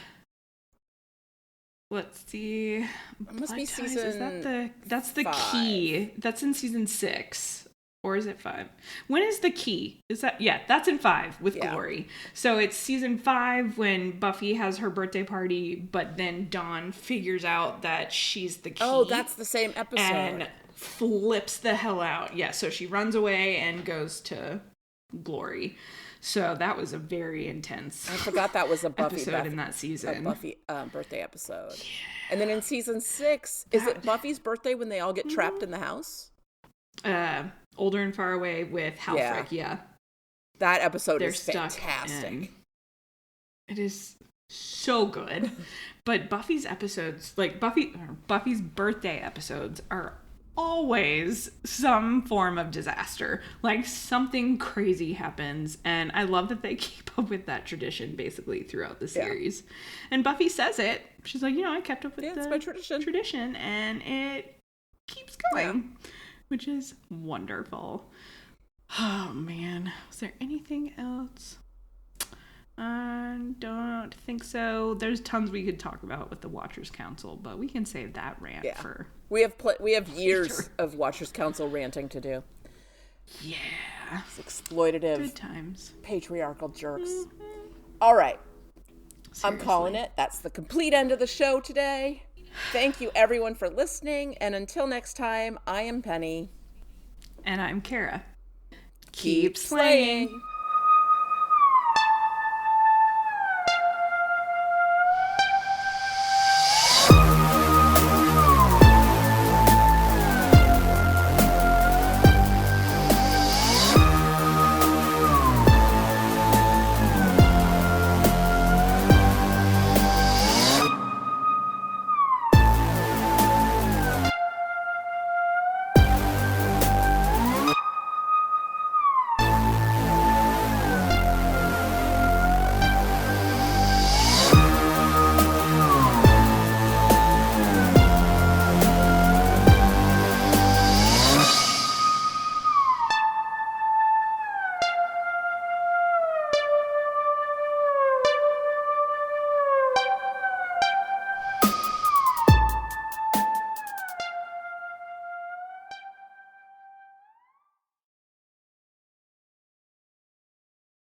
Let's see. It must be season. That's the 5. Key. That's in season 6. Or is it 5? When is the key? Is that, yeah, that's in 5 with Glory. So it's season 5 when Buffy has her birthday party, but then Dawn figures out that she's the key. Oh, that's the same episode. And flips the hell out. Yeah, so she runs away and goes to Glory. So that was a very intense I forgot that was a Buffy episode in that season. A Buffy birthday episode. Yeah. And then in season 6, is it Buffy's birthday when they all get trapped in the house? Older and Far Away with Halfrick, yeah. That episode They're is stuck fantastic. It is so good. But Buffy's episodes, like Buffy's birthday episodes are always some form of disaster. Like something crazy happens, and I love that they keep up with that tradition basically throughout the series. And Buffy says it. She's like, I kept up with it's my tradition, and it keeps going. Which is wonderful. Oh, man. Was there anything else? I don't think so. There's tons we could talk about with the Watchers Council, but we can save that rant for... We have years of Watchers Council ranting to do. Yeah. It's exploitative. Good times. Patriarchal jerks. Mm-hmm. All right. Seriously. I'm calling it. That's the complete end of the show today. Thank you, everyone, for listening. And until next time, I am Penny. And I'm Kara. Keep slaying.